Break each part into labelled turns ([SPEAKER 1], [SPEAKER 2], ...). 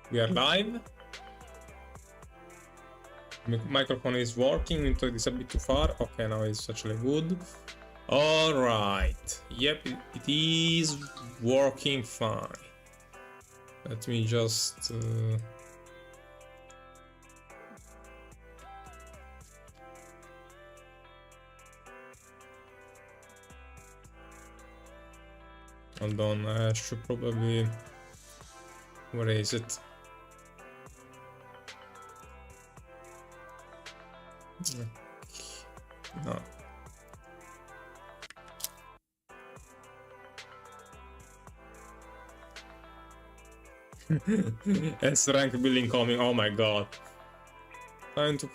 [SPEAKER 1] We are live. Microphone is working. It is a bit too far. Okay, now it's actually good. All right. Yep, it is working fine. Let me just. Hold on, I should probably. Where is it? No. S rank building coming. Oh my god. Time to.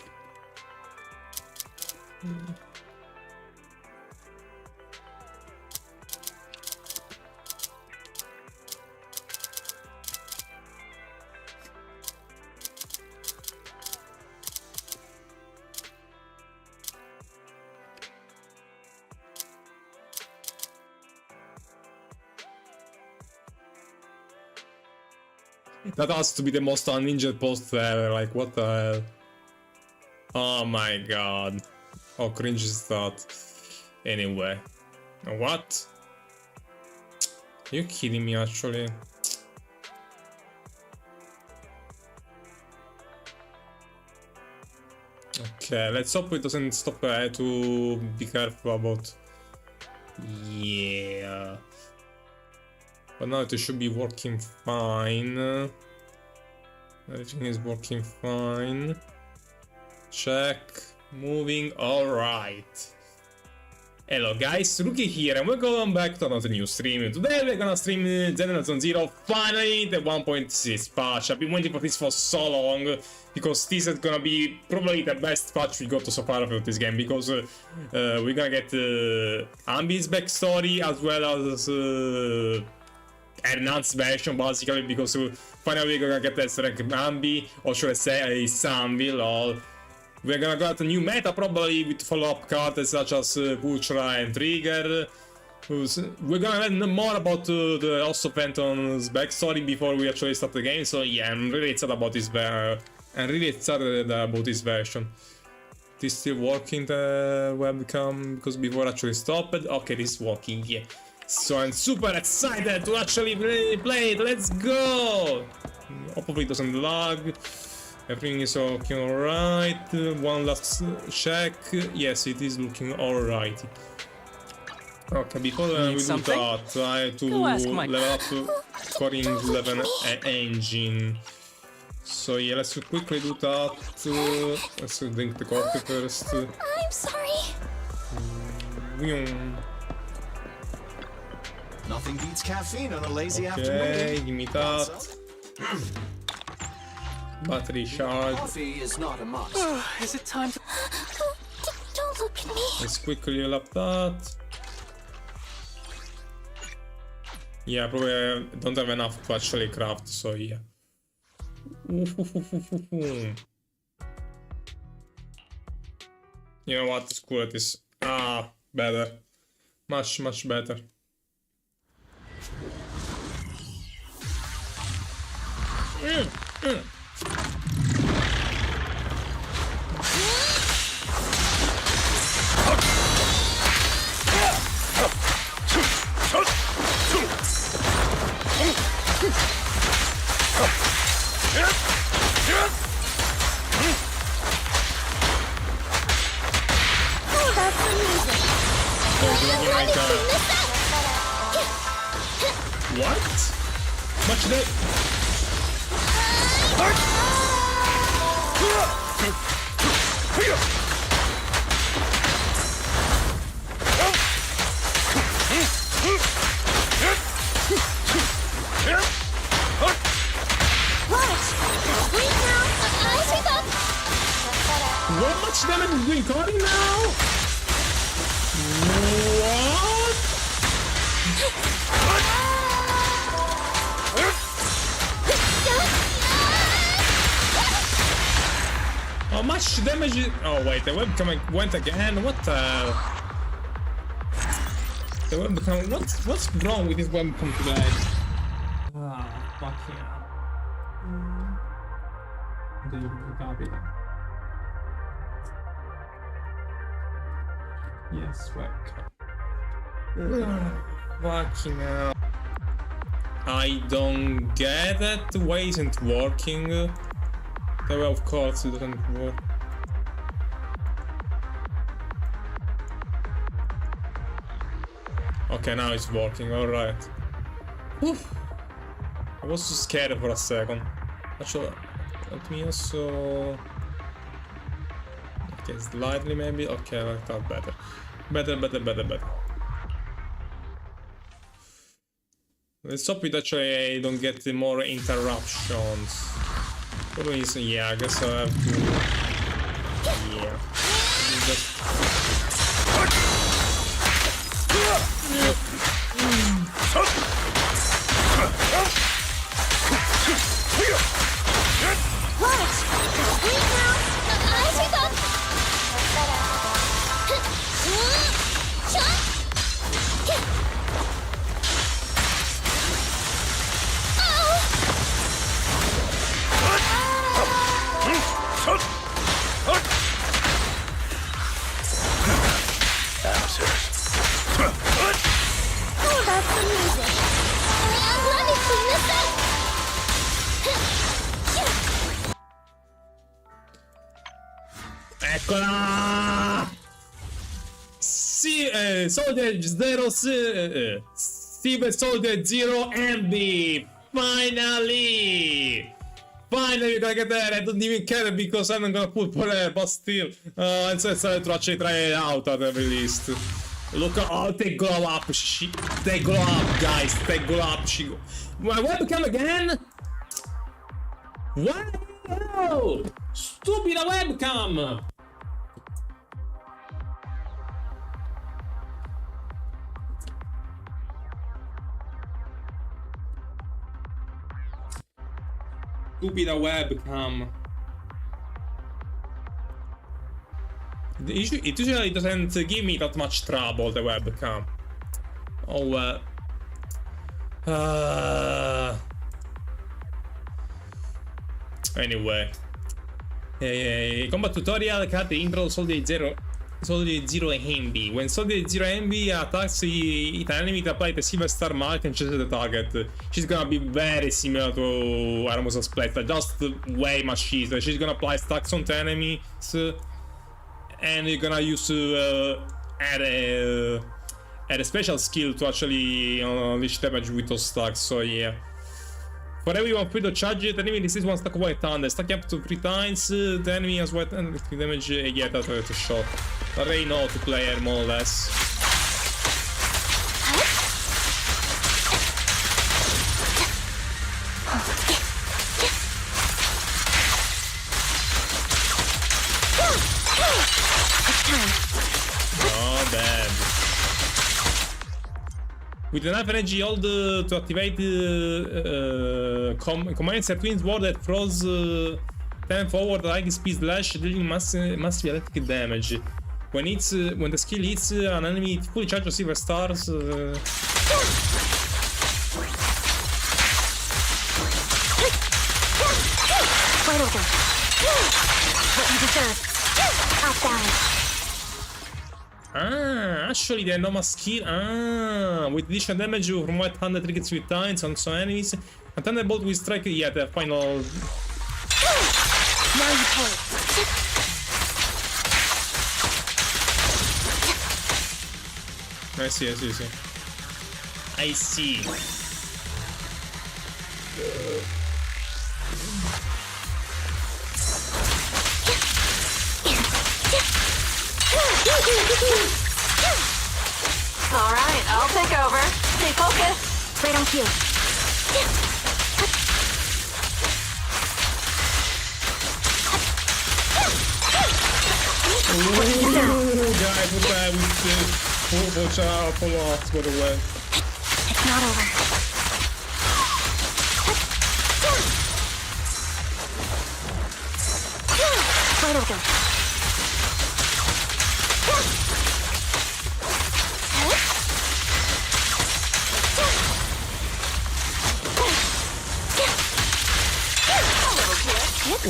[SPEAKER 1] That has to be the most uninjured post ever, like what the hell? Oh my god. How cringe is that? Anyway. What? Are you kidding me actually? Okay, let's hope it doesn't stop to be careful about... Yeah. But now it should be working fine. Everything is working fine. Check. Moving. Alright. Hello guys, Rookie here and welcome back to another new stream. Today we're gonna stream Zenless Zone 0, finally the 1.6 patch. I've been waiting for this for so long because this is gonna be probably the best patch we got so far for this game, because we're gonna get Ambi's backstory as well as enhanced version basically, because finally we're gonna get this rank Ambi, or should I say Sambi, lol. We're gonna get a new meta probably with follow-up cards such as Butchra and Trigger. We're gonna learn more about the House of Phantom's backstory before we actually start the game, so yeah, I'm really excited about this version. It is still working, the webcam, because before actually stopped. Okay, this is working, yeah. So I'm super excited to actually play it. Let's go! Hopefully it doesn't lag. Everything is looking alright. One last check. Yes, it is looking alright. Okay, before we do that, I have to level up scoring 11 engine. So yeah, let's quickly do that. Let's drink the coffee first.
[SPEAKER 2] I'm sorry.
[SPEAKER 3] Nothing beats caffeine on a lazy
[SPEAKER 1] Okay,
[SPEAKER 3] afternoon.
[SPEAKER 1] give me that. Battery charge.
[SPEAKER 3] Coffee is not a must.
[SPEAKER 4] Is it time to...
[SPEAKER 2] Don't look at me.
[SPEAKER 1] Let's quickly level up that. Yeah, probably I don't have enough to actually craft, so yeah. You know what? Screw it is. Better. Much better. What? Much that. What much damage is doing Cody now? What? How much damage is... Oh wait, the webcam went again? What the... The webcam... What's wrong with this webcam today? Ah, fuck yeah. Capita. Yes, webcam. Fucking hell. I don't get it. Why isn't working? Well, of course it doesn't work. Okay, now it's working, alright. I was so scared for a second. Actually, let me also... Okay, slightly maybe. Okay, like that better. Better. Let's hope it actually I don't get more interruptions. For reason, yeah, I guess I have to... Yeah. Just... Eccola! Sì, Soldier 0, Steve Soldier 0 MB! Finally! Finally, we're gonna get there. I don't even care because I'm not gonna put whatever, but still. It's to actually try it out at the very least. Look, oh, they glow up. They glow up, guys. They glow up. My webcam again? What? Oh, stupid webcam! Stupida webcam. It usually doesn't give me that much trouble, the webcam. Oh well. Anyway. Combat tutorial cut the intro Soldier 0 MB. When Soldier 0 MB attacks the enemy to apply the silver star mark and chooses the target. She's gonna be very similar to Aramusa Spletta, just way much easier. She's gonna apply stacks on the enemies, and you're gonna use add a special skill to actually unleash damage with those stacks. So yeah. For everyone free to charge it, the enemy receives one stack of white thunder. Stacking up to 3 times, the enemy has white thunder with damage. Yeah, that's a shot. I already know how to play her more or less. Not bad. With enough energy hold to activate command set twins ward that throws 10 forward like speed slash, dealing massive electric damage. When the skill hits an enemy fully charged with silver stars.
[SPEAKER 2] Final go. What you deserve. Top down.
[SPEAKER 1] Actually the normal skill. With additional damage from white thunder triggers 3 times on some enemies. A thunderbolt will strike, yeah, the final.
[SPEAKER 2] Now you pay.
[SPEAKER 1] I see. I see.
[SPEAKER 4] Alright, I'll take over. Stay focused.
[SPEAKER 2] Right on cue.
[SPEAKER 1] Guys, what the hell with follow-ups, by the way.
[SPEAKER 2] It's not over. Final go.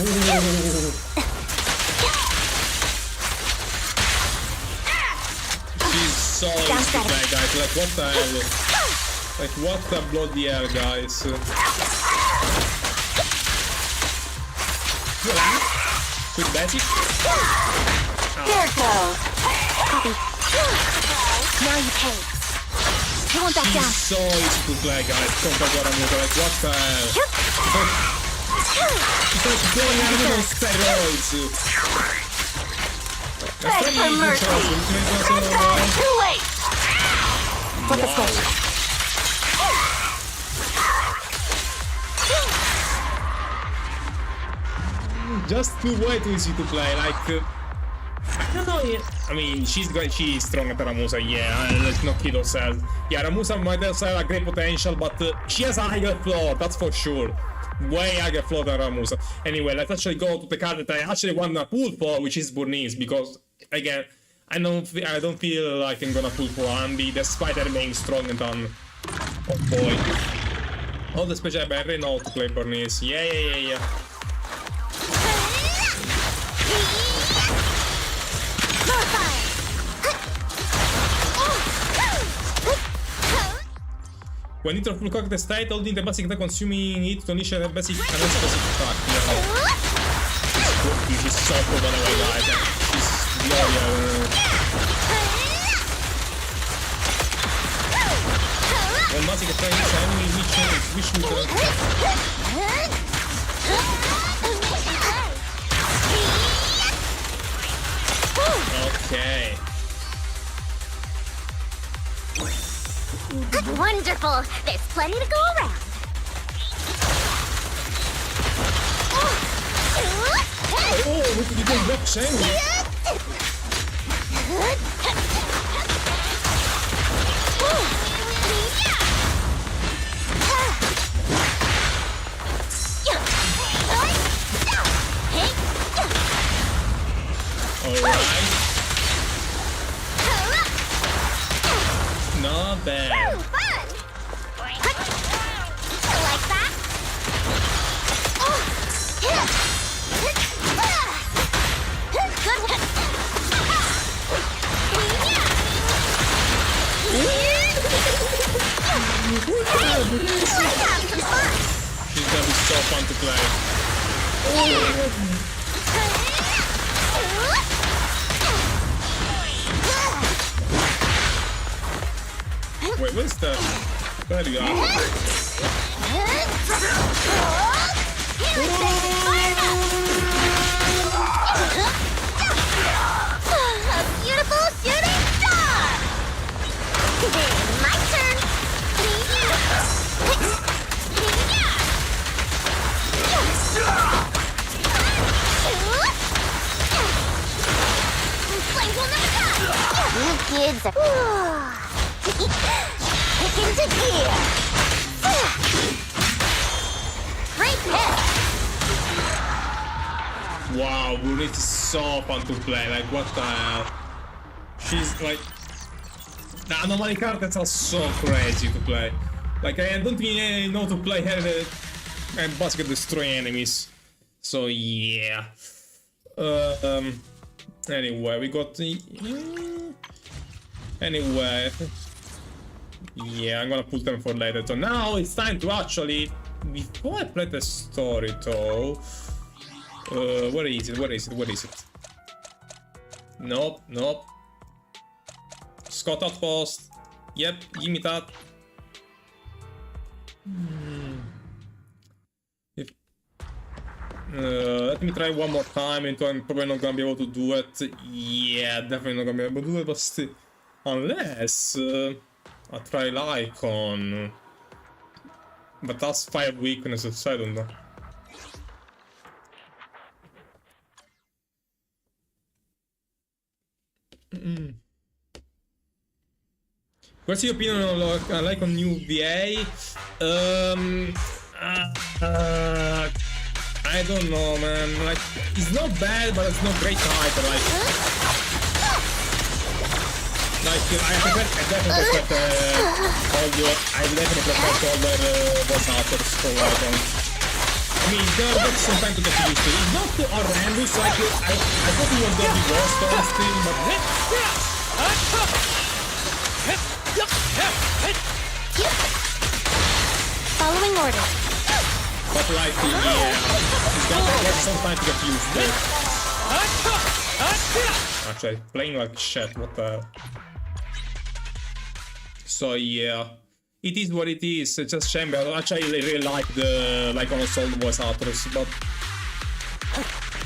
[SPEAKER 1] She's so easy to play, guys. Like, what the hell? Like, what the bloody hell, guys? Quick basic.
[SPEAKER 4] There it goes.
[SPEAKER 2] Copy. Now you pay. I won't back down.
[SPEAKER 1] She's so easy to play, guys. Compared to Aramusa. Like, what the hell? It's like going out on steroids.
[SPEAKER 4] Beg for mercy. Too late.
[SPEAKER 2] Flip the switch.
[SPEAKER 1] Just way too easy to play. Like, I don't know. I mean, she's stronger than Ramusa. Yeah, let's not kid ourselves. Yeah, Ramusa might also have a great potential, but she has a higher floor. That's for sure. Way higher floor than Ramusa. Anyway, let's actually go to the card that I actually want to pull for, which is Burnice, because again, I don't feel like I'm gonna pull for Ambi, despite her being stronger than oh boy. All the special, I already know how to play Burnice. Yeah. When it full cocked state, holding the basic attack, consuming it to initiate a basic attack. Yeah. She's so cool, by the way, guys. She's glorious. When basic attack is enemy, which okay.
[SPEAKER 2] Wonderful. There's plenty to go around.
[SPEAKER 1] Oh, look at you doing that chain. Alright. Not bad.
[SPEAKER 2] Ooh, fun! Like that?
[SPEAKER 1] She's gonna be so fun to play. Wait, what's that? There you are.
[SPEAKER 2] A beautiful shooting star! My turn! Flames will never die! You kids are... Kick into gear! Great hit!
[SPEAKER 1] Wow, Burnice is so fun to play. Like, what the hell? She's like... The anomaly cards are so crazy to play. Like, I don't even know to play her and basket destroy enemies. So, yeah. Anyway, we got the... Anyway... Yeah, I'm gonna put them for later. So now it's time to actually... Before I play the story though... where is it? Nope. Scott outpost. Yep, give me that. Let me try one more time, and I'm probably not gonna be able to do it. Yeah, definitely not gonna be able to do it, but still... Unless... I try Lycon. But that's 5 weaknesses, so I don't know. What's your opinion on Lycon new VA? I don't know, man. Like, it's not bad, but it's not great either. Like, I definitely prefer all the voice actors for Lycon. I mean, there's some time to get used to it. It's not horrendous, like, I thought it was gonna be worse, honestly, but...
[SPEAKER 2] Following orders.
[SPEAKER 1] But like, yeah, it's gonna take some time to get used to it. Actually, playing like shit, what the hell. So yeah, it is what it is. It's just shame. Actually, I really like the on Assault voice actors, but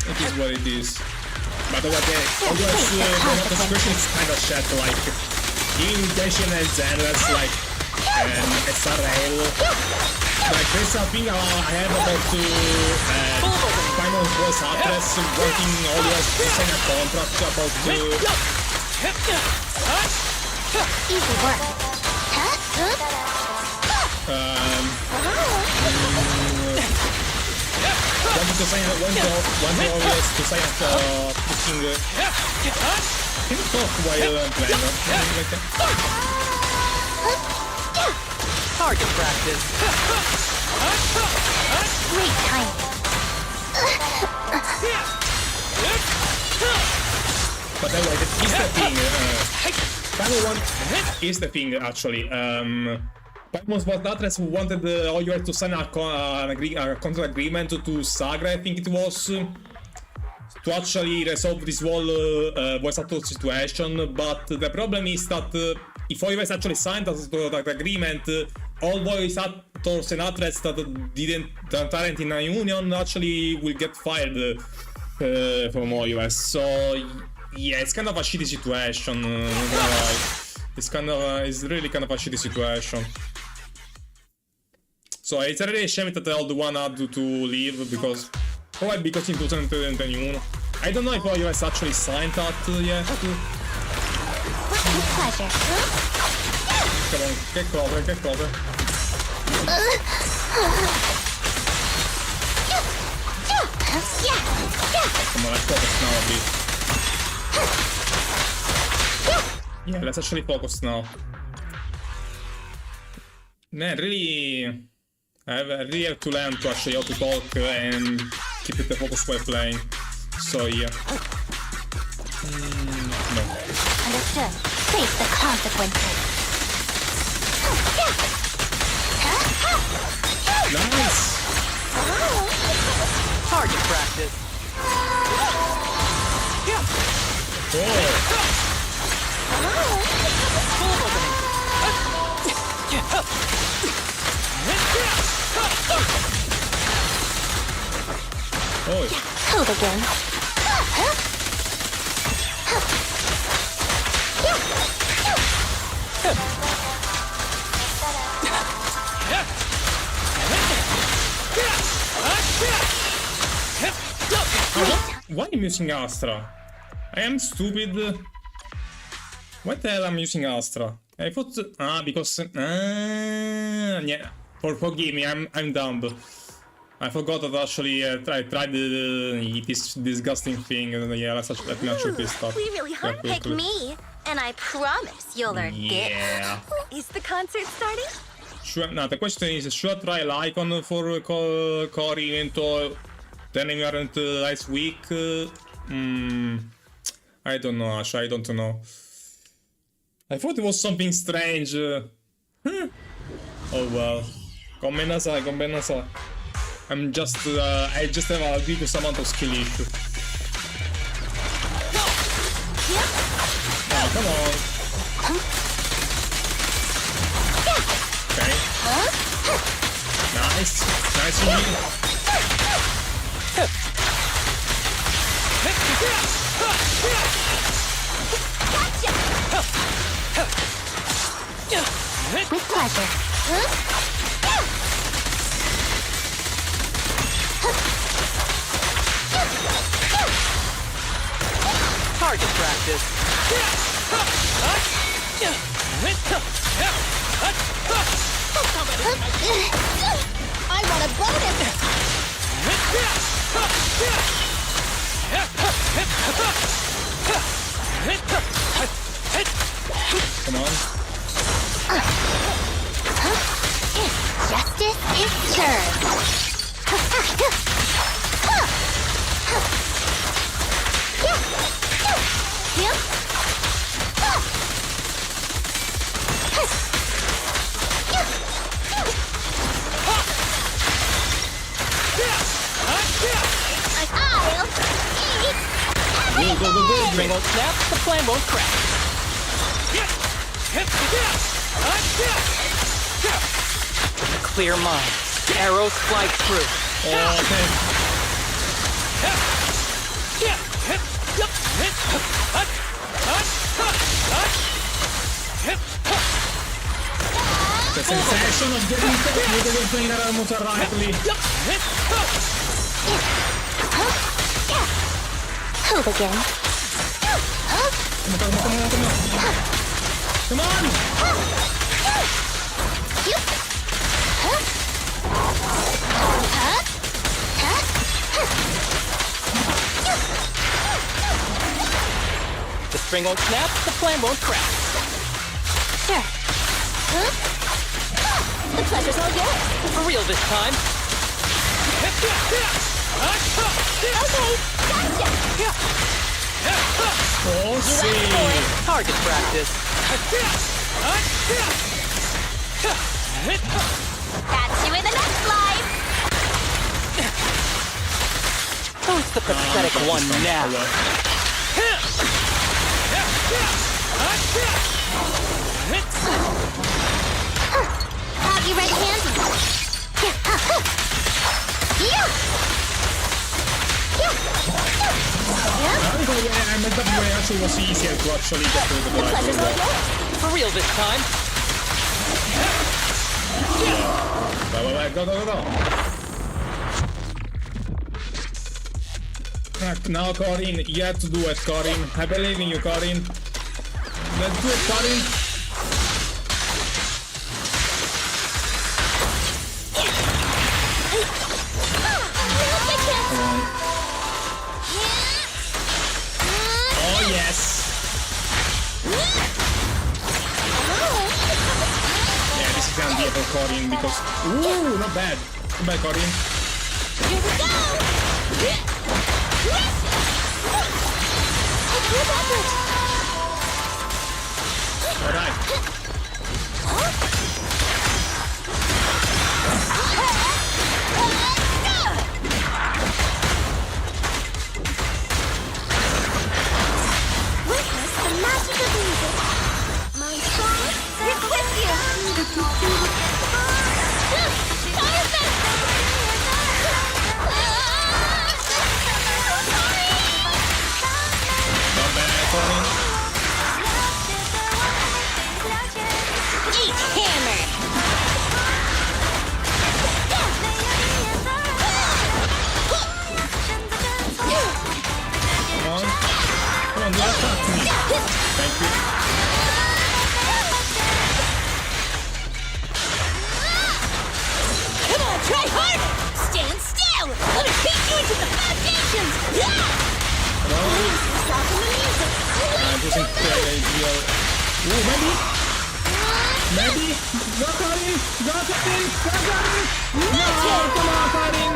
[SPEAKER 1] it is what it is. But okay, although the description is kind of shit, like imitation and Zenless, like and SRL. Like there's something I have about to final voice actress working always to sign a contract about to
[SPEAKER 2] Easy work.
[SPEAKER 1] wanted to sign always to sign a freaking can you talk while playing like that?
[SPEAKER 5] Hard to practice.
[SPEAKER 2] Great timing.
[SPEAKER 1] But anyway, is the thing. Final one is the thing actually. Paimon was the actress who wanted Oliver to sign a contract agreement to Sagra, I think it was, to actually resolve this whole voice actor situation. But the problem is that if Oliver actually signed that agreement, all voice actors and actresses that aren't in a union actually will get fired from Oliver. So yeah, it's kind of a shitty situation. It's really kind of a shitty situation. So it's really a shame that all the one had to leave because, probably because in 2021. I don't know if iOS actually signed that yet.
[SPEAKER 2] With pleasure.
[SPEAKER 1] Come on, get closer, get closer. Come on, let's focus now a bit. Yeah, let's actually focus now. Man, really... I really have to learn to actually how to talk and keep it the focus while playing. So yeah. No.
[SPEAKER 2] Understood. Face the consequences.
[SPEAKER 1] Nice!
[SPEAKER 5] Hard to practice.
[SPEAKER 1] Oh.
[SPEAKER 2] Hold again.
[SPEAKER 1] Why am I using Astra? I am stupid. Why the hell am I using Astra? I thought because yeah. Forgive me, I'm dumb. I forgot that actually I tried this disgusting thing. Yeah, let me actually stop.
[SPEAKER 4] We really handpicked me, and I promise you'll learn it.
[SPEAKER 1] Yeah.
[SPEAKER 4] Is the concert starting?
[SPEAKER 1] Sure. Now the question is, should I try Lycon for core event or then we aren't last week? I don't know. Actually, I don't know. I thought it was something strange. Oh well. Come nasai. I just have a ridiculous amount of skill issue. Oh, come on. Okay. Nice. Nice for me.
[SPEAKER 2] With pleasure.
[SPEAKER 5] Hard to practice.
[SPEAKER 2] I want a bonus.
[SPEAKER 1] Come on.
[SPEAKER 2] Justice is served. I'll eat
[SPEAKER 1] Go, go, go, go.
[SPEAKER 5] String won't snap, the flame won't crack. Clear mind. Arrows fly through.
[SPEAKER 1] Okay. The sensation of getting hit with the finger motor rightly.
[SPEAKER 2] Hold again.
[SPEAKER 1] Come on!
[SPEAKER 5] The string won't snap, the flame won't crack.
[SPEAKER 2] Sure. The pleasure's all yours.
[SPEAKER 5] For real this time.
[SPEAKER 2] Okay, gotcha.
[SPEAKER 1] Oh,
[SPEAKER 2] You
[SPEAKER 1] see.
[SPEAKER 2] asked for it.
[SPEAKER 5] Target practice.
[SPEAKER 2] Catch you in the next life.
[SPEAKER 5] Who's the pathetic one now?
[SPEAKER 2] Have you red-handed?
[SPEAKER 1] I meant that way actually was easier to actually get through the
[SPEAKER 2] The pleasure's all
[SPEAKER 1] blind.
[SPEAKER 2] yours.
[SPEAKER 5] For real this time.
[SPEAKER 1] Go, go, go, go. Now, Corin, you have to do it, Corin. I believe in you, Corin. Let's do it, Corin. Come on. Oh, yes. Yeah, this is gonna be for Corin because... Ooh, not bad. Not bad, Corin.
[SPEAKER 2] Here we go!
[SPEAKER 1] Alright.
[SPEAKER 2] Witness the magic of music. My song is with you.
[SPEAKER 1] Not bad, Corin.
[SPEAKER 2] Eat hammer.
[SPEAKER 1] Come on. Come on, do that back to me. Thank you.
[SPEAKER 2] Come on, try harder! Stand still! Let me beat you into the foundations! Yeah!
[SPEAKER 1] Come on.
[SPEAKER 2] Stop in the music!
[SPEAKER 1] This isn't the ideal. Ooh, maybe? Maybe? Go, Corin! Go, Corin! Go, Corin! No! Come on, Corin!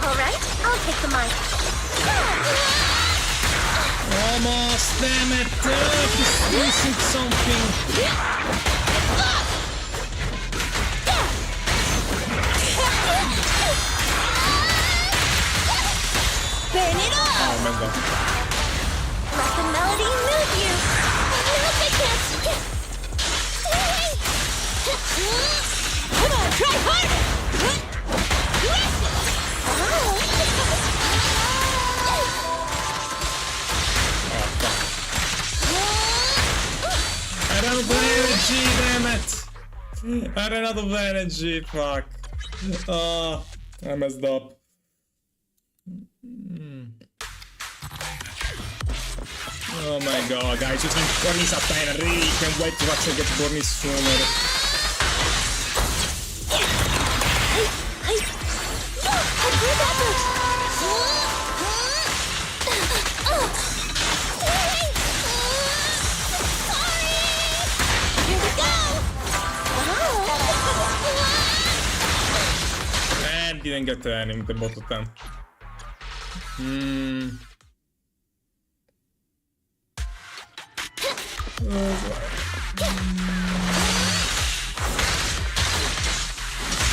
[SPEAKER 2] Alright, I'll take the mic.
[SPEAKER 1] Almost, damn it! He's missing something.
[SPEAKER 2] Burn it up!
[SPEAKER 1] Oh my god.
[SPEAKER 2] Let the melody move you! Nope, I can't! Come on, try harder!
[SPEAKER 1] I ran out of energy, damn it! I ran out of energy, fuck. Oh, I messed up. Oh my god, guys, using Corny's up and I really can't wait to actually get Corny sooner. And didn't get any the both of them.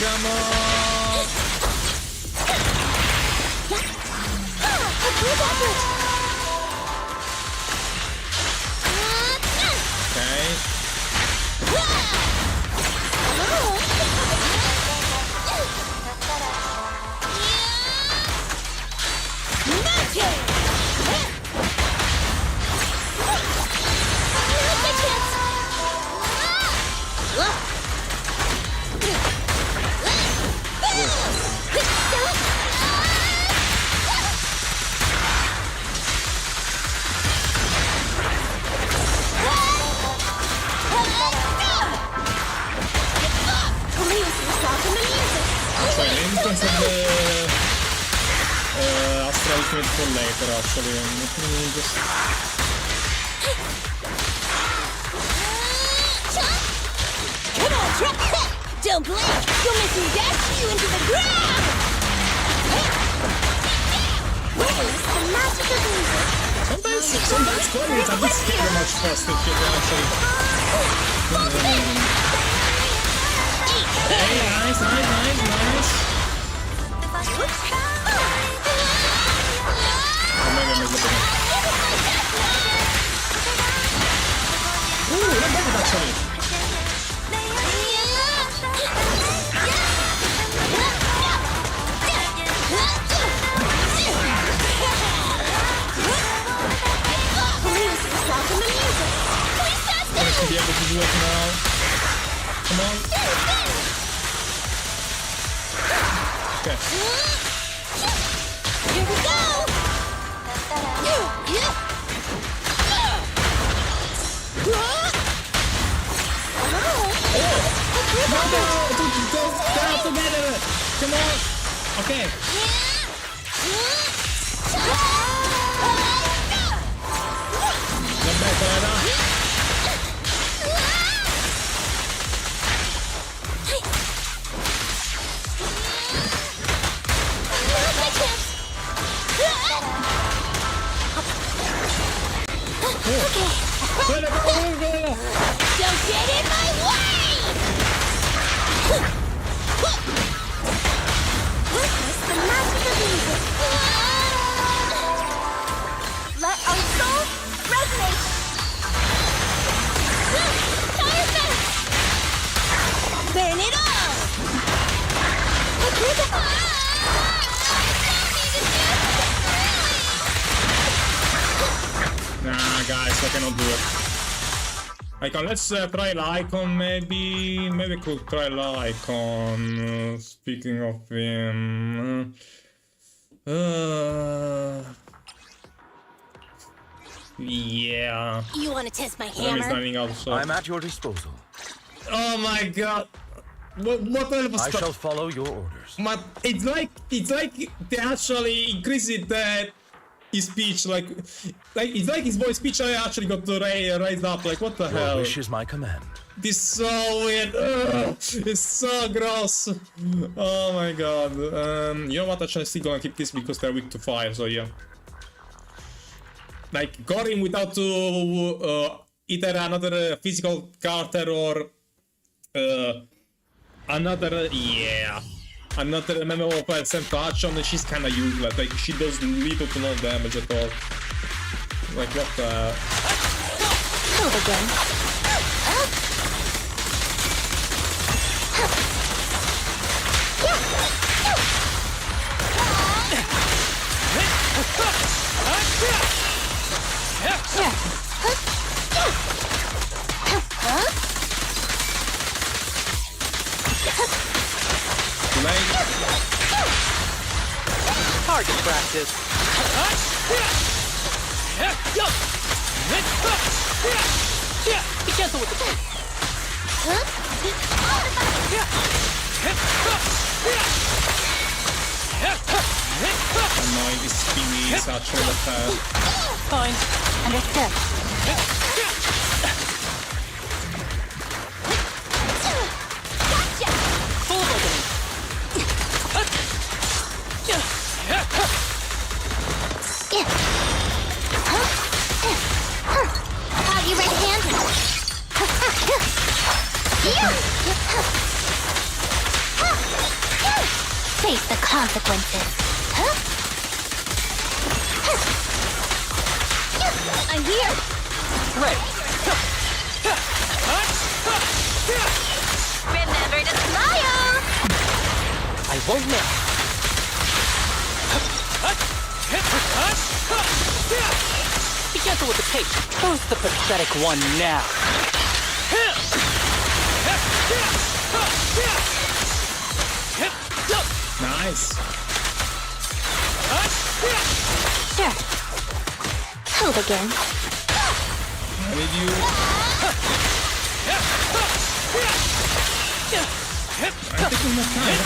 [SPEAKER 1] Come on! Ultimate for later, actually. Let me just...
[SPEAKER 2] Come on, Trap! Don't blink! You'll make me dash you into the ground! Witness the magic of music!
[SPEAKER 1] Sometimes playing it a bit scary much faster shit, actually. Hey, nice. Ooh, not bad actually. I should be able to do it now. Come on. Okay.
[SPEAKER 2] Here we go!
[SPEAKER 1] Go together! Come on! Okay. Not bad, Parada.
[SPEAKER 2] Don't get in my way! Witness the magic of music. Let our souls resonate. Fire fence! Burn it all!
[SPEAKER 1] Nah, guys, I cannot do it. Icon, let's try Lycon, maybe. Maybe we could try Lycon. Speaking of him. Yeah.
[SPEAKER 2] You want to test my
[SPEAKER 1] Time is
[SPEAKER 2] hammer?
[SPEAKER 1] running out, so.
[SPEAKER 3] I'm at your disposal.
[SPEAKER 1] Oh my god. What kind of
[SPEAKER 3] I
[SPEAKER 1] stuff?
[SPEAKER 3] shall follow your orders.
[SPEAKER 1] It's like they actually increased his speech, like it's like his voice pitch actually got raised up. Like what the
[SPEAKER 3] Your
[SPEAKER 1] hell?
[SPEAKER 3] wish is my command.
[SPEAKER 1] This is so weird. Ugh, it's so gross. Oh my god. You know what? Actually, I'm still gonna keep this because they're weak to fire. So yeah. Like got him without to either another physical Carter or another another MMO person touch on. She's kind of useless. Like she does little to no damage at all. Like what the?
[SPEAKER 2] Move again.
[SPEAKER 5] Target practice. Be gentle with the ball.
[SPEAKER 1] Annoying this spinny is actually the fair.
[SPEAKER 5] Fine.
[SPEAKER 2] Understood.
[SPEAKER 5] Full of opening.
[SPEAKER 2] Face the consequences. I'm here.
[SPEAKER 5] Ready.
[SPEAKER 2] Remember to smile.
[SPEAKER 5] I won't miss. Be gentle with the pace. Who's the pathetic one now?
[SPEAKER 1] Nice.
[SPEAKER 2] Sure. Hold again.
[SPEAKER 1] I need you. I'm taking my time.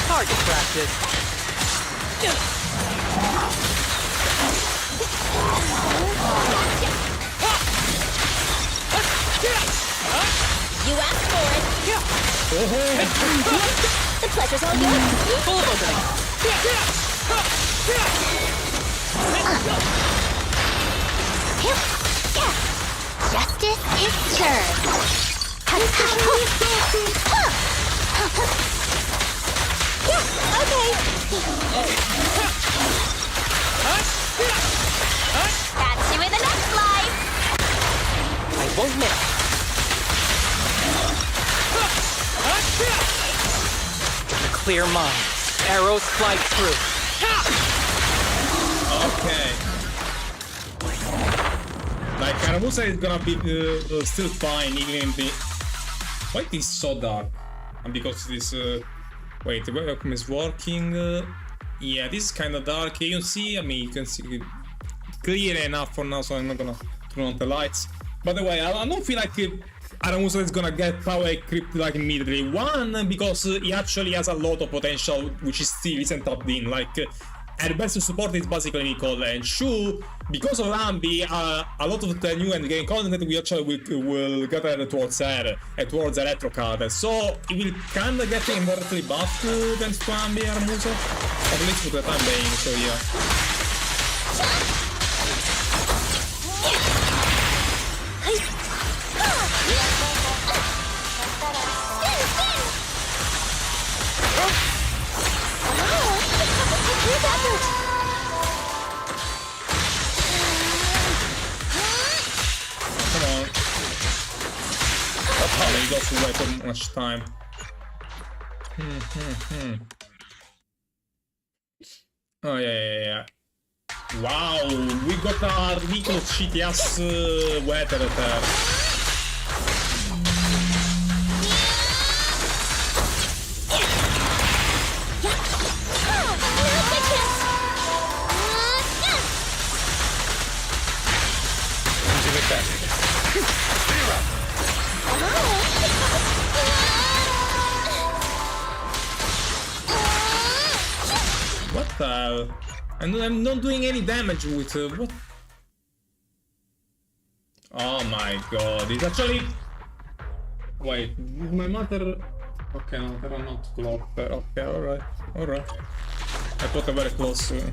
[SPEAKER 5] Target practice.
[SPEAKER 2] You asked for it. The pleasure's all yours.
[SPEAKER 5] Full of opening.
[SPEAKER 2] Justice is served. Okay. Catch you in the next life.
[SPEAKER 5] I won't miss. With a clear mind, arrows fly through.
[SPEAKER 1] Okay. Like Aramusa is gonna be still fine even in the. Why it is so dark? And because this. Wait, the webcam is working. Yeah, this is kind of dark. You can see. I mean, you can see it clear enough for now, so I'm not gonna turn on the lights. By the way, I don't feel like Aramusa is gonna get power creep like immediately. One, because he actually has a lot of potential, which is still isn't tapped in. Like. And best support is basically Nicole, and two, because of Lambi, a lot of the new endgame content we actually will gather towards her and towards Electro card, so it will kinda get inversely buffed thanks to Lambi Aramusa, at least for the time being, so yeah. Come on. Oh, you got to wait for much time. Oh, yeah. Wow, we got our little shitty ass weather there. What the hell? I'm not doing any damage with what? Oh my god, it's actually. Wait, is my mother. Okay, no, they're not close. Okay, alright. I put it very close. Okay.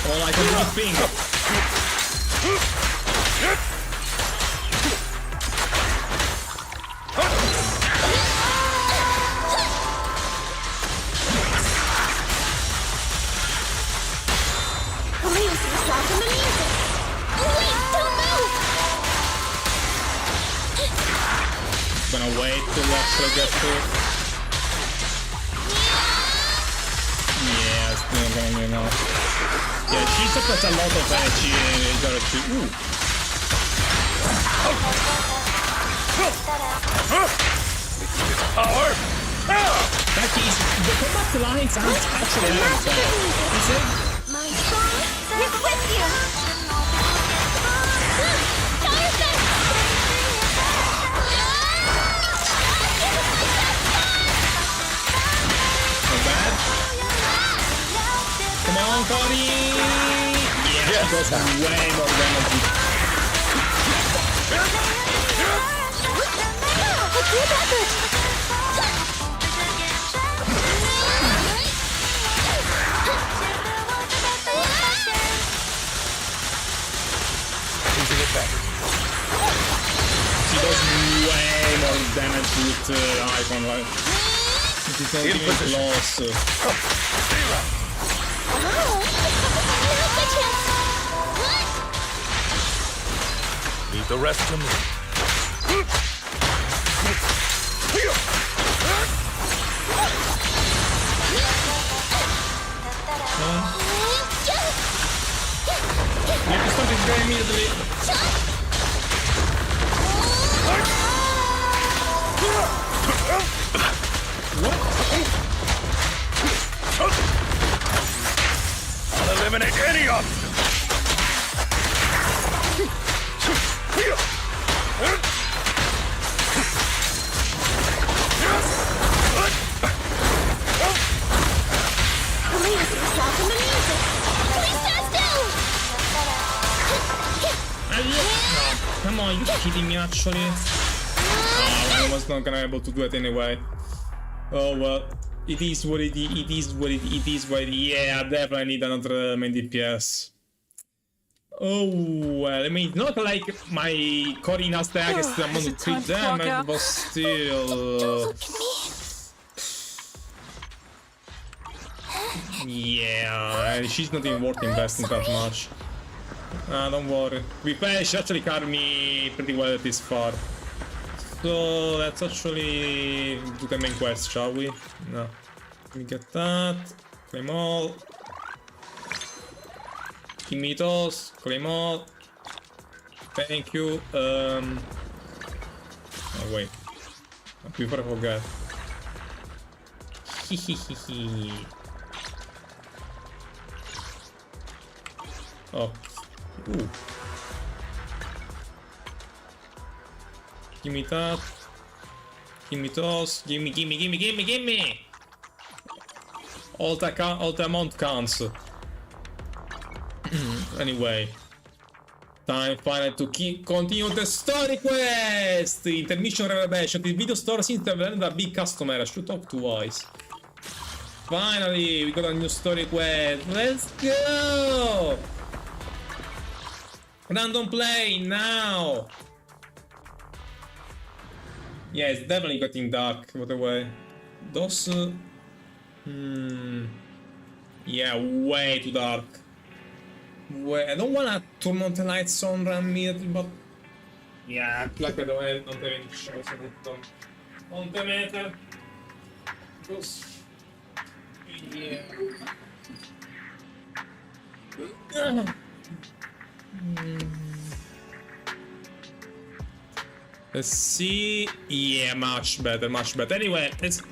[SPEAKER 1] Well, I can do a thing.
[SPEAKER 2] Please stop the music. Wait, don't move.
[SPEAKER 1] Gonna wait till actually get to it. Yeah, it's still going enough. Yeah, she supplies a lot of energy in order to. Ooh. That is the combat lines aren't actually like bad. Is it?
[SPEAKER 2] My strong
[SPEAKER 1] Yeah, she does way more damage.
[SPEAKER 3] Using it back.
[SPEAKER 1] She does way more damage with Icon, like. She's not even close.
[SPEAKER 3] Leave the rest to me.
[SPEAKER 1] You have to stop this guy immediately.
[SPEAKER 3] I'll eliminate any obstacle.
[SPEAKER 2] Please stop in the music. Please stand still.
[SPEAKER 1] No, come on, you kidding me actually? Oh, I was not gonna be able to do it anyway. Oh well, it is what it is, it is what it is what it is. Yeah, I definitely need another main DPS. Oh well, I mean, not like my Corina stack is I'm
[SPEAKER 4] Is
[SPEAKER 1] on
[SPEAKER 4] it time
[SPEAKER 1] 3
[SPEAKER 4] to clock
[SPEAKER 1] damage,
[SPEAKER 4] out?
[SPEAKER 1] but still. Yeah, she's not even worth investing that much. Don't worry. We play, she actually carried me pretty well this far. So let's actually do the main quest, shall we? No. Let me get that. Claim all. Give me those. Claim all. Thank you. Oh wait. Before I forget. Hehehehe. Oh. Ooh. Give me that. Give me those. Give me. All the amount counts. Anyway. Time finally to continue the story quest! Intermission revelation. The video store seems to have landed a big customer. I should talk to Wise. Finally, we got a new story quest. Let's go! Random play now! Yeah, it's definitely getting dark, by the way. Those... Yeah, way too dark. I don't wanna turn on the lights on immediately, but... Yeah, like I don't have any choice on the matter. Because... Yeah... Let's see. Yeah, much better. Anyway, let's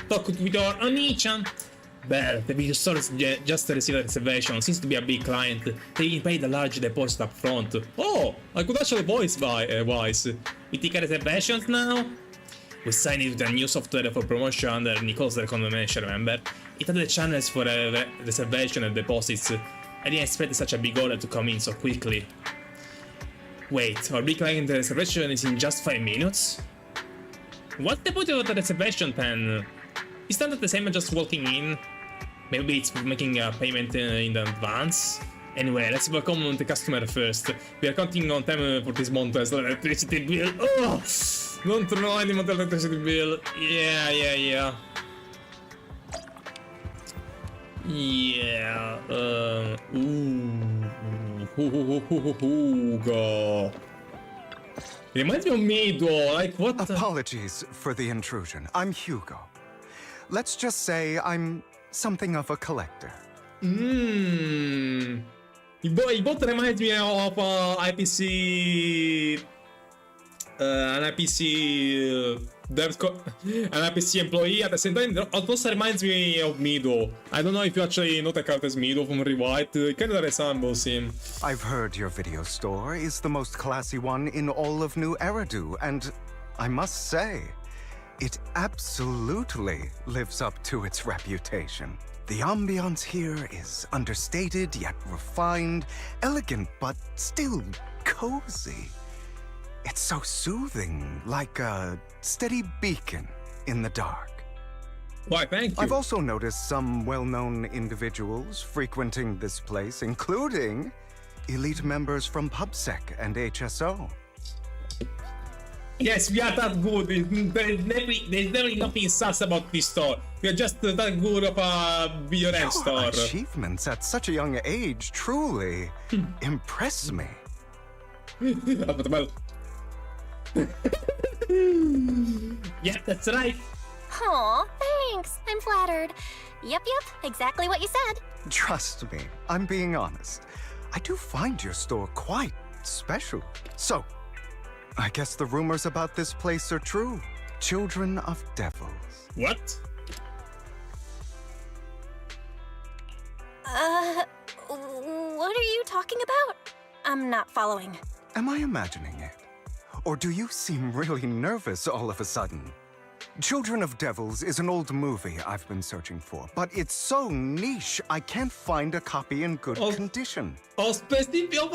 [SPEAKER 1] talk with our Onichan. Well, the video store just received a reservation. Seems to be a big client. They paid a large deposit up front. Oh, I could actually voice Wise. We take reservations now? We signed it with a new software for promotion under Nicole's recommendation, remember? It had the channels for reservation and deposits. I didn't expect such a big order to come in so quickly. Wait, our big client reservation is in just 5 minutes? What's the point of the reservation then? Isn't that the same as just walking in? Maybe it's making a payment in advance? Anyway, let's welcome the customer first. We are counting on time for this month's electricity bill. Oh! Don't know any more electricity bill. Yeah. Yeah, Hugo. It reminds me of me, though. Like, what the...
[SPEAKER 6] Apologies for the intrusion. I'm Hugo. Let's just say I'm something of a collector.
[SPEAKER 1] He both reminds me of IPC... an IPC employee at the same time. It also reminds me of Mido. I don't know if you actually know the character as Mido from Rewrite. It kind of resembles him.
[SPEAKER 6] I've heard your video store is the most classy one in all of New Eridu, and I must say, it absolutely lives up to its reputation. The ambiance here is understated yet refined, elegant but still cozy. It's so soothing, like a steady beacon in the dark.
[SPEAKER 1] Why, thank you.
[SPEAKER 6] I've also noticed some well-known individuals frequenting this place, including elite members from PubSec and HSO.
[SPEAKER 1] Yes, we are that good. There's never nothing sus about this store. We are just that good of a video game
[SPEAKER 6] Your
[SPEAKER 1] store.
[SPEAKER 6] achievements at such a young age truly impress me.
[SPEAKER 1] Well. Yeah, that's right.
[SPEAKER 2] Aw, thanks. I'm flattered. Yep, exactly what you said.
[SPEAKER 6] Trust me, I'm being honest. I do find your store quite special. So, I guess the rumors about this place are true. Children of devils.
[SPEAKER 1] What?
[SPEAKER 2] What are you talking about? I'm not following.
[SPEAKER 6] Am I imagining it? Or do you seem really nervous all of a sudden? Children of Devils is an old movie I've been searching for, but it's so niche I can't find a copy in good condition.
[SPEAKER 1] How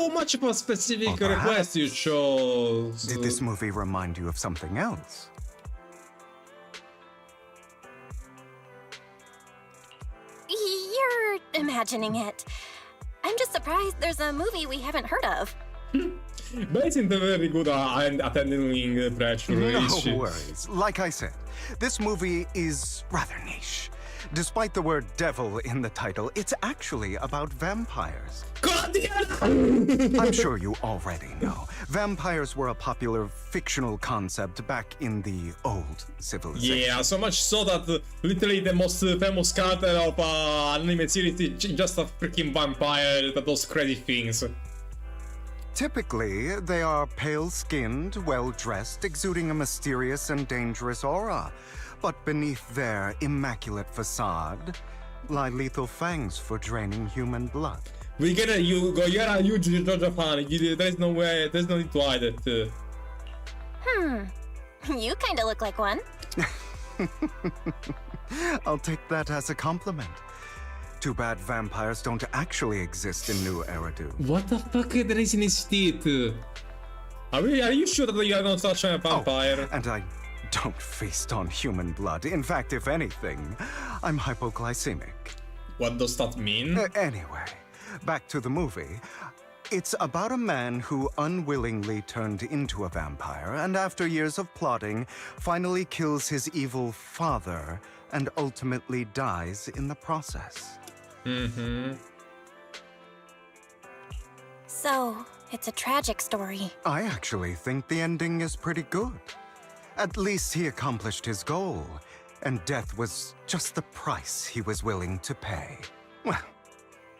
[SPEAKER 1] much of a specific
[SPEAKER 6] Oh, perhaps.
[SPEAKER 1] request you chose?
[SPEAKER 6] Did this movie remind you of something else?
[SPEAKER 2] You're imagining it. I'm just surprised there's a movie we haven't heard of.
[SPEAKER 1] But isn't very good at handling pressure.
[SPEAKER 6] No worries. Like I said, this movie is rather niche. Despite the word devil in the title, it's actually about vampires. I'm sure you already know. Vampires were a popular fictional concept back in the old civilization.
[SPEAKER 1] Yeah, so much so that literally the most famous character of anime series is just a freaking vampire that does crazy things.
[SPEAKER 6] Typically, they are pale-skinned, well-dressed, exuding a mysterious and dangerous aura. But beneath their immaculate facade lie lethal fangs for draining human blood.
[SPEAKER 1] We get it, you're a huge JoJo fan. There's no way, there's no need to hide it.
[SPEAKER 2] You kinda look like one.
[SPEAKER 6] I'll take that as a compliment. Too bad vampires don't actually exist in New Eridu.
[SPEAKER 1] What the fuck there is in his teeth? Are you sure that you are not such a vampire?
[SPEAKER 6] And I don't feast on human blood. In fact, if anything, I'm hypoglycemic.
[SPEAKER 1] What does that mean?
[SPEAKER 6] Anyway, back to the movie. It's about a man who unwillingly turned into a vampire and after years of plotting, finally kills his evil father and ultimately dies in the process.
[SPEAKER 2] So, it's a tragic story.
[SPEAKER 6] I actually think the ending is pretty good. At least he accomplished his goal, and death was just the price he was willing to pay. Well,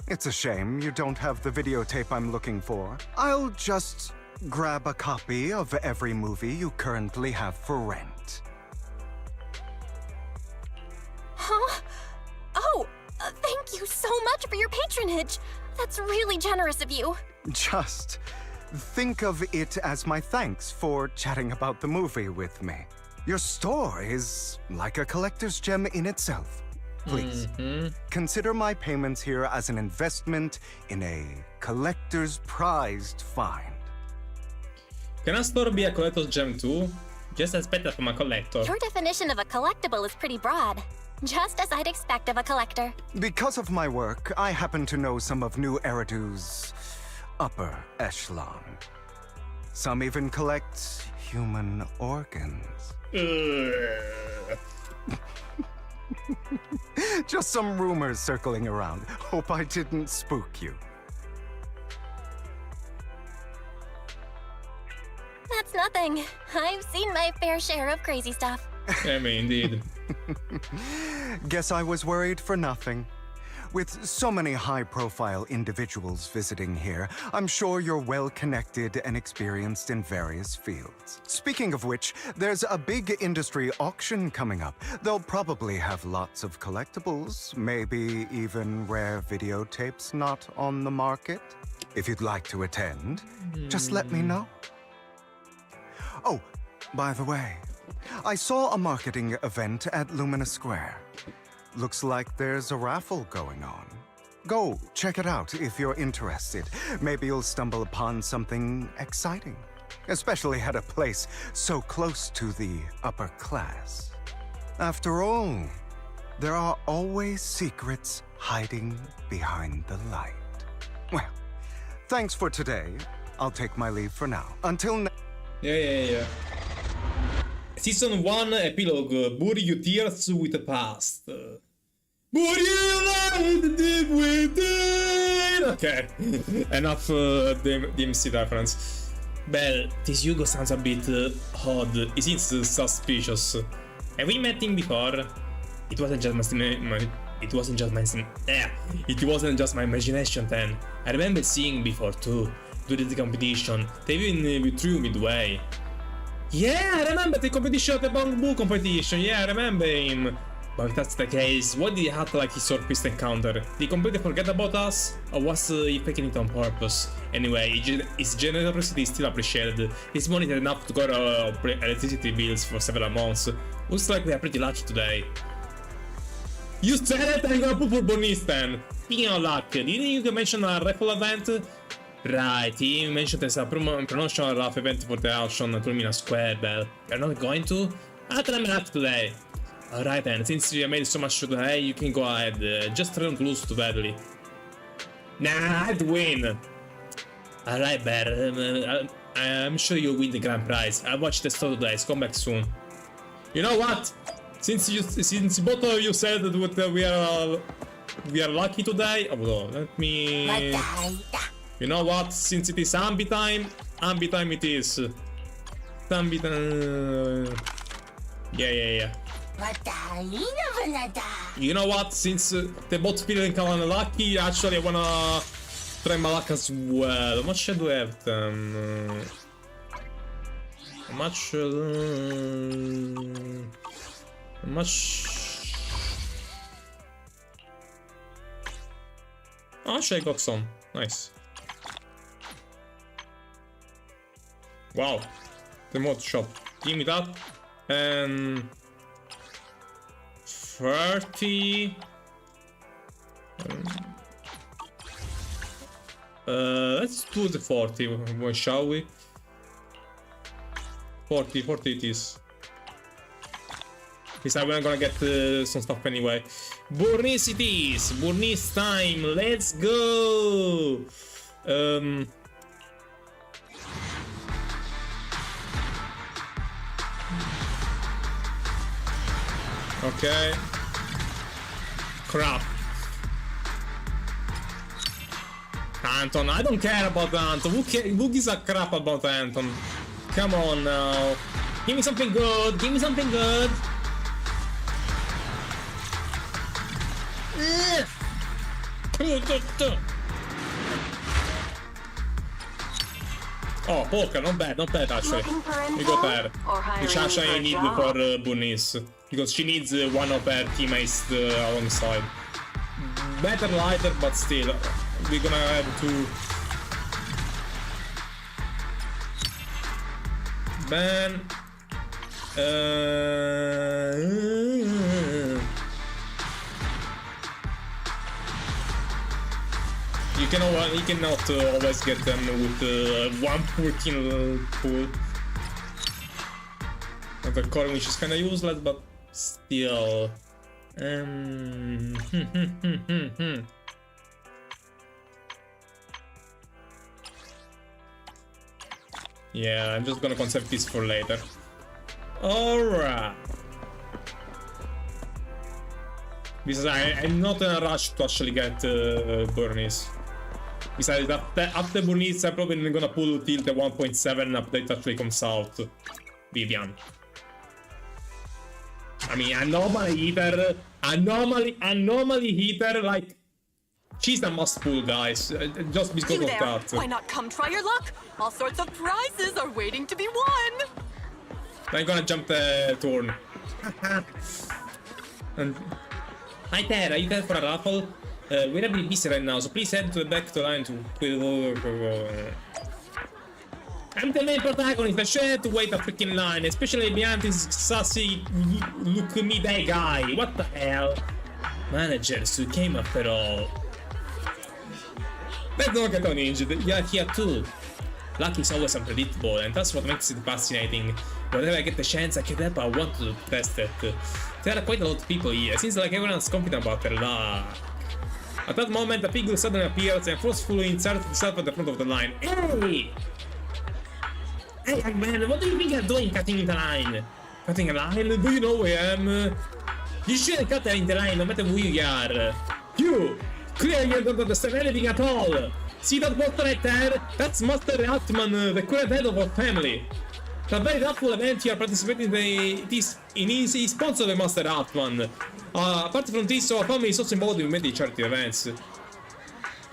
[SPEAKER 6] it's a shame you don't have the videotape I'm looking for. I'll just grab a copy of every movie you currently have for rent.
[SPEAKER 2] Huh? Oh, thank you so much for your patronage. That's really generous of you.
[SPEAKER 6] Just think of it as my thanks for chatting about the movie with me. Your store is like a collector's gem in itself. Please, consider my payments here as an investment in a collector's prized find.
[SPEAKER 1] Can a store be a collector's gem too? Just as better from a collector.
[SPEAKER 2] Your definition of a collectible is pretty broad. Just as I'd expect of a collector.
[SPEAKER 6] Because of my work, I happen to know some of New Eridu's upper echelon. Some even collect human organs. Just some rumors circling around. Hope I didn't spook you.
[SPEAKER 2] That's nothing. I've seen my fair share of crazy stuff.
[SPEAKER 1] I mean, indeed.
[SPEAKER 6] Guess I was worried for nothing. With so many high-profile individuals visiting here, I'm sure you're well-connected and experienced in various fields. Speaking of which, there's a big industry auction coming up. They'll probably have lots of collectibles, maybe even rare videotapes not on the market. If you'd like to attend, just let me know. Oh, by the way, I saw a marketing event at Lumina Square. Looks like there's a raffle going on. Go, check it out if you're interested. Maybe you'll stumble upon something exciting. Especially at a place so close to the upper class. After all, there are always secrets hiding behind the light. Well, thanks for today. I'll take my leave for now. Until next.
[SPEAKER 1] Yeah. Season 1 epilogue. Bury your tears with the past. Bury your life deep within. Okay, enough DMC reference. Well, this Hugo sounds a bit odd. He seems suspicious. Have we met him before? It wasn't just my imagination then. I remember seeing him before too. During the competition, they even withdrew midway. Yeah, I remember the competition at the bamboo competition. Yeah, I remember him. But if that's the case, why did he act like he saw Fist encounter? Did he completely forget about us? Or was he faking it on purpose? Anyway, his generosity is still appreciated. His money is enough to cover electricity bills for several months. Looks like we are pretty lucky today. You said it, I'm gonna put for Bernice then. Speaking of luck, didn't you mention a raffle event? Right, he mentioned there's a promotional raffle event for the auction at Lumina Square, but you're not going to? I'll try my luck today. Alright then, since you made so much today, you can go ahead. Just try not to lose too badly. Nah, I'd win. Alright, Bear. I'm sure you'll win the grand prize. I'll watch the store today, so come back soon. You know what? Since both of you said that we are lucky today, let me. You know what? Since it is Ambi time it is. Ambi time. Yeah. You know what? Since they both feeling kind of lucky, actually I wanna try my luck as well. How much do I have them? How much? Oh, actually I got some. Nice. Wow. The mod shop. Give me that. And 30. Let's do the 40, shall we? 40 it is. Because I'm gonna get some stuff anyway. Burnice it is! Burnice time! Let's go! Okay. Crap. Anton, I don't care about Anton. Who gives a crap about Anton? Come on now. Give me something good. Give me something good. Oh, poker, not bad actually. We got her. Which actually I need for Bernice. Because she needs one of her teammates alongside. Better lighter, but still. We're gonna have to... Ban... You cannot always get them with 114 pool. The core which is kinda useless, but still. Yeah, I'm just gonna conserve this for later. Alright. Because I'm not in a rush to actually get Bernice. Besides, after Bernice, I'm probably gonna pull till the 1.7 update actually comes out. Vivian. I mean, anomaly heater, like, she's a must pull, guys, just because
[SPEAKER 4] You
[SPEAKER 1] of
[SPEAKER 4] there.
[SPEAKER 1] that.
[SPEAKER 4] Why not come try your luck? All sorts of prizes are waiting to be won.
[SPEAKER 1] I'm gonna jump the turn. And hi there, are you there for a raffle? We're a bit busy right now, so please head to the back to line to... I'm the main protagonist, I sure to wait a freaking line, especially behind this sassy look me that guy. What the hell? managers who came after all. Let's not get on injured. You're here too. Luck is always unpredictable, and that's what makes it fascinating. Whenever I get the chance, I can help. I want to test it. There are quite a lot of people here. Seems like everyone's confident about their luck. At that moment, a figure suddenly appears and forcefully inserts itself at the front of the line. Hey! Hey, young man, what do you think you're doing cutting the line? Cutting a line? Do you know who I am? You shouldn't cut in the line, no matter who you are. You! Clearly you don't understand anything at all! See that monster right there? That's Master Altman, the current head of our family. The very doubtful event you are participating in is sponsored by Master Altman. Apart from this, our family is also involved in many charity events.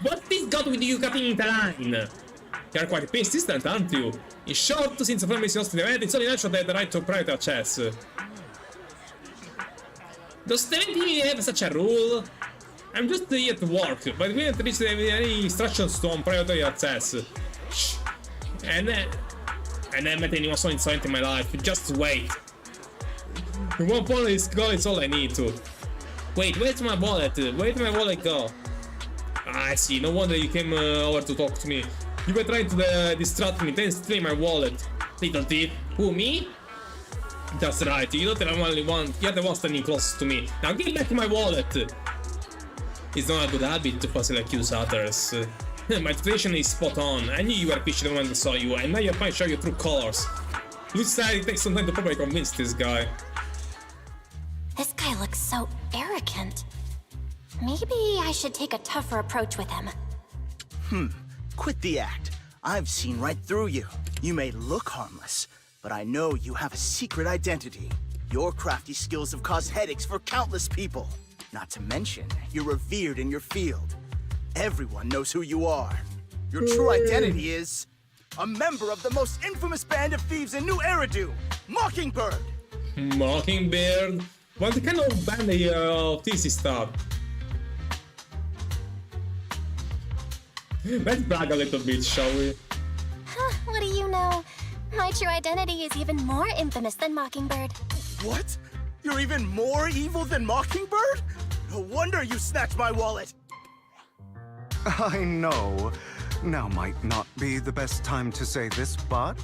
[SPEAKER 1] What this got with you cutting the line? You are quite persistent, aren't you? In short, since the family is hosting the event, it's only natural they have the right to private access. Does the event have such a rule? I'm just here to work, but we haven't reached any instructions to on private access. Shh. And I never met anyone so insolent in my life. Just wait. One point is go is all I need to. Wait, where's my wallet? Where did my wallet go? I see, no wonder you came over to talk to me. You were trying to distract me, then steal my wallet. Little thief. Who, me? That's right, you're the only one. You're the one standing closest to me. Now give back my wallet. It's not a good habit to falsely accuse others. My reputation is spot on. I knew you were fishy the moment I saw you, and now you're trying to show your true colors. Looks like it takes some time to probably convince this guy.
[SPEAKER 2] This guy looks so arrogant. Maybe I should take a tougher approach with him.
[SPEAKER 7] Quit the act. I've seen right through you. You may look harmless, but I know you have a secret identity. Your crafty skills have caused headaches for countless people. Not to mention, you're revered in your field. Everyone knows who you are. Your true identity is a member of the most infamous band of thieves in New Eridu, Mockingbird.
[SPEAKER 1] Mockingbird? What kind of band of thieves is that? Let's brag a little bit, shall we?
[SPEAKER 2] What do you know? My true identity is even more infamous than Mockingbird.
[SPEAKER 7] What? You're even more evil than Mockingbird? No wonder you snatched my wallet.
[SPEAKER 6] I know. Now might not be the best time to say this, but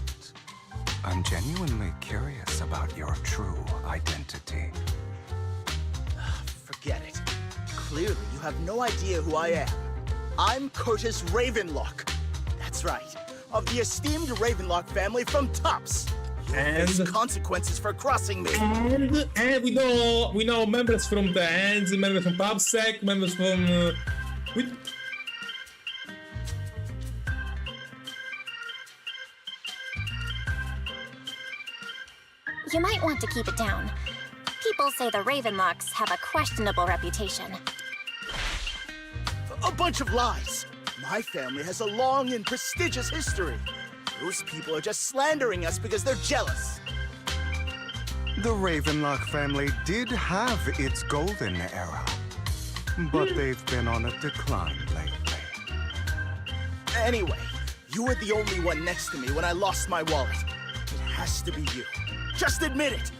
[SPEAKER 6] I'm genuinely curious about your true identity.
[SPEAKER 7] Forget it. Clearly, you have no idea who I am. I'm Curtis Ravenlock. That's right. Of the esteemed Ravenlock family from Tops.
[SPEAKER 1] And
[SPEAKER 7] consequences for crossing me.
[SPEAKER 1] And we know members from the Hands, members from PubSec, members from
[SPEAKER 2] You might want to keep it down. People say the Ravenlocks have a questionable reputation.
[SPEAKER 7] A bunch of lies. My family has a long and prestigious history. Those people are just slandering us because they're jealous.
[SPEAKER 6] The Ravenlock family did have its golden era, but they've been on a decline lately.
[SPEAKER 7] Anyway, you were the only one next to me when I lost my wallet. It has to be you. Just admit it.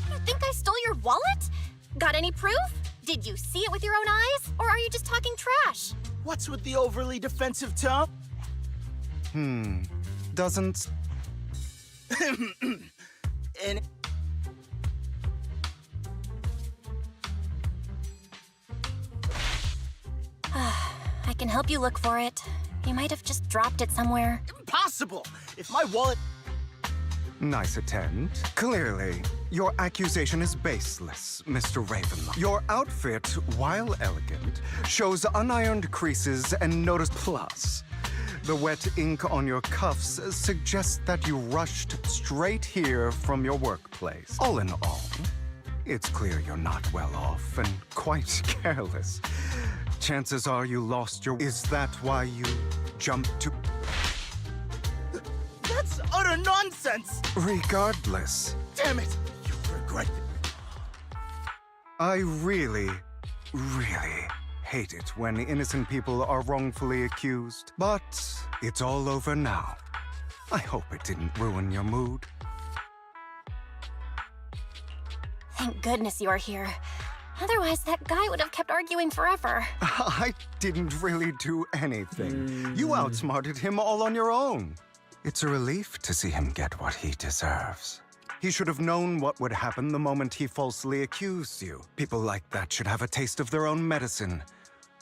[SPEAKER 2] You think I stole your wallet? Got any proof? Did you see it with your own eyes? Or are you just talking trash?
[SPEAKER 7] What's with the overly defensive tone?
[SPEAKER 6] Doesn't...
[SPEAKER 7] And
[SPEAKER 2] I can help you look for it. You might have just dropped it somewhere.
[SPEAKER 7] impossible! If my wallet...
[SPEAKER 6] Nice attempt. Clearly, your accusation is baseless, Mr. Ravenlock. Your outfit, while elegant, shows unironed creases and notice plus. The wet ink on your cuffs suggests that you rushed straight here from your workplace. All in all, it's clear you're not well off and quite careless. Chances are you lost your... Is that why you jumped to...
[SPEAKER 7] That's utter nonsense!
[SPEAKER 6] Regardless,
[SPEAKER 7] Damn it! You'll regret it.
[SPEAKER 6] I really hate it when innocent people are wrongfully accused. But it's all over now. I hope it didn't ruin your mood.
[SPEAKER 2] Thank goodness you're here. Otherwise, that guy would have kept arguing forever.
[SPEAKER 6] I didn't really do anything. You outsmarted him all on your own. It's a relief to see him get what he deserves. He should have known what would happen the moment he falsely accused you. People like that should have a taste of their own medicine.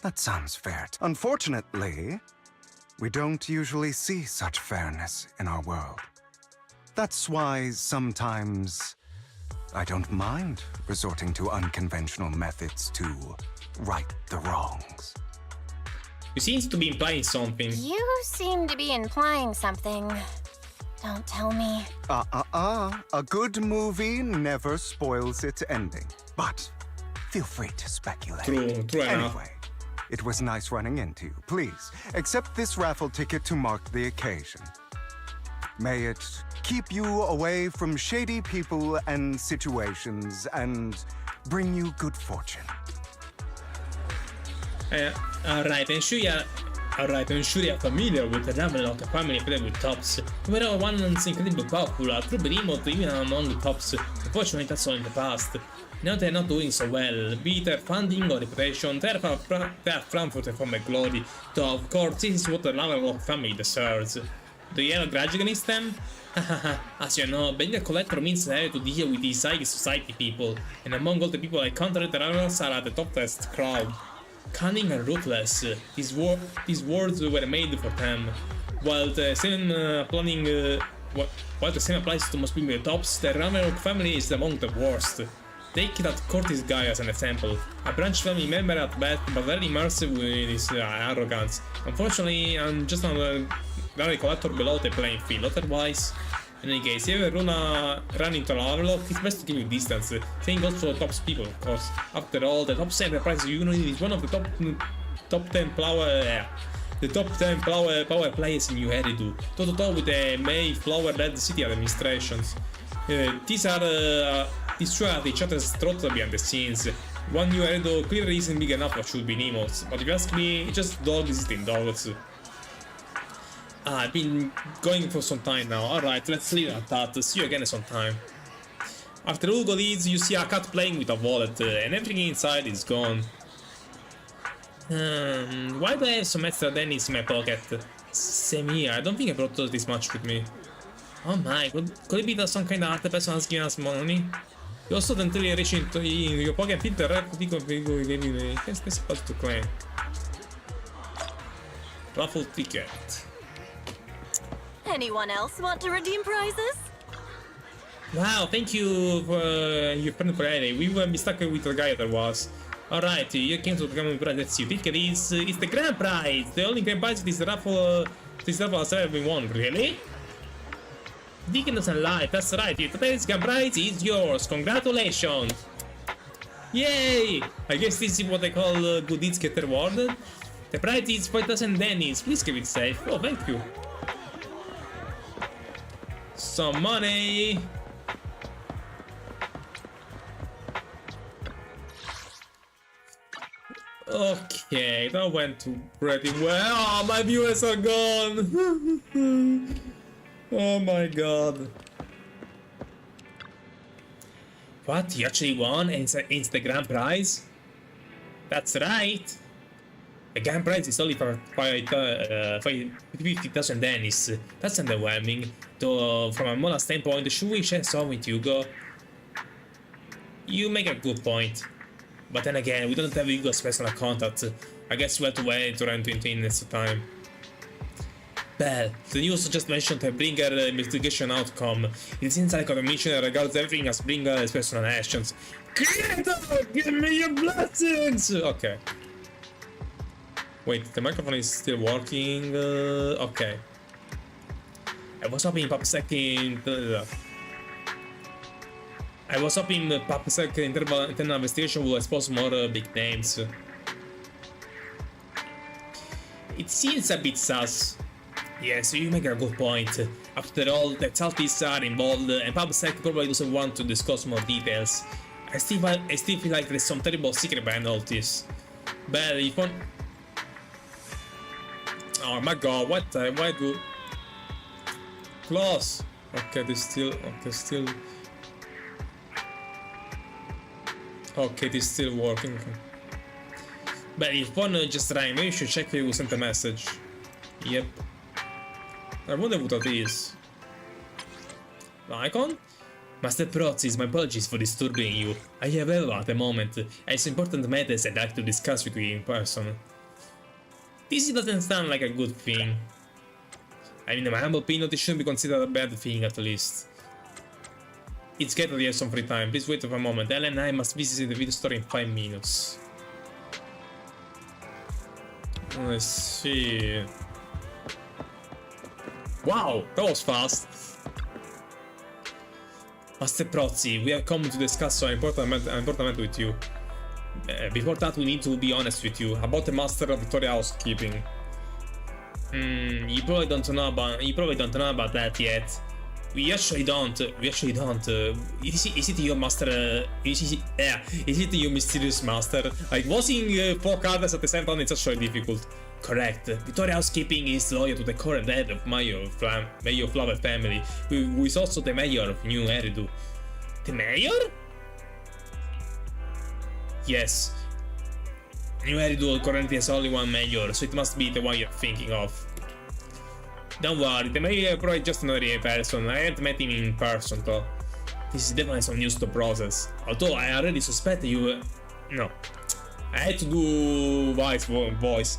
[SPEAKER 6] That sounds fair. Unfortunately, we don't usually see such fairness in our world. That's why sometimes I don't mind resorting to unconventional methods to right the wrongs.
[SPEAKER 1] You seem to be implying something.
[SPEAKER 2] You seem to be implying something. Don't tell me.
[SPEAKER 6] A good movie never spoils its ending. But feel free to speculate.
[SPEAKER 1] True enough.
[SPEAKER 6] Anyway, it was nice running into you. Please, accept this raffle ticket to mark the occasion. May it keep you away from shady people and situations and bring you good fortune.
[SPEAKER 1] Alright, ensure you're familiar with the Ravenlock family played with tops. We were once incredibly popular, true remote even among tops. Unfortunately, that's all in the past. Now they're not doing so well, be it their funding or reputation, they're far from their glory, though of course this is what the Ravenlock family deserves. Do you have a grudge against them? As you know, being a collector means having to deal with these high society people, and among all the people I encountered, the Ravenlocks are at the toughest crowd. Cunning and ruthless, these words were made for them. While the same applies to most people at the tops, the Ravenlock family is among the worst. Take that Curtis guy as an example. A branch family member at best, but very immersive with his arrogance. Unfortunately, I'm just another collector below the playing field. Otherwise, in any case, if you ever run into a Ravenlock, it's best to keep distance. Same goes for top people, of course. After all, the top enterprise unit is one of the top 10 power players in New Eridu, toe-to-toe with the Mayflower-led city administrations. These two are each other's throats behind the scenes. One New Eridu clearly isn't big enough for should be Nemos, but if you ask me, it's just dogs visiting dogs. I've been going for some time now. Alright, let's leave it at that. See you again in some time. After Ugo leaves, you see a cat playing with a wallet, and everything inside is gone. Why do I have some extra Dennis in my pocket? Same here, I don't think I brought this much with me. Oh my, could it be that some kind of art person has given us money? You also don't really reach into your pocket and the rare people who gave you the best supposed to claim. Raffle ticket.
[SPEAKER 4] Anyone else want to redeem prizes?
[SPEAKER 1] Wow, thank you for your friend Friday. We will be stuck with the guy there was. Alright, you came to the grand prize. Let's see. Ticket is it's the grand prize. The only grand prize this raffle has ever been won. Really? Deacon doesn't lie. That's right. Today's grand prize is yours. Congratulations. Yay! I guess this is what they call good deeds get rewarded. The prize is 5,000 Dennis. Please keep it safe. Oh, thank you. Some money. Okay, that went pretty well. Oh, my viewers are gone. Oh my god. What? You actually won it's the grand prize? That's right. The grand prize is only for 50,000 Dennis. That's underwhelming. Though, from a moral standpoint, should we share some with Hugo? You make a good point. But then again, we don't have Hugo's personal contact. I guess we'll have to wait to run into him next time. Well, the news just mentioned the Bringer investigation outcome. It seems like a mission regards everything as Bringer's personal actions. Creator, give me your blessings! Okay. Wait, the microphone is still working. Okay. I was hoping PopSec internal investigation will expose more big names. It seems a bit sus. Yes, you make a good point. After all, the Saltists are involved, and PopSec probably doesn't want to discuss more details. I still feel like there's some terrible secret behind all this. But if one... Oh my god, why do... Close. Okay, this still. Okay, still. Okay, this still working. But if one just rang, maybe you should check who sent a message. Yep. I wonder what that is. Icon? Master Prozis, my apologies for disturbing you. I have Eva at the moment, and it's important matters I'd like to discuss with you in person. This doesn't sound like a good thing. I mean, in my humble opinion, it shouldn't be considered a bad thing at least. It's get to have some free time, please wait for a moment. Ellen and I must visit the video store in 5 minutes. Let's see. Wow, that was fast. Master Prozzi, we have come to discuss an important matter with you. Before that, we need to be honest with you about the Master of Victoria Housekeeping. You probably don't know about that yet. We actually don't. Is it your master? Is it your mysterious master? Like voicing 4 characters at the same time, it's actually difficult. Correct. Victoria Housekeeping is loyal to the current head of Mayor Flower family, who is also the mayor of New Eridu. The mayor? Yes. New Eridu currently has only one mayor, so it must be the one you're thinking of. Don't worry, the mayor is probably just another person. I haven't met him in person though. This is definitely some news to process. Although I already suspect you. No. I had to do voice.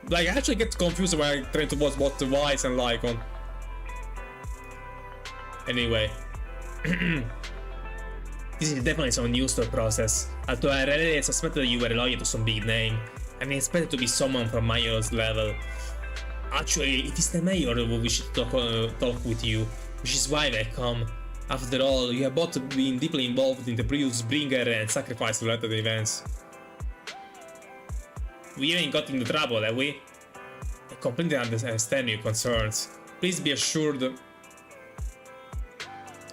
[SPEAKER 1] Like, I actually get confused when I try to watch both the voice and Lycon. Anyway. This is definitely some news to process. Although I already suspected you were loyal to some big name. I mean, expected to be someone from Mayor's level. Actually, it is the mayor who wishes to talk with you, which is why they come. After all, you have both been deeply involved in the previous bringer and sacrifice related events. We haven't got into trouble, have we? I completely understand your concerns. Please be assured.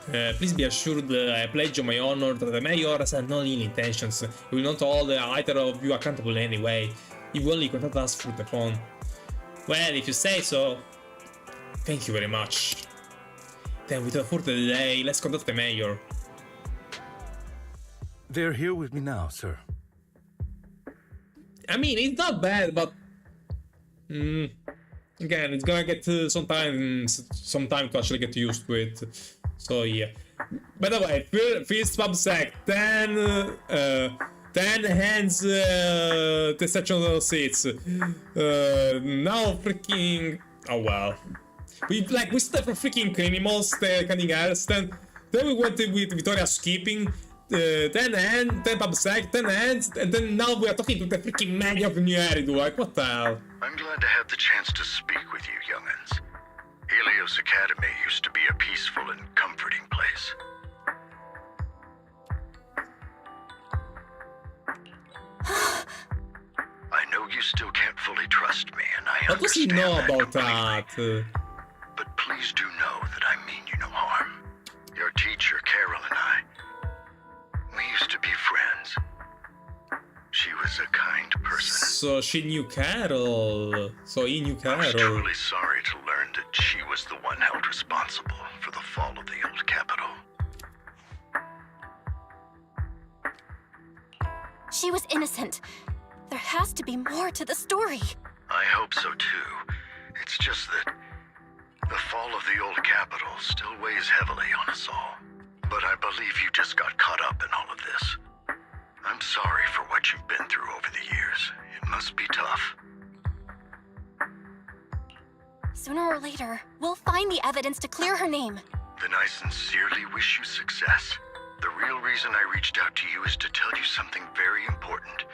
[SPEAKER 1] I pledge on my honor that the mayor has no ill intentions. He will not hold either of you accountable in any way. He will only contact us through the phone. Well, if you say so. Thank you very much. Then without further delay, let's contact the mayor.
[SPEAKER 3] They're here with me now, sir.
[SPEAKER 1] I mean, it's not bad, but again, it's gonna get some time to actually get used to it. So yeah. By the way, first pub sec, 10 hands the sectional seats. Now freaking oh well. We started from freaking animals, the cunning airs, then we went with Victoria Housekeeping, 10 pub sec, 10 hands, and then now we are talking to the freaking mayor of New Eridu. Like, what the hell?
[SPEAKER 8] I'm glad to have the chance to speak with you, young'uns. Helios Academy used to be a peaceful and comforting place. I know you still can't fully trust me, and I
[SPEAKER 1] What does he know about
[SPEAKER 8] completely.
[SPEAKER 1] that?
[SPEAKER 8] But please do know that I mean you no harm. Your teacher, Carol, and I, we used to be friends. She was a kind person.
[SPEAKER 1] So she knew Carol. So he knew
[SPEAKER 8] I was
[SPEAKER 1] Carol.
[SPEAKER 8] truly sorry to learn that she was the one held responsible for the fall of the old capital.
[SPEAKER 2] She was innocent. There has to be more to the story.
[SPEAKER 8] I hope so too. It's just that the fall of the old capital still weighs heavily on us all. But I believe you just got caught up in all of this. I'm sorry for what you've been through over the years. It must be tough.
[SPEAKER 2] Sooner or later, we'll find the evidence to clear her name.
[SPEAKER 8] Then I sincerely wish you success. The real reason I reached out to you is to tell you something very important.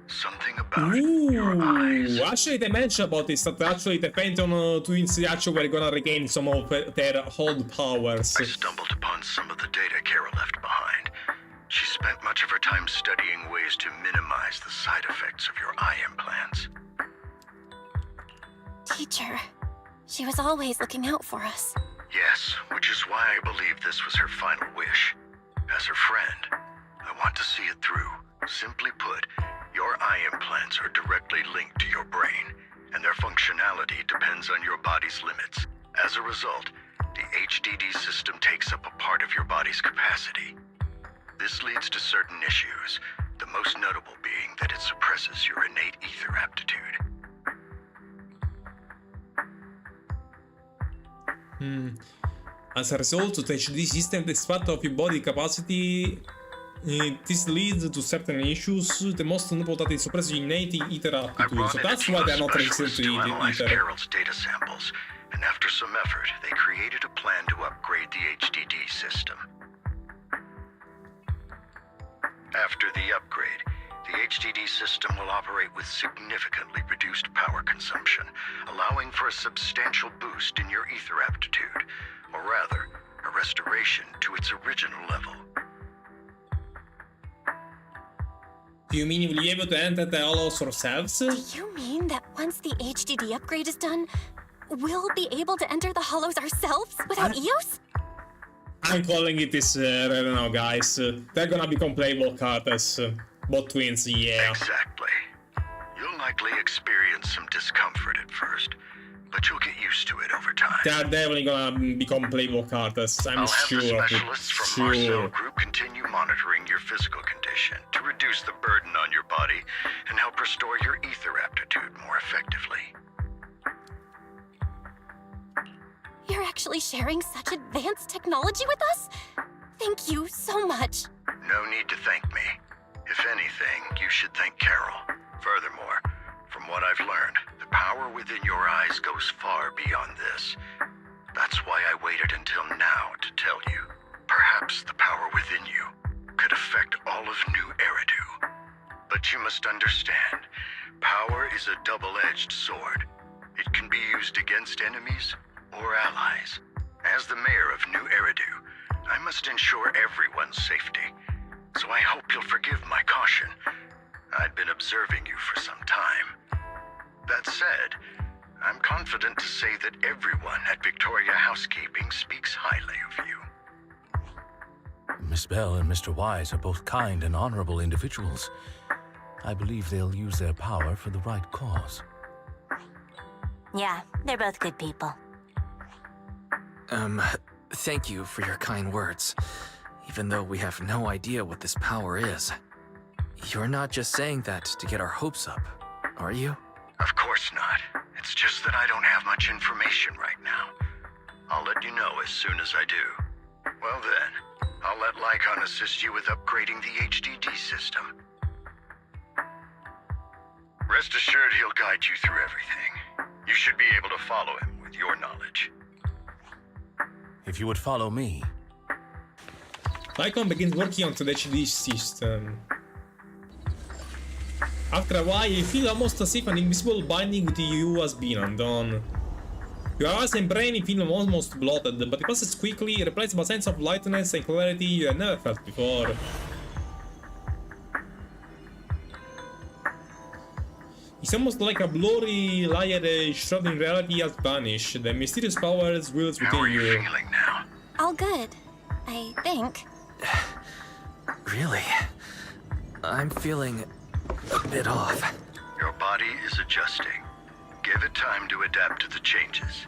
[SPEAKER 8] Something about your eyes.
[SPEAKER 1] Actually they mentioned about this, that actually the Phantom twins actually were gonna regain some of their old powers.
[SPEAKER 8] I stumbled upon some of the data Carol left behind. She spent much of her time studying ways to minimize the side effects of your eye implants.
[SPEAKER 2] Teacher, she was always looking out for us.
[SPEAKER 8] Yes, which is why I believe this was her final wish. As her friend, I want to see it through. Simply put, your eye implants are directly linked to your brain, and their functionality depends on your body's limits. As a result, The HDD system takes up a part of your body's capacity. This leads to certain issues, the most notable being that it suppresses your innate ether aptitude.
[SPEAKER 1] As a result, the HD system takes part of your body capacity. This leads to certain issues, the most notable that it suppresses innate ether
[SPEAKER 8] I
[SPEAKER 1] aptitude.
[SPEAKER 8] brought
[SPEAKER 1] So
[SPEAKER 8] in a
[SPEAKER 1] that's
[SPEAKER 8] team
[SPEAKER 1] why
[SPEAKER 8] of
[SPEAKER 1] they're not
[SPEAKER 8] specialists
[SPEAKER 1] resistant
[SPEAKER 8] to
[SPEAKER 1] to
[SPEAKER 8] analyze
[SPEAKER 1] ether.
[SPEAKER 8] Carol's data samples, and after some effort, they created a plan to upgrade the HDD system. After the upgrade, the HDD system will operate with significantly reduced power consumption, allowing for a substantial boost in your ether aptitude, or rather, a restoration to its original level.
[SPEAKER 1] Do you mean we'll be able to enter the hollows ourselves?
[SPEAKER 2] Do you mean that once the HDD upgrade is done, we'll be able to enter the hollows ourselves without EOS?
[SPEAKER 1] I'm calling it this right now, guys. They're gonna become playable characters. Both twins, yeah.
[SPEAKER 8] Exactly. You'll likely experience some discomfort at first, but you'll get used to it over time.
[SPEAKER 1] They're definitely gonna become playable characters. I'm
[SPEAKER 8] I'll have
[SPEAKER 1] sure
[SPEAKER 8] the
[SPEAKER 1] of it.
[SPEAKER 8] specialists from Marcel
[SPEAKER 1] Sure.
[SPEAKER 8] Group continue monitoring your physical condition to reduce the burden on your body and help restore your ether aptitude more effectively.
[SPEAKER 2] You're actually sharing such advanced technology with us? Thank you so much.
[SPEAKER 8] No need to thank me. If anything, you should thank Carol. Furthermore, from what I've learned, the power within your eyes goes far beyond this. That's why I waited until now to tell you. Perhaps the power within you could affect all of New Eridu. But you must understand, power is a double-edged sword. It can be used against enemies or allies. As the mayor of New Eridu, I must ensure everyone's safety. So I hope you'll forgive my caution. I'd been observing you for some time. That said, I'm confident to say that everyone at Victoria Housekeeping speaks highly of you.
[SPEAKER 3] Miss Bell and Mr. Wise are both kind and honorable individuals. I believe they'll use their power for the right cause.
[SPEAKER 4] Yeah, they're both good people.
[SPEAKER 9] Thank you for your kind words, even though we have no idea what this power is. You're not just saying that to get our hopes up, are you?
[SPEAKER 8] Of course not. It's just that I don't have much information right now. I'll let you know as soon as I do. Well then, I'll let Lycon assist you with upgrading the HDD system. Rest assured he'll guide you through everything. You should be able to follow him with your knowledge.
[SPEAKER 3] If you would follow me.
[SPEAKER 1] Lycon begins working on the HD system. After a while, you feel almost as if an invisible binding with you has been undone. Your eyes and brain feel almost bloated, but it passes quickly, replaced by a sense of lightness and clarity you have never felt before. It's almost like a blurry layer shrouding reality has vanished. The mysterious powers wheels
[SPEAKER 8] How are
[SPEAKER 1] within
[SPEAKER 8] you
[SPEAKER 1] you.
[SPEAKER 8] feeling now?
[SPEAKER 2] All good, I think.
[SPEAKER 9] Really? I'm feeling a bit off.
[SPEAKER 8] Your body is adjusting. Give it time to adapt to the changes.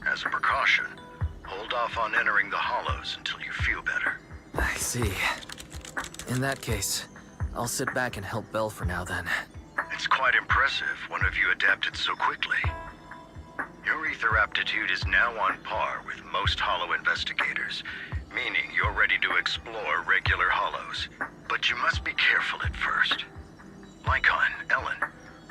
[SPEAKER 8] As a precaution, hold off on entering the hollows until you feel better.
[SPEAKER 9] I see. In that case, I'll sit back and help Belle for now then.
[SPEAKER 8] It's quite impressive one of you adapted so quickly. Your ether aptitude is now on par with most hollow investigators, meaning you're ready to explore regular hollows. But you must be careful at first. Lycon, Ellen,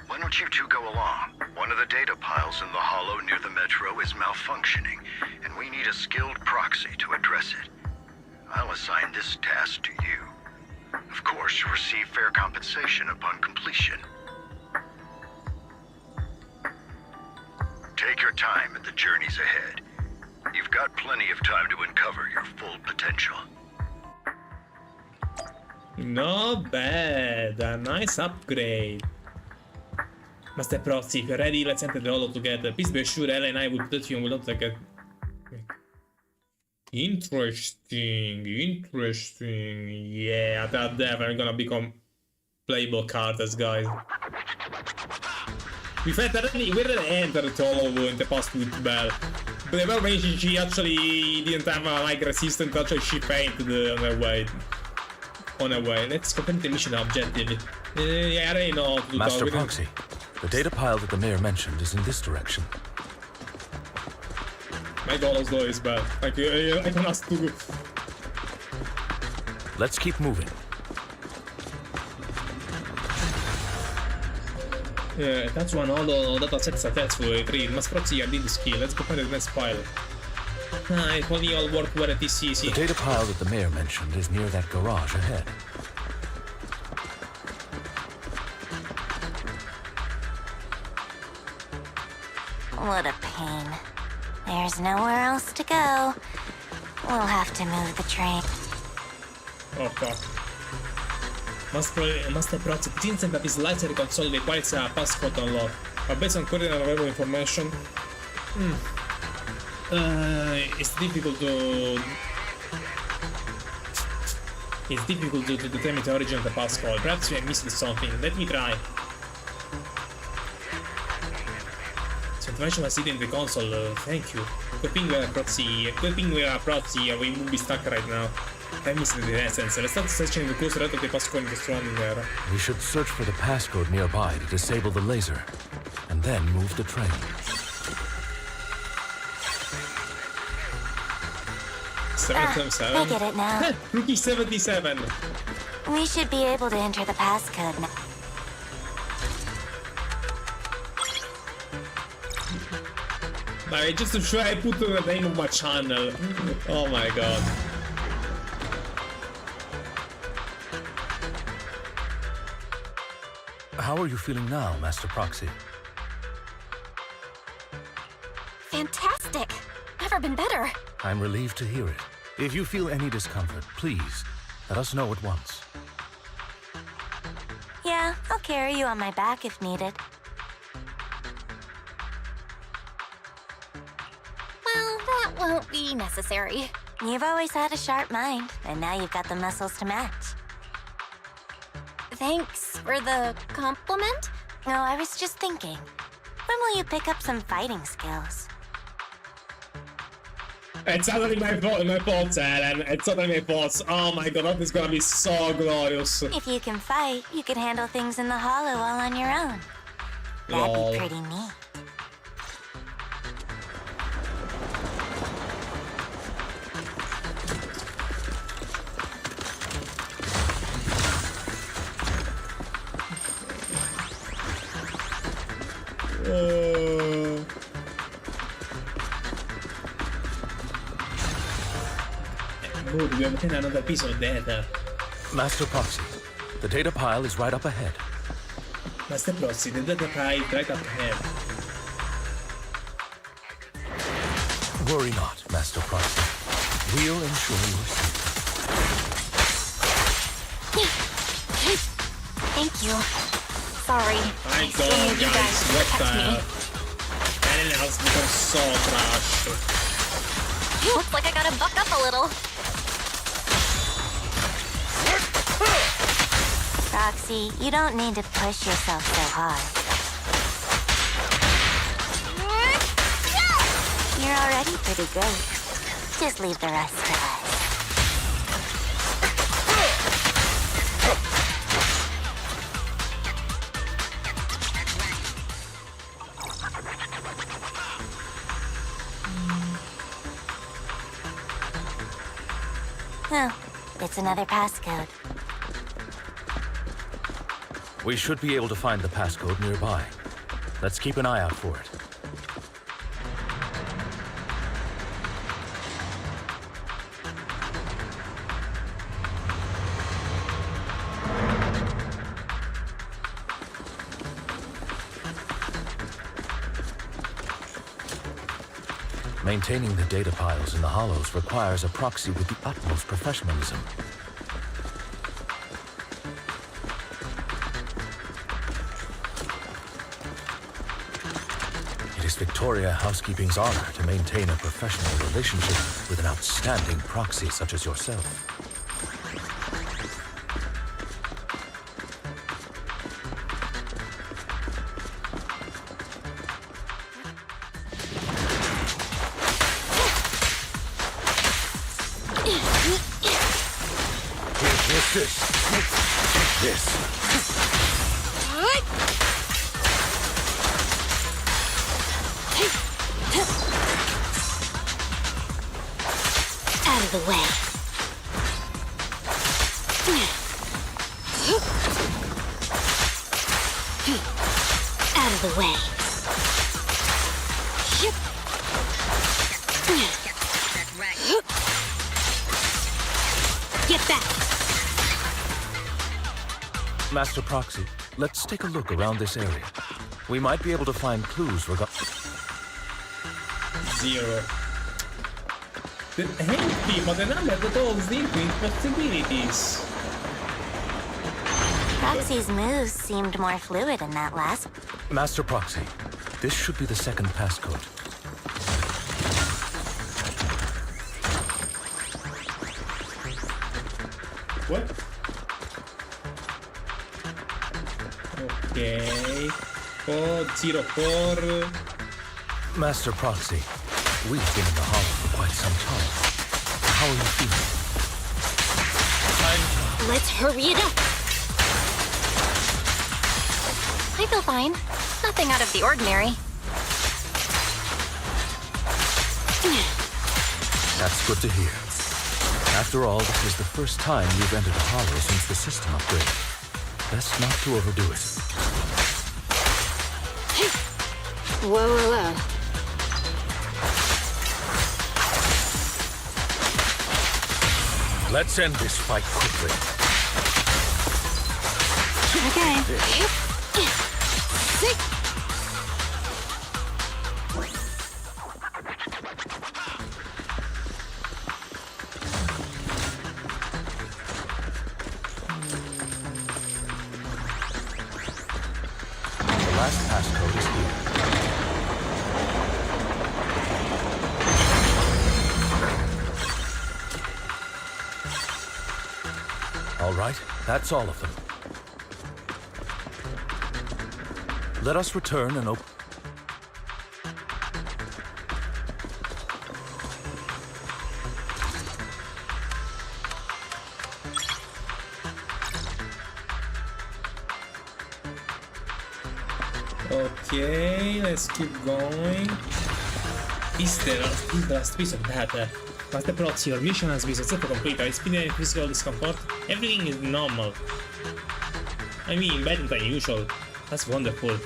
[SPEAKER 8] why don't you two go along? One of the data piles in the hollow near the metro is malfunctioning, and we need a skilled proxy to address it. I'll assign this task to you. Of course, you'll receive fair compensation upon completion. Take your time in the journeys ahead. You've got plenty of time to uncover your full potential.
[SPEAKER 1] Not bad, a nice upgrade. Master Proxy, if you're ready, let's enter the hollow together. Please be assured Ella and I will protect you and will not take a... Interesting. Yeah, they're definitely gonna become playable characters, guys. We've already entered the hollow in the past with Belle. But the very she actually didn't have a like resistance, actually she fainted on her way. Let's complete the mission objective. I already know how to do
[SPEAKER 3] Master
[SPEAKER 1] that.
[SPEAKER 3] Proxy, the data pile that the mayor mentioned is in this direction.
[SPEAKER 1] My god, Oslo is bad. Like, I can ask to...
[SPEAKER 3] Let's keep moving.
[SPEAKER 1] That's one all dataset successfully. 3. Must proxy did this key. Let's go find the next pile. If only all work where it is easy.
[SPEAKER 3] The data pile that the mayor mentioned is near that garage ahead.
[SPEAKER 2] What a pain. There's nowhere else to go. We'll have to move the train.
[SPEAKER 1] Oh fuck. Master Proxy didn't send up his lighter console requires a passcode unlock. But based on current available information, it's difficult to determine the origin of the passcode. Perhaps we have missed something. Let me try. So information was hidden in the console. Thank you. Equipping with a proxy, we will be stuck right now. I'm missing the essence. Let's start searching the close rate of the passcode in the surrounding area.
[SPEAKER 3] We should search for the passcode nearby to disable the laser, and then move the train.
[SPEAKER 2] I get it now.
[SPEAKER 1] Rookie 77.
[SPEAKER 2] We should be able to enter the passcode now.
[SPEAKER 1] Just to try, I put the name of my channel. Oh my god.
[SPEAKER 3] How are you feeling now, Master Proxy?
[SPEAKER 2] Fantastic! Never been better.
[SPEAKER 3] I'm relieved to hear it. If you feel any discomfort, please, let us know at once.
[SPEAKER 2] Yeah, I'll carry you on my back if needed. Well, that won't be necessary. You've always had a sharp mind, and now you've got the muscles to match. Thanks for the compliment? No, I was just thinking. When will you pick up some fighting skills?
[SPEAKER 1] It's totally my fault, Alan. It's totally my fault. Oh my god, that is gonna be so glorious.
[SPEAKER 2] If you can fight, you can handle things in the hollow all on your own. That'd be pretty neat.
[SPEAKER 1] Dobbiamo ottenere another piece of data.
[SPEAKER 3] Master Proxy, the data pile is right up ahead.
[SPEAKER 1] Master Proxy, the data pile right up ahead.
[SPEAKER 3] Worry not, Master Proxy. We'll ensure your safety.
[SPEAKER 2] Thank you. Sorry.
[SPEAKER 1] My
[SPEAKER 2] I still
[SPEAKER 1] god,
[SPEAKER 2] need you
[SPEAKER 1] guys,
[SPEAKER 2] guys to
[SPEAKER 1] what
[SPEAKER 2] protect me.
[SPEAKER 1] Ellen has become so trash.
[SPEAKER 2] Looks like I gotta buck up a little. Roxy, you don't need to push yourself so hard. You're already pretty great. Just leave the rest to us. Oh, it's another passcode.
[SPEAKER 3] We should be able to find the passcode nearby. Let's keep an eye out for it. Maintaining the data piles in the hollows requires a proxy with the utmost professionalism. It is Victoria Housekeeping's honor to maintain a professional relationship with an outstanding proxy such as yourself. this.
[SPEAKER 2] Out of the way. Out of the way. Get back.
[SPEAKER 3] Master Proxy, let's take a look around this area. We might be able to find clues regarding...
[SPEAKER 1] 0. Hey, but the number got all these different possibilities.
[SPEAKER 2] Proxy's moves seemed more fluid in that last.
[SPEAKER 3] Master Proxy, this should be the second passcode.
[SPEAKER 1] What? Okay. Code 04.
[SPEAKER 3] Master Proxy, we've been in the Hollow for quite some time. How are you feeling?
[SPEAKER 2] Let's hurry it up. I feel fine. Nothing out of the ordinary.
[SPEAKER 3] That's good to hear. After all, this is the first time you've entered a Hollow since the system upgrade. Best not to overdo it.
[SPEAKER 2] Whoa, whoa, whoa.
[SPEAKER 3] Let's end this fight quickly.
[SPEAKER 2] Okay.
[SPEAKER 3] The last passcode is here. All right, that's all of them. Let us return and open...
[SPEAKER 1] Okay, let's keep going. Is the last piece of data. Master Proxy, your mission has been successfully complete. I experience physical discomfort. Everything is normal. I mean, better than usual. That's wonderful.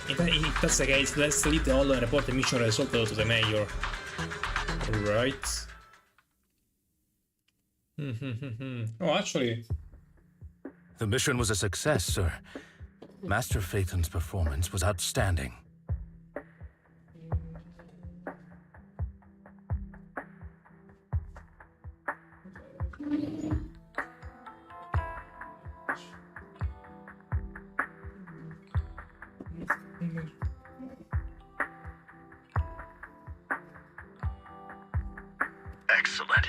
[SPEAKER 1] If that's the case, let's leave the Hollow and report the mission result to the mayor. Alright. Oh, actually.
[SPEAKER 3] The mission was a success, sir. Master Phaeton's performance was outstanding.
[SPEAKER 8] Excellent.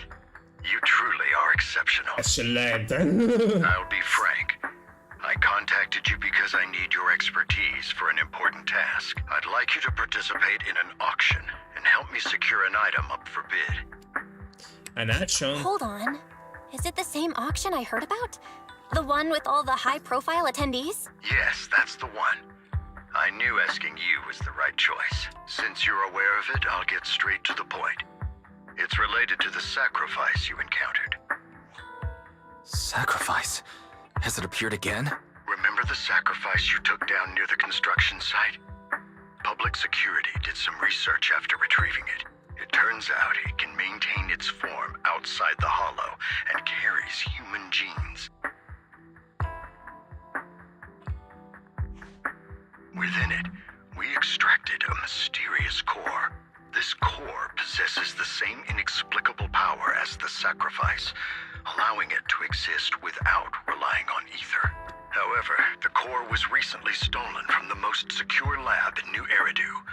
[SPEAKER 8] You truly are exceptional.
[SPEAKER 1] Excellent.
[SPEAKER 8] I'll be frank. I contacted you because I need your expertise for an important task. I'd like you to participate in an auction and help me secure an item up for bid.
[SPEAKER 1] An action?
[SPEAKER 2] Hold on. Is it the same auction I heard about? The one with all the high-profile attendees?
[SPEAKER 8] Yes, that's the one. I knew asking you was the right choice. Since you're aware of it, I'll get straight to the point. It's related to the sacrifice you encountered.
[SPEAKER 9] Sacrifice? Has it appeared again?
[SPEAKER 8] Remember the sacrifice you took down near the construction site? Public security did some research after retrieving it. It turns out it can maintain its form outside the Hollow and carries human genes. Within it, we extracted a mysterious core. This core possesses the same inexplicable power as the sacrifice, allowing it to exist without relying on ether. However, the core was recently stolen from the most secure lab in New Eridu.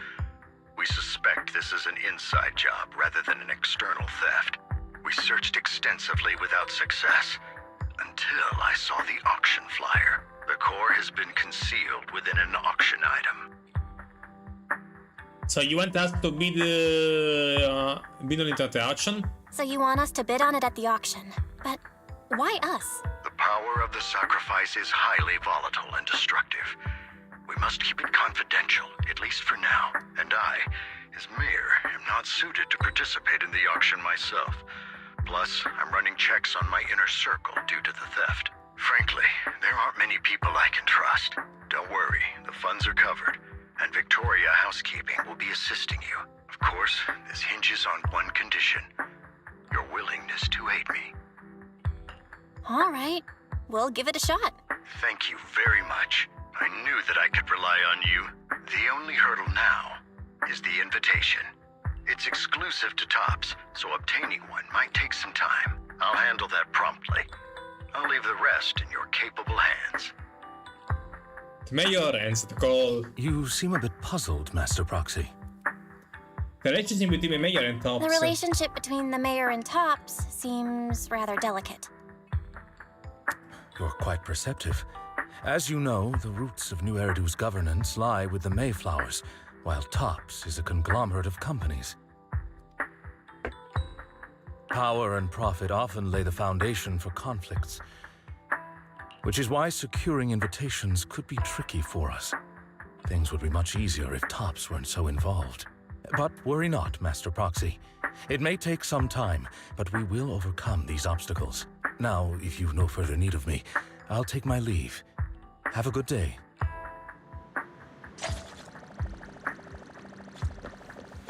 [SPEAKER 8] We suspect this is an inside job rather than an external theft. We searched extensively without success, until I saw the auction flyer. The core has been concealed within an auction item.
[SPEAKER 1] So you want us to bid on it at the auction?
[SPEAKER 2] So you want us to bid on it at the auction. But why us?
[SPEAKER 8] The power of the sacrifice is highly volatile and destructive. We must keep it confidential, at least for now. And I, as mayor, am not suited to participate in the auction myself. Plus, I'm running checks on my inner circle due to the theft. Frankly, there aren't many people I can trust. Don't worry, the funds are covered, and Victoria Housekeeping will be assisting you. Of course, this hinges on one condition: your willingness to aid me.
[SPEAKER 2] All right, we'll give it a shot.
[SPEAKER 8] Thank you very much. I knew that I could rely on you. The only hurdle now is the invitation. It's exclusive to Tops, so obtaining one might take some time. I'll handle that promptly. I'll leave the rest in your capable hands.
[SPEAKER 1] The mayor answered the call.
[SPEAKER 3] You seem a bit puzzled, Master Proxy.
[SPEAKER 1] The relationship between the mayor and Tops.
[SPEAKER 2] The relationship between the mayor and Tops seems rather delicate.
[SPEAKER 3] You're quite perceptive. As you know, the roots of New Eridu's governance lie with the Mayflowers, while Tops is a conglomerate of companies. Power and profit often lay the foundation for conflicts, which is why securing invitations could be tricky for us. Things would be much easier if Tops weren't so involved. But worry not, Master Proxy. It may take some time, but we will overcome these obstacles. Now, if you've no further need of me, I'll take my leave. Have a good day.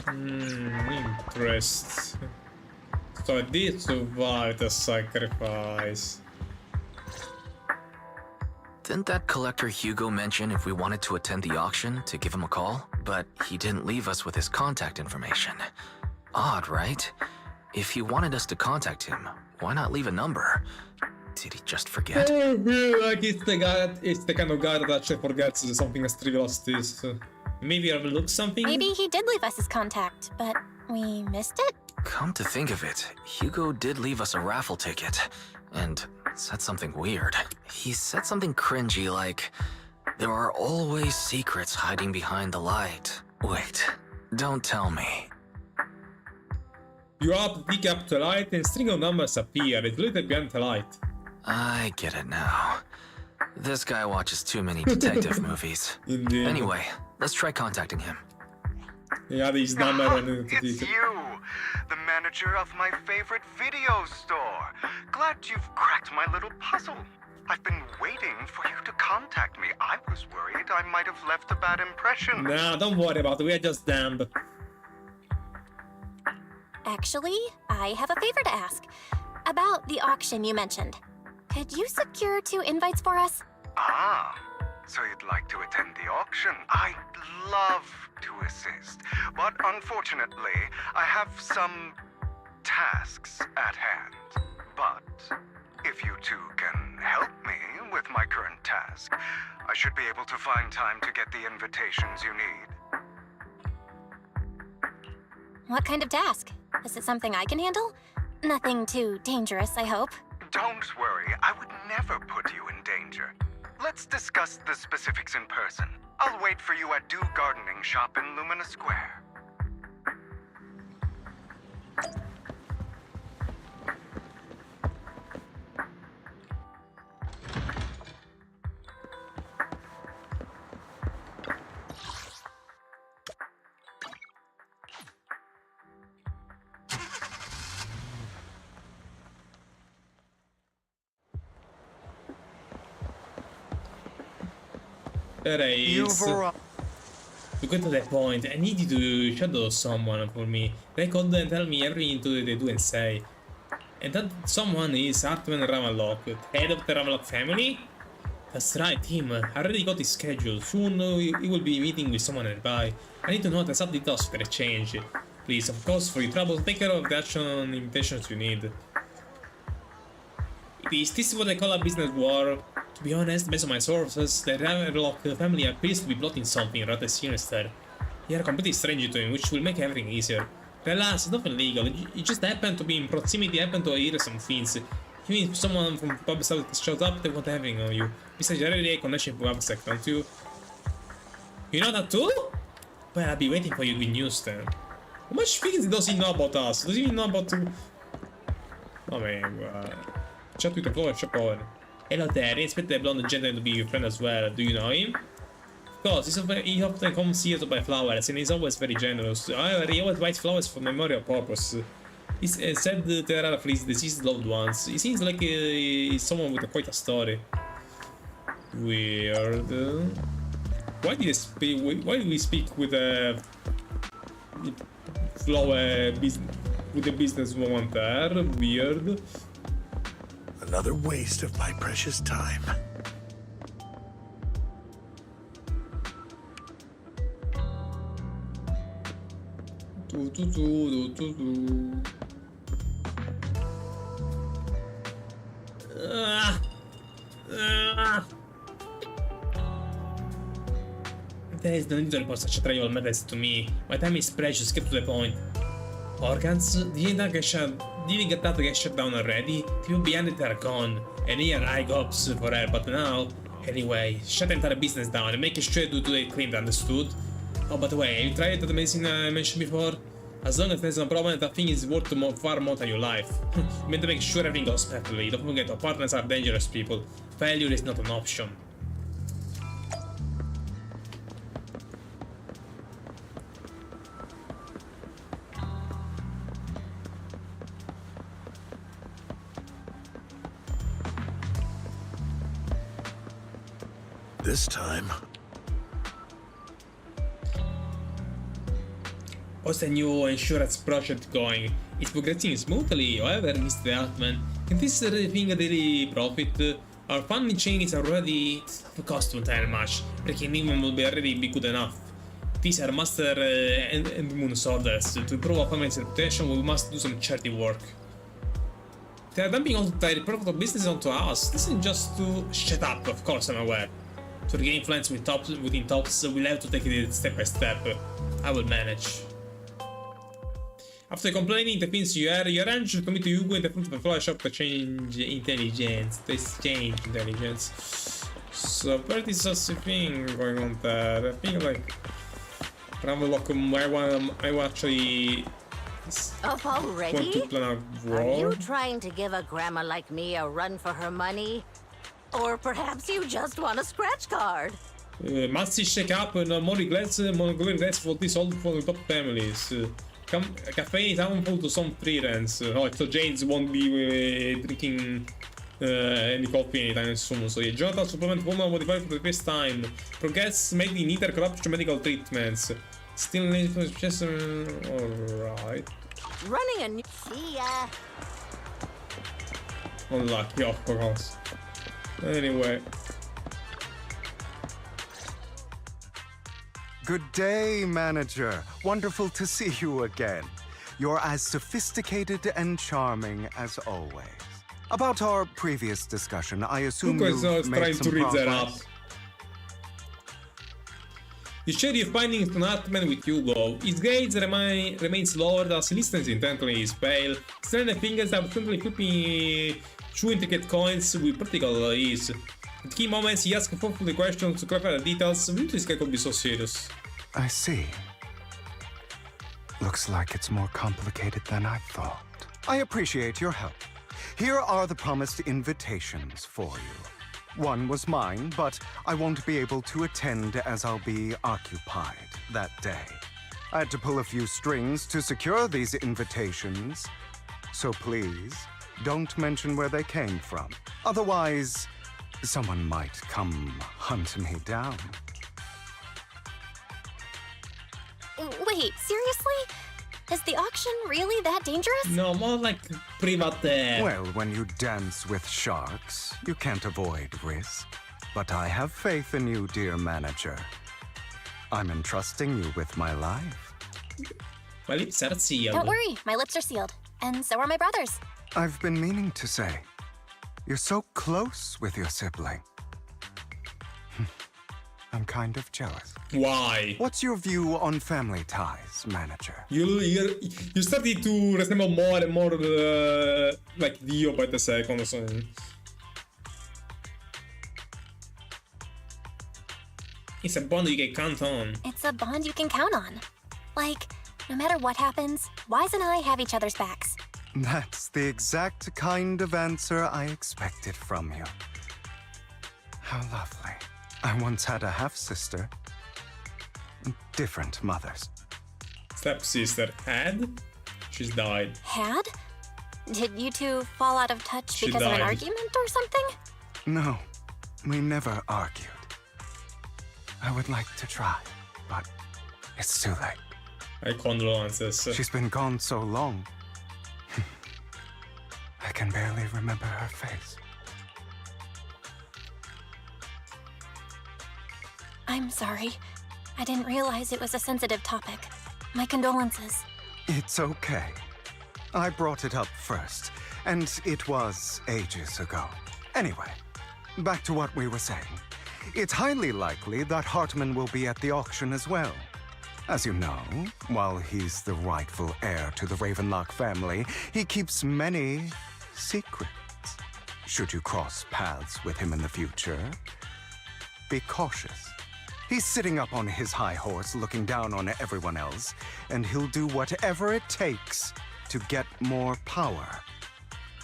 [SPEAKER 1] Interest. So I did survive the sacrifice.
[SPEAKER 9] Didn't that collector Hugo mention if we wanted to attend the auction to give him a call? But he didn't leave us with his contact information. Odd, right? If he wanted us to contact him, why not leave a number? Did he just forget?
[SPEAKER 1] I feel like it's the kind of guy that actually forgets something as trivial as this. Maybe I overlooked something?
[SPEAKER 2] Maybe he did leave us his contact, but we missed it?
[SPEAKER 9] Come to think of it, Hugo did leave us a raffle ticket, and said something weird. He said something cringy like, "There are always secrets hiding behind the light." Wait, don't tell me.
[SPEAKER 1] You have to pick up the light and string of numbers appear. It's little behind the light.
[SPEAKER 9] I get it now. This guy watches too many detective movies.
[SPEAKER 1] Indeed.
[SPEAKER 9] Anyway, let's try contacting him.
[SPEAKER 1] Yeah, these number and
[SPEAKER 6] It's you, the manager of my favorite video store. Glad you've cracked my little puzzle. I've been waiting for you to contact me. I was worried I might have left a bad impression.
[SPEAKER 1] Nah, don't worry about it. We are just damned.
[SPEAKER 2] Actually, I have a favor to ask. About the auction you mentioned. Could you secure 2 invites for us?
[SPEAKER 6] Ah, so you'd like to attend the auction? I'd love to assist, but unfortunately, I have some tasks at hand. But if you two can help me with my current task, I should be able to find time to get the invitations you need.
[SPEAKER 2] What kind of task? Is it something I can handle? Nothing too dangerous, I hope.
[SPEAKER 6] Don't worry, I would never put you in danger. Let's discuss the specifics in person. I'll wait for you at Do Gardening Shop in Lumina Square.
[SPEAKER 1] To get to that point, I need you to shadow someone for me. They could then tell me everything they do and say. And that someone is Hartman Ramalok, head of the Ramalok family? That's right, him. I already got his schedule. Soon he will be meeting with someone nearby. I need to know the exact details of the exchange. Please, of course, for your trouble, take care of the action invitations you need. This is what I call a business war. To be honest, based on my sources, the Ramalok family appears to be plotting something rather sinister. They are completely strange to me, which will make everything easier. Relax, it's nothing legal, it just happened to be in proximity, happened to hear some things. Even if someone from Pub South shows up, they want having on you. Besides, you already a connection from Absec, don't you? You know that too? Well, I'll be waiting for your good news then. How much things does he know about us? Does he know about... Oh my god. Chat with the floor, shop over. Hello there, I expect the blonde gentleman to be your friend as well. Do you know him? Of course, he often comes here to buy flowers, and he's always very generous. However, he always buys flowers for memorial purpose. He said there are for his deceased loved ones. He seems like he's someone with quite a story. Weird. Why did we speak with a flower with a businesswoman there? Weird.
[SPEAKER 8] Another waste of my precious time.
[SPEAKER 1] There is no need to report such a trivial matters to me. My time is precious, get to the point. Organs? Didn't get that get shut down already? People behind it are gone. And here I hopes for her, but now... Anyway, shut the entire business down and make sure to do it clean, understood? Oh, by the way, have you tried the medicine I mentioned before? As long as there's no problem, that thing is worth far more than your life. You meant to make sure everything goes perfectly. Don't forget, our partners are dangerous people. Failure is not an option.
[SPEAKER 8] This time.
[SPEAKER 1] How's the new insurance project going? It's progressing smoothly, however, Mr. Altman, can this thing a daily profit? Our funding chain is already cost to entire much. Breaking even will be already be good enough. These are master and moon orders. To improve our family's reputation, we must do some charity work. They are dumping all their profitable business onto us. This isn't just to shut up, of course I'm aware. To regain influence within tops, we'll have to take it step by step. I will manage. After complaining the things you arrange to commit to Hugo in the front of the flower shop to exchange intelligence. So what is this thing going on there? I think like travel lock I actually
[SPEAKER 4] Up already?
[SPEAKER 1] want to plan a war.
[SPEAKER 4] Are you trying to give a grandma like me a run for her money? Or perhaps you just want a scratch card?
[SPEAKER 1] Massive shake up and more regrets for this old for the top families. Cafe is harmful to some freelance. So James won't be drinking any coffee anytime soon. So yeah, Jonathan supplement formula modified for the first time. Progress made in either corruption medical treatments. Still need for just alright.
[SPEAKER 4] Running a new... See ya.
[SPEAKER 1] Unlucky, of course. Anyway.
[SPEAKER 6] Good day, manager. Wonderful to see you again. You're as sophisticated and charming as always. About our previous discussion, I assume you've made some progress.
[SPEAKER 1] You share your findings to Hartman with Hugo. His gaze remains lowered as he listens intently. His pale, slender fingers are constantly flipping through intricate coins with practical ease. At key moments, he asks thoughtful questions to clarify the details. When this guy could be so serious?
[SPEAKER 6] I see. Looks like it's more complicated than I thought. I appreciate your help. Here are the promised invitations for you. One was mine, but I won't be able to attend as I'll be occupied that day. I had to pull a few strings to secure these invitations. So please, don't mention where they came from. Otherwise, someone might come hunt me down.
[SPEAKER 2] Wait, seriously? Is the auction really that dangerous?
[SPEAKER 1] No, more like private.
[SPEAKER 6] Well, when you dance with sharks, you can't avoid risk. But I have faith in you, dear manager. I'm entrusting you with my life.
[SPEAKER 1] My lips are sealed.
[SPEAKER 2] Don't worry, my lips are sealed. And so are my brother's.
[SPEAKER 6] I've been meaning to say, you're so close with your sibling. I'm kind of jealous.
[SPEAKER 1] Why?
[SPEAKER 6] What's your view on family ties, manager?
[SPEAKER 1] You started to resemble more and more like Dio by the second. So. It's a bond you can count on.
[SPEAKER 2] It's a bond you can count on. Like, no matter what happens, Wise and I have each other's backs.
[SPEAKER 6] That's the exact kind of answer I expected from you. How lovely. I once had a half-sister. Different mothers.
[SPEAKER 1] Stepsister had? She's died.
[SPEAKER 2] Had? Did you two fall out of touch
[SPEAKER 1] She
[SPEAKER 2] because of an
[SPEAKER 1] died.
[SPEAKER 2] argument or something?
[SPEAKER 6] No, we never argued. I would like to try, but it's too late.
[SPEAKER 1] My condolences.
[SPEAKER 6] She's been gone so long. I can barely remember her face.
[SPEAKER 2] I'm sorry. I didn't realize it was a sensitive topic. My condolences.
[SPEAKER 6] It's okay. I brought it up first, and it was ages ago. Anyway, back to what we were saying. It's highly likely that Hartman will be at the auction as well. As you know, while he's the rightful heir to the Ravenlock family, he keeps many secrets. Should you cross paths with him in the future, be cautious. He's sitting up on his high horse looking down on everyone else, and he'll do whatever it takes to get more power.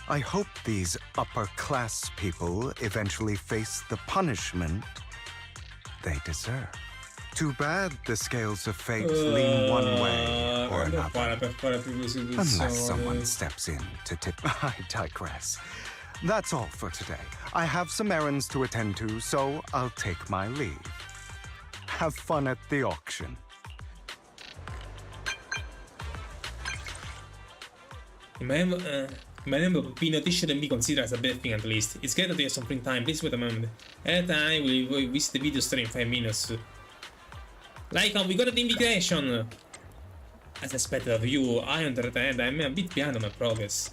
[SPEAKER 6] I hope these upper-class people eventually face the punishment they deserve. Too bad the scales of fate lean one way or another. Unless someone steps in to tip... I digress. That's all for today. I have some errands to attend to, so I'll take my leave. Have fun at the auction.
[SPEAKER 1] My name will be not shouldn't be considered as a bad thing at least. It's great that you have some free time. Please wait a moment. At a time, we visit the video store in 5 minutes. Like, we got an invitation! As expected of you, I understand I'm a bit behind on my progress.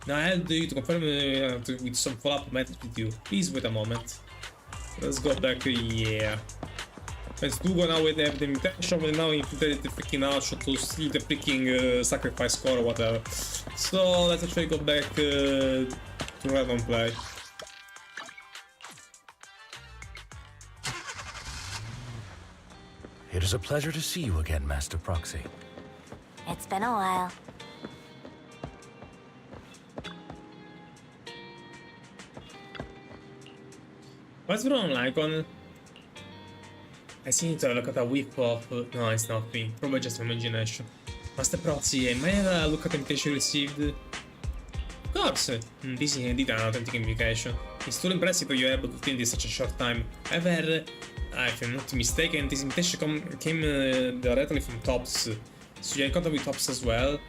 [SPEAKER 1] Now I have you to confirm with some follow-up methods with you. Please wait a moment. Let's go back, yeah. Let's do go now with the invitation, but now infiltrate the freaking outshot to steal the freaking sacrifice score or whatever. So let's actually go back to random play.
[SPEAKER 3] It is a pleasure to see you again, Master Proxy.
[SPEAKER 2] It's been a while.
[SPEAKER 1] What's wrong, Lycon? I seem to have looked at a whip of... No, it's nothing. Probably just imagination. Master Proxy, may I have a look at the invitation received? Of course! This is indeed an authentic invitation. It's truly impressive that you were able to obtain this in such a short time. However, if I'm not mistaken, this invitation came directly from Tops. So you're in contact with Tops as well.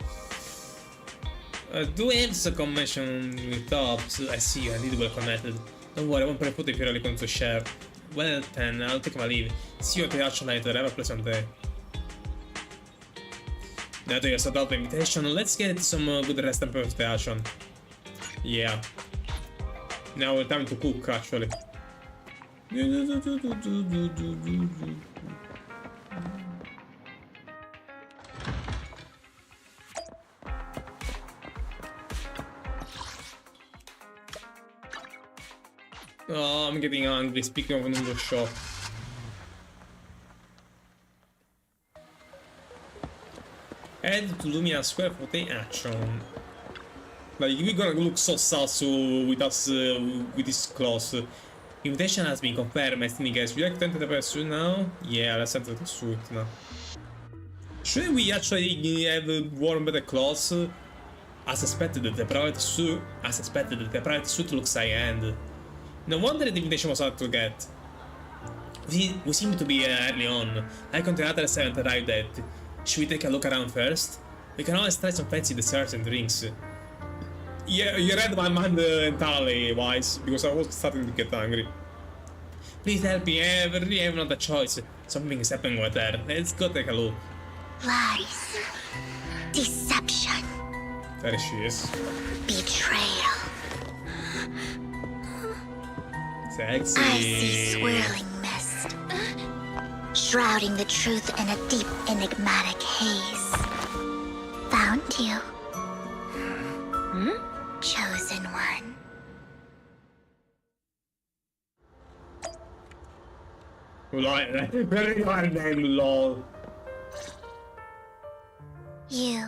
[SPEAKER 1] Do we have some connection with Tops? I see you are indeed well connected. Don't worry, I won't put if you're really going to share. Well then, I'll take my leave. See you at the auction later, have a pleasant day. Now that you sort out the invitation, let's get some good rest and prepare for the auction. Yeah. Now it's time to cook, actually. Oh, I'm getting hungry, speaking of noodle shop. Head to Lumina Square for the action. Like, we're gonna look so sus with us, with this clothes. Invitation has been confirmed, I think, guys. Would you like to enter the pursuit now? Yeah, let's enter the suit now. Shouldn't we actually have worn better clothes? I suspected that the private suit looks high-end. No wonder the invitation was hard to get. We seem to be early on. Like on the others haven't arrived yet. Should we take a look around first? We can always try some fancy desserts and drinks. Yeah, you read my mind entirely, Wise, because I was starting to get hungry. Please help me, I really have not a choice. Something is happening over there. Let's go take a look.
[SPEAKER 2] Lies. Deception.
[SPEAKER 1] There she is.
[SPEAKER 2] Betrayal.
[SPEAKER 1] Sexy.
[SPEAKER 2] I see swirling mist, shrouding the truth in a deep, enigmatic haze. Found you. Chosen one.
[SPEAKER 1] Very hard name, lol.
[SPEAKER 2] You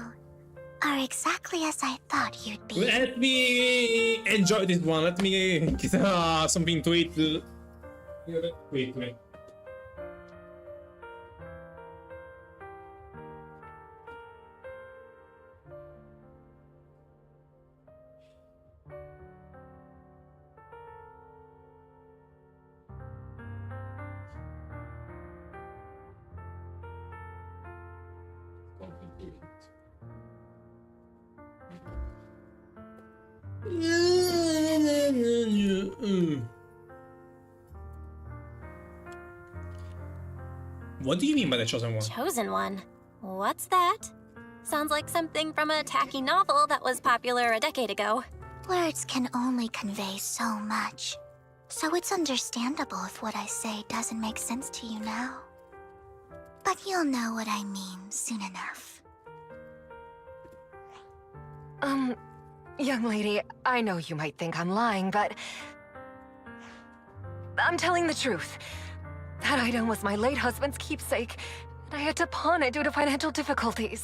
[SPEAKER 2] are exactly as I thought you'd be.
[SPEAKER 1] Let me enjoy this one. Let me get something to eat. quickly. What do you mean by the chosen one?
[SPEAKER 2] Chosen one? What's that? Sounds like something from a tacky novel that was popular a decade ago.
[SPEAKER 10] Words can only convey so much. So it's understandable if what I say doesn't make sense to you now. But you'll know what I mean soon enough.
[SPEAKER 11] Young lady, I know you might think I'm lying, but I'm telling the truth. That item was my late husband's keepsake, and I had to pawn it due to financial difficulties.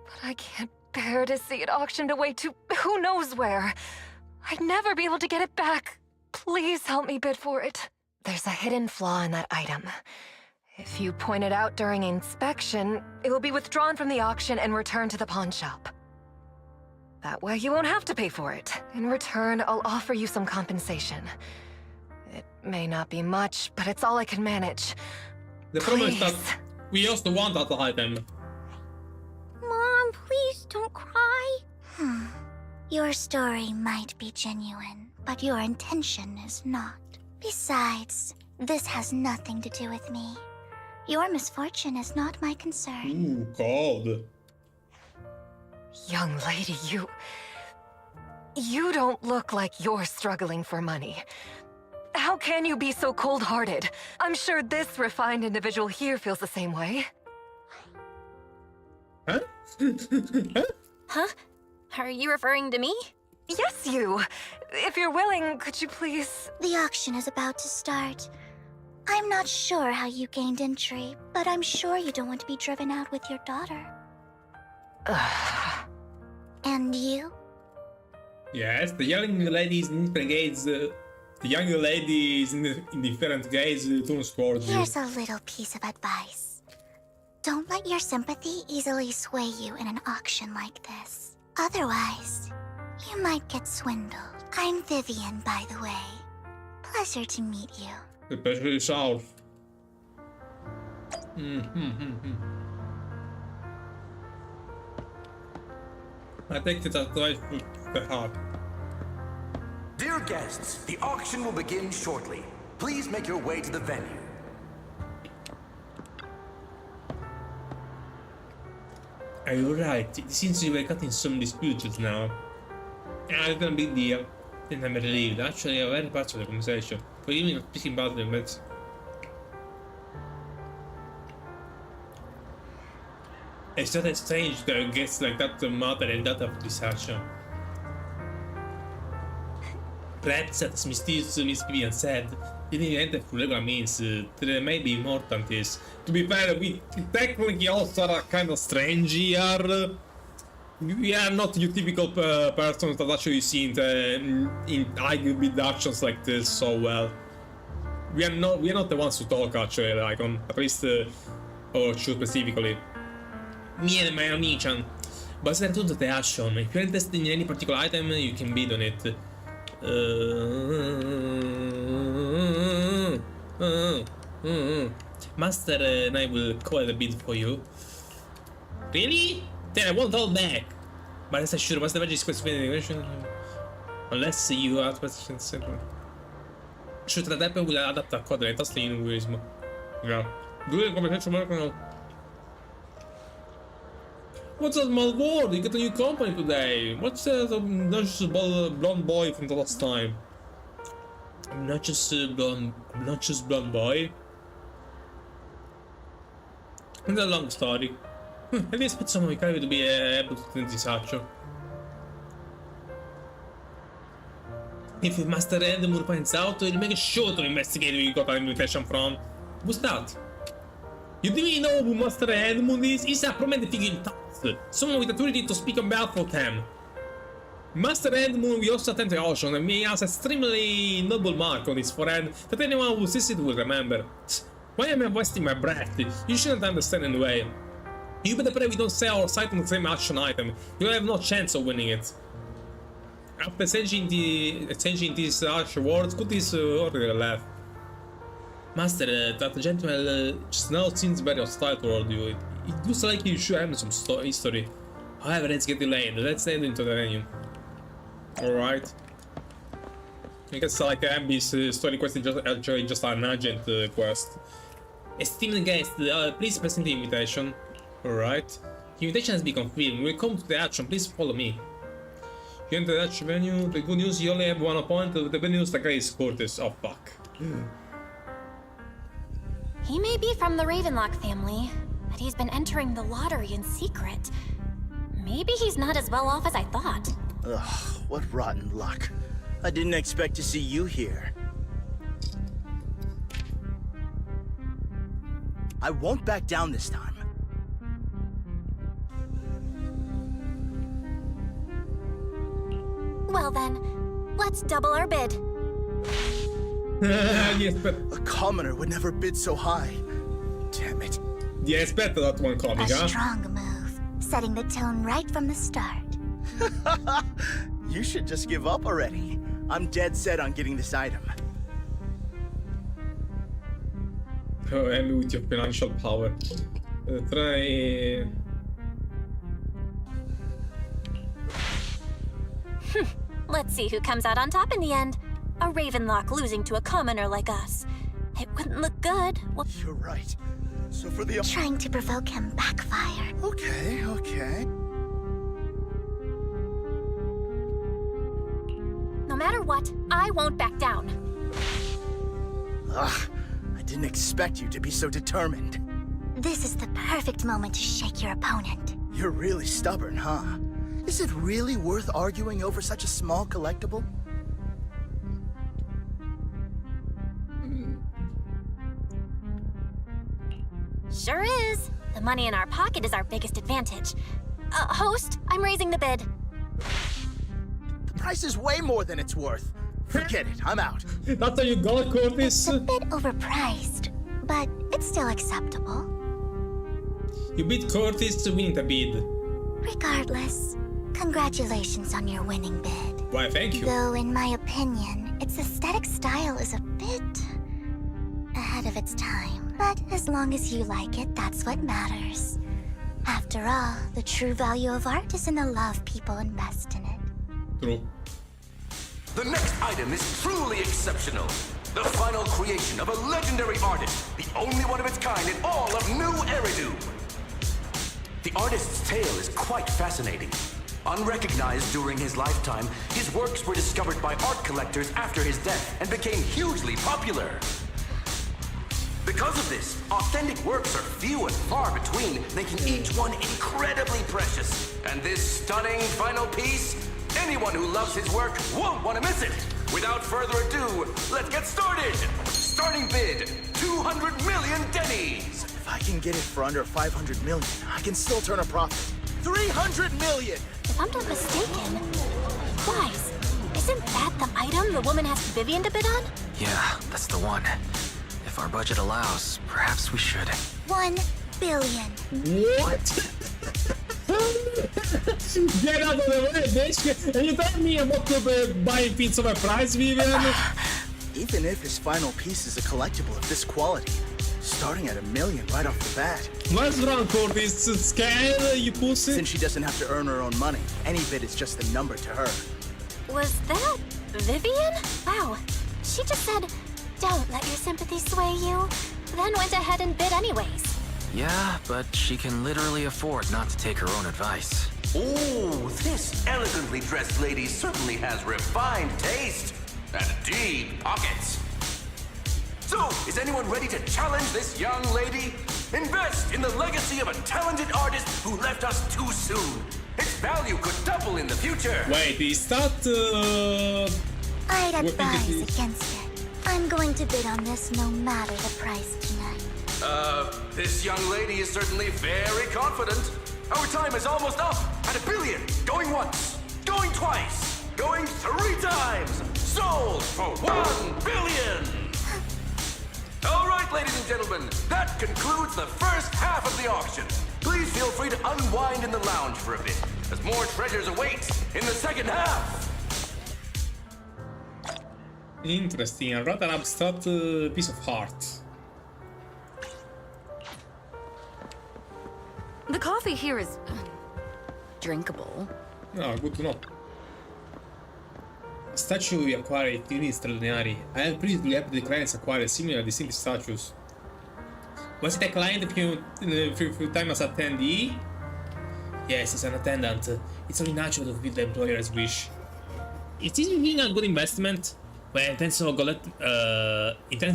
[SPEAKER 11] But I can't bear to see it auctioned away to who knows where. I'd never be able to get it back. Please help me bid for it. There's a hidden flaw in that item. If you point it out during inspection, it will be withdrawn from the auction and returned to the pawn shop. That way you won't have to pay for it. In return, I'll offer you some compensation. It may not be much, but it's all I can manage.
[SPEAKER 1] The problem is that we also want that item.
[SPEAKER 10] Mom, please don't cry. Your story might be genuine, but your intention is not. Besides, this has nothing to do with me. Your misfortune is not my concern.
[SPEAKER 1] Ooh, God.
[SPEAKER 11] Young lady, you don't look like you're struggling for money. How can you be so cold-hearted? I'm sure this refined individual here feels the same way.
[SPEAKER 1] Huh?
[SPEAKER 2] Huh? Are you referring to me?
[SPEAKER 11] Yes, you. If you're willing, could you please...
[SPEAKER 10] The auction is about to start. I'm not sure how you gained entry, but I'm sure you don't want to be driven out with your daughter. And you?
[SPEAKER 1] Yes, the young ladies in different gates. The younger ladies in different gates turn towards you.
[SPEAKER 10] Here's a little piece of advice. Don't let your sympathy easily sway you in an auction like this. Otherwise, you might get swindled. I'm Vivian, by the way. Pleasure to meet you.
[SPEAKER 1] The pleasure is ours. I take it as right to the heart.
[SPEAKER 12] Dear guests, the auction will begin shortly. Please make your way to the venue.
[SPEAKER 1] Are you right? It seems you were caught in some dispute just now. It's not a big deal. Then I'm relieved. Actually, I very part of the conversation. Forgive me for speaking badly, but... It's not strange that gets like that mother and daughter of this action. Perhaps, as mysterious Miss Vivian said, didn't enter through regular means. There may be more than this. To be fair, we technically also are kind of strange here. We are not your typical persons that actually see in high-bid actions like this so well. We are not the ones who talk actually, like on at least or shoot specifically. Me and my Onichan. But let's return to the action. If you're interested in any particular item, you can bid on it. Master and I will call the bid for you. Really? Then I won't hold back. But rest assured, Master Veggie is question unless you are special central. Should that happen, will adapt accordingly. That's the linguism. Yeah. Do the conversation work now? What's a small world? You got a new company today. What's not just a blonde boy from the last time? I'm not just a blonde boy. It's a long story. I didn't expect someone like you to be able to turn this action. If Master Edmure finds out, he'll make sure to investigate where you got an invitation from. Who's that? You didn't know who Master Edmund is? He's a prominent figure in town. Someone with authority to speak on behalf of them. Master Hand Moon will also attend the auction and he has an extremely noble mark on his forehead that anyone who sees it will remember. Why am I wasting my breath? You shouldn't understand anyway. You better pray we don't sell or sight on the same action item. You'll have no chance of winning it. After changing these harsh words, put this order left. Master, that gentleman just now seems very hostile toward you. It looks like you should have some history. However, let's get delayed. Let's head into the venue. Alright. I guess like Abby's story quest is actually just an agent quest. Esteemed guest, please present the invitation. Alright. The invitation has been confirmed. We'll come to the action. Please follow me. You enter the action venue. The good news, you only have one opponent. The bad news, the guy is Curtis. Oh fuck.
[SPEAKER 2] He may be from the Ravenlock family, but he's been entering the lottery in secret. Maybe he's not as well off as I thought.
[SPEAKER 7] Ugh, what rotten luck. I didn't expect to see you here. I won't back down this time.
[SPEAKER 2] Well then, let's double our bid.
[SPEAKER 1] Yes, but
[SPEAKER 7] a commoner would never bid so high. Damn it.
[SPEAKER 1] Yeah, it's better that one coming,
[SPEAKER 10] A
[SPEAKER 1] huh?
[SPEAKER 10] strong move, setting the tone right from the start.
[SPEAKER 7] You should just give up already. I'm dead set on getting this item.
[SPEAKER 1] Oh, and with your financial power. Try...
[SPEAKER 2] Let's see who comes out on top in the end. A Ravenlock losing to a commoner like us. It wouldn't look good. Well,
[SPEAKER 7] you're right. So for the...
[SPEAKER 10] Trying to provoke him backfired.
[SPEAKER 7] Okay, okay.
[SPEAKER 2] no matter what, I won't back down.
[SPEAKER 7] Ugh, I didn't expect you to be so determined.
[SPEAKER 10] This is the perfect moment to shake your opponent.
[SPEAKER 7] You're really stubborn, huh? Is it really worth arguing over such a small collectible?
[SPEAKER 2] Sure is. The money in our pocket is our biggest advantage. Host, I'm raising the bid.
[SPEAKER 7] The price is way more than it's worth. Forget it, I'm out.
[SPEAKER 1] That's how you got, Curtis.
[SPEAKER 10] It's a bit overpriced, but it's still acceptable.
[SPEAKER 1] You beat Curtis to win the bid.
[SPEAKER 10] Regardless, congratulations on your winning bid.
[SPEAKER 1] Why, thank you.
[SPEAKER 10] Though, in my opinion, its aesthetic style is a bit ahead of its time. But as long as you like it, that's what matters. After all, the true value of art is in the love people invest in it.
[SPEAKER 1] True.
[SPEAKER 12] The next item is truly exceptional. The final creation of a legendary artist, the only one of its kind in all of New Eridu. The artist's tale is quite fascinating. Unrecognized during his lifetime, his works were discovered by art collectors after his death and became hugely popular. Because of this, authentic works are few and far between, making each one incredibly precious. And this stunning final piece, anyone who loves his work won't want to miss it. Without further ado, let's get started! Starting bid, 200 million dennies!
[SPEAKER 7] If I can get it for under 500 million, I can still turn a profit. 300 million!
[SPEAKER 2] If I'm not mistaken, guys, isn't that the item the woman asked Vivian to bid on?
[SPEAKER 9] Yeah, that's the one. If our budget allows, perhaps we should.
[SPEAKER 10] 1 billion.
[SPEAKER 1] What? Get out of the way, bitch! And you tell me about buying pizza of a price, Vivian?
[SPEAKER 7] Even if his final piece is a collectible of this quality, starting at $1 million right off the bat.
[SPEAKER 1] What's wrong, Curtis? Scale, you pussy?
[SPEAKER 7] Since she doesn't have to earn her own money, any bid is just a number to her.
[SPEAKER 2] Was that Vivian? Wow. She just said, don't let your sympathy sway you, then went ahead and bid anyways.
[SPEAKER 9] Yeah, but she can literally afford not to take her own advice.
[SPEAKER 12] Ooh, this elegantly dressed lady certainly has refined taste and deep pockets. So, is anyone ready to challenge this young lady? Invest in the legacy of a talented artist who left us too soon. Its value could double in the future.
[SPEAKER 1] Wait, is that
[SPEAKER 10] I'd advise against it. I'm going to bid on this no matter the price tonight.
[SPEAKER 12] This young lady is certainly very confident. Our time is almost up at $1 billion. Going once, Going twice! Going 3 times! Sold for 1 billion! All right, ladies and gentlemen, that concludes the first half of the auction. Please feel free to unwind in the lounge for a bit, as more treasures await in the second half.
[SPEAKER 1] Interesting, a rather abstract piece of art.
[SPEAKER 11] The coffee here is drinkable.
[SPEAKER 1] No, good to know. Statue we acquire theories straordinary. I have previously helped the clients acquire similar distinctive statues. Was it a client few time as attendee? Yes, as an attendant. It's only natural to fulfill the employer's wish. Is this being a good investment? Well, in terms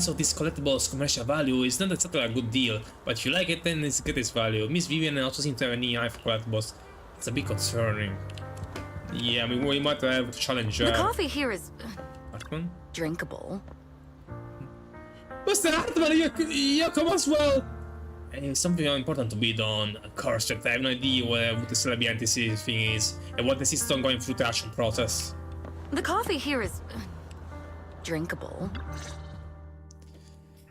[SPEAKER 1] of this collectible's commercial value, it's not exactly a good deal, but if you like it, then it's get its value. Miss Vivian also seems to have an eye for collectibles. It's a bit concerning. Yeah, I mean, we might have to challenge
[SPEAKER 11] The coffee here is
[SPEAKER 1] Hartman?
[SPEAKER 11] drinkable.
[SPEAKER 1] Mr. Hartman, you come as well! It's something important to bid on. Cursed, I have no idea what the celebrity thing is, and what the system going through the action process.
[SPEAKER 11] The coffee here is drinkable.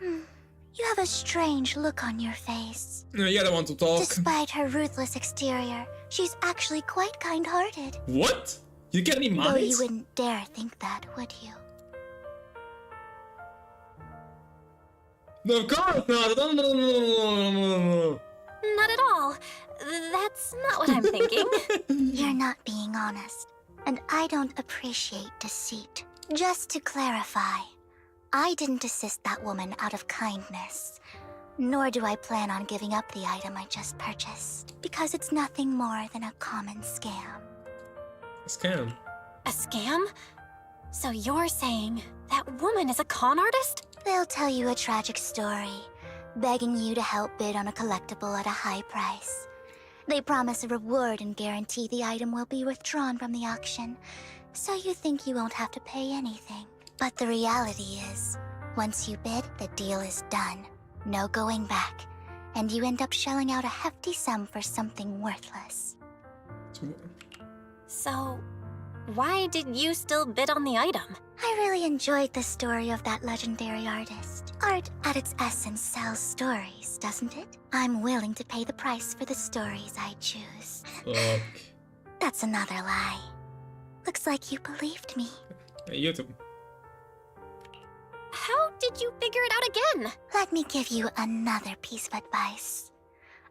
[SPEAKER 10] You have a strange look on your face.
[SPEAKER 1] You don't want to talk.
[SPEAKER 10] Despite her ruthless exterior, she's actually quite kind-hearted.
[SPEAKER 1] What? You get any money?
[SPEAKER 10] Though you wouldn't dare think that, would you?
[SPEAKER 1] No, of course not! No.
[SPEAKER 2] Not at all. That's not what I'm thinking.
[SPEAKER 10] You're not being honest, and I don't appreciate deceit. Just to clarify, I didn't assist that woman out of kindness, nor do I plan on giving up the item I just purchased, because it's nothing more than a common scam.
[SPEAKER 1] A scam?
[SPEAKER 2] A scam? So you're saying that woman is a con artist?
[SPEAKER 10] They'll tell you a tragic story, begging you to help bid on a collectible at a high price. They promise a reward and guarantee the item will be withdrawn from the auction, so you think you won't have to pay anything. But the reality is, once you bid, the deal is done. No going back. And you end up shelling out a hefty sum for something worthless.
[SPEAKER 2] So, why did you still bid on the item?
[SPEAKER 10] I really enjoyed the story of that legendary artist. Art, at its essence, sells stories, doesn't it? I'm willing to pay the price for the stories I choose.
[SPEAKER 1] Fuck.
[SPEAKER 10] That's another lie. Looks like you believed me.
[SPEAKER 1] You too.
[SPEAKER 2] How did you figure it out again?
[SPEAKER 10] Let me give you another piece of advice.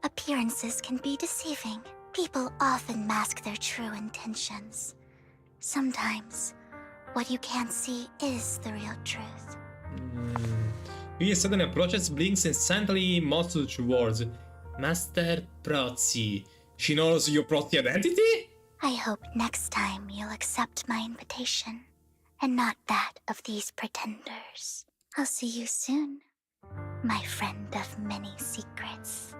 [SPEAKER 10] Appearances can be deceiving. People often mask their true intentions. Sometimes, what you can't see is the real truth.
[SPEAKER 1] He suddenly approaches, blinks instantly, mouths towards Master Prozzi. She knows your Prozzi identity?
[SPEAKER 10] I hope next time you'll accept my invitation, and not that of these pretenders. I'll see you soon, my friend of many secrets.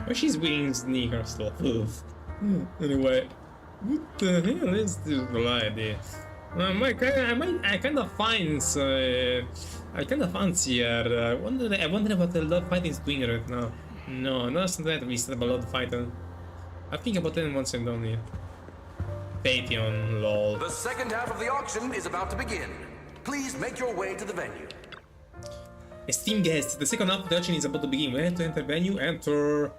[SPEAKER 1] Oh, she's wearing sneakers though. Anyway, what the hell is this idea? I kind of fancy her. I wonder what the Lord Fighting is doing right now. No, not something that we said about Lord Fighting. I think about it once I'm done here. Patreon, lol.
[SPEAKER 12] The second half of the auction is about to begin. Please make your way to the venue.
[SPEAKER 1] Esteemed guests, the second half of the auction is about to begin. We have to enter venue, enter.